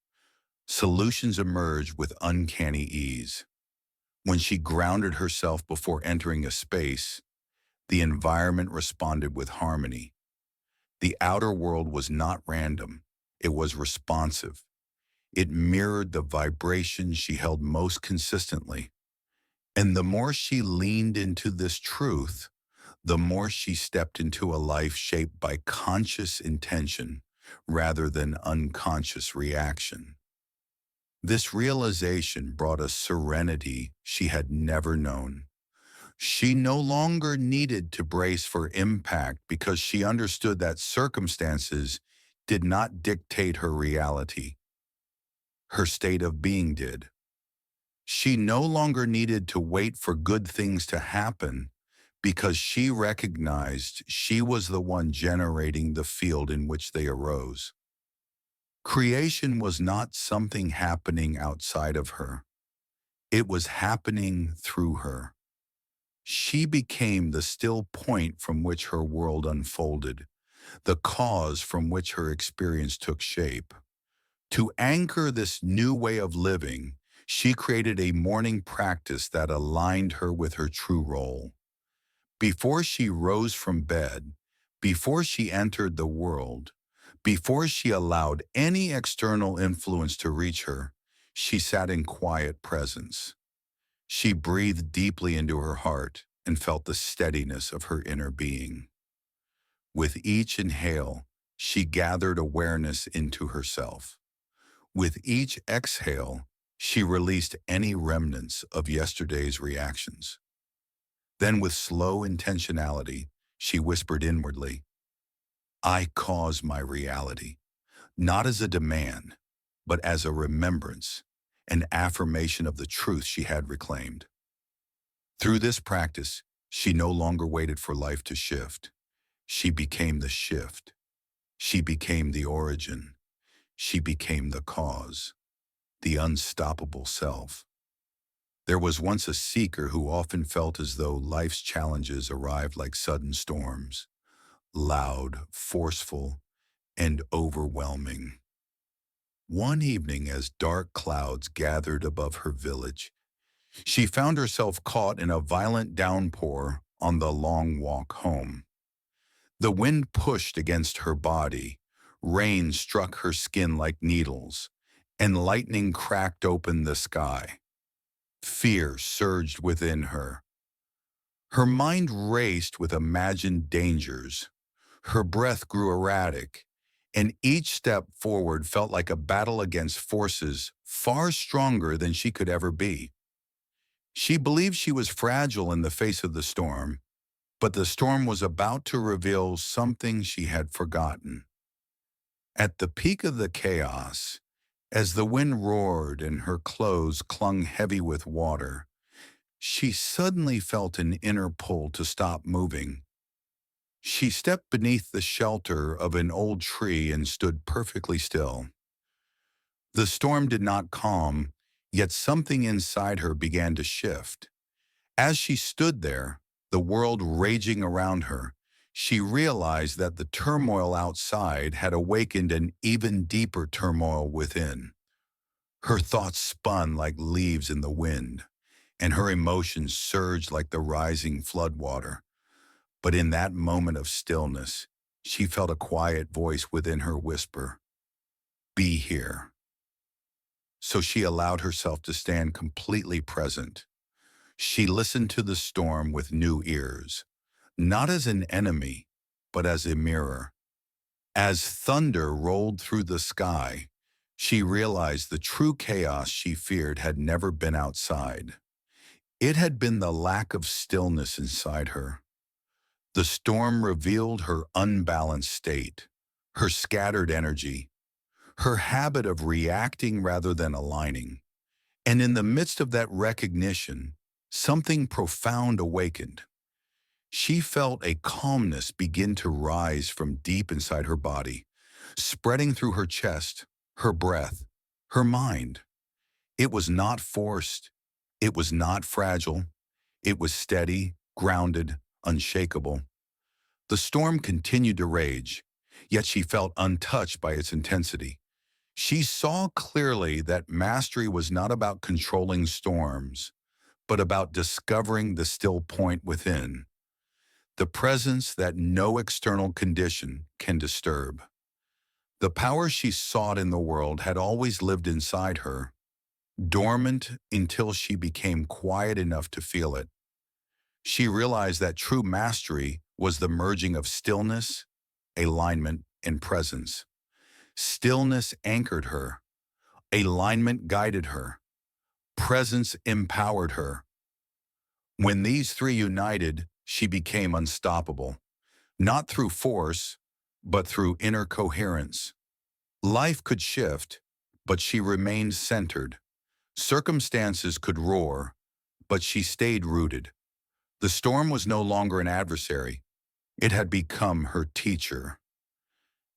solutions emerged with uncanny ease. When she grounded herself before entering a space, the environment responded with harmony. The outer world was not random, it was responsive. It mirrored the vibration she held most consistently. And the more she leaned into this truth, the more she stepped into a life shaped by conscious intention rather than unconscious reaction. This realization brought a serenity she had never known. She no longer needed to brace for impact because she understood that circumstances did not dictate her reality. Her state of being did. She no longer needed to wait for good things to happen because she recognized she was the one generating the field in which they arose. Creation was not something happening outside of her. It was happening through her. She became the still point from which her world unfolded, the cause from which her experience took shape. To anchor this new way of living, she created a morning practice that aligned her with her true role. Before she rose from bed, before she entered the world, before she allowed any external influence to reach her, she sat in quiet presence. She breathed deeply into her heart and felt the steadiness of her inner being. With each inhale, she gathered awareness into herself. With each exhale, she released any remnants of yesterday's reactions. Then with slow intentionality, she whispered inwardly, I cause my reality, not as a demand, but as a remembrance, an affirmation of the truth she had reclaimed. Through this practice, she no longer waited for life to shift. She became the shift. She became the origin. She became the cause, the unstoppable self. There was once a seeker who often felt as though life's challenges arrived like sudden storms, loud, forceful, and overwhelming. One evening, as dark clouds gathered above her village, she found herself caught in a violent downpour on the long walk home. The wind pushed against her body, rain struck her skin like needles, and lightning cracked open the sky. Fear surged within her. Her mind raced with imagined dangers. Her breath grew erratic, and each step forward felt like a battle against forces far stronger than she could ever be. She believed she was fragile in the face of the storm, but the storm was about to reveal something she had forgotten. At the peak of the chaos, as the wind roared and her clothes clung heavy with water, she suddenly felt an inner pull to stop moving. She stepped beneath the shelter of an old tree and stood perfectly still. The storm did not calm, yet something inside her began to shift. As she stood there, the world raging around her, she realized that the turmoil outside had awakened an even deeper turmoil within. Her thoughts spun like leaves in the wind, and her emotions surged like the rising floodwater. But in that moment of stillness, she felt a quiet voice within her whisper, "Be here." So she allowed herself to stand completely present. She listened to the storm with new ears, not as an enemy, but as a mirror. As thunder rolled through the sky, she realized the true chaos she feared had never been outside. It had been the lack of stillness inside her. The storm revealed her unbalanced state, her scattered energy, her habit of reacting rather than aligning. And in the midst of that recognition, something profound awakened. She felt a calmness begin to rise from deep inside her body, spreading through her chest, her breath, her mind. It was not forced. It was not fragile. It was steady, grounded, unshakable. The storm continued to rage, yet she felt untouched by its intensity. She saw clearly that mastery was not about controlling storms, but about discovering the still point within, the presence that no external condition can disturb. The power she sought in the world had always lived inside her, dormant until she became quiet enough to feel it. She realized that true mastery was the merging of stillness, alignment, and presence. Stillness anchored her, alignment guided her, presence empowered her. When these three united, she became unstoppable, not through force, but through inner coherence. Life could shift, but she remained centered. Circumstances could roar, but she stayed rooted. The storm was no longer an adversary. It had become her teacher.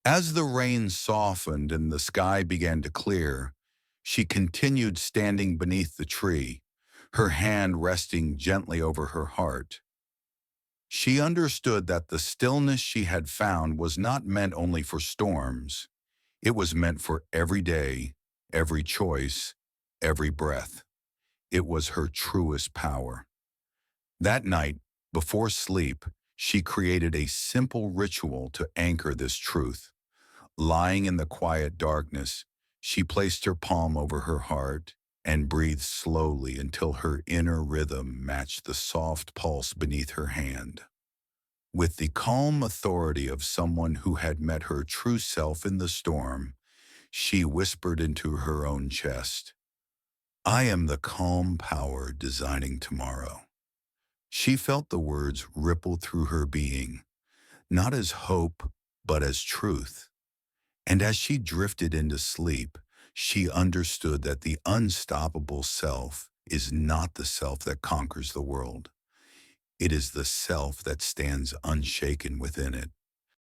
As the rain softened and the sky began to clear, she continued standing beneath the tree, her hand resting gently over her heart. She understood that the stillness she had found was not meant only for storms. It was meant for every day, every choice, every breath. It was her truest power. That night, before sleep, she created a simple ritual to anchor this truth. Lying in the quiet darkness, she placed her palm over her heart and breathed slowly until her inner rhythm matched the soft pulse beneath her hand. With the calm authority of someone who had met her true self in the storm, she whispered into her own chest, "I am the calm power designing tomorrow." She felt the words ripple through her being, not as hope, but as truth. And as she drifted into sleep, she understood that the unstoppable self is not the self that conquers the world. It is the self that stands unshaken within it.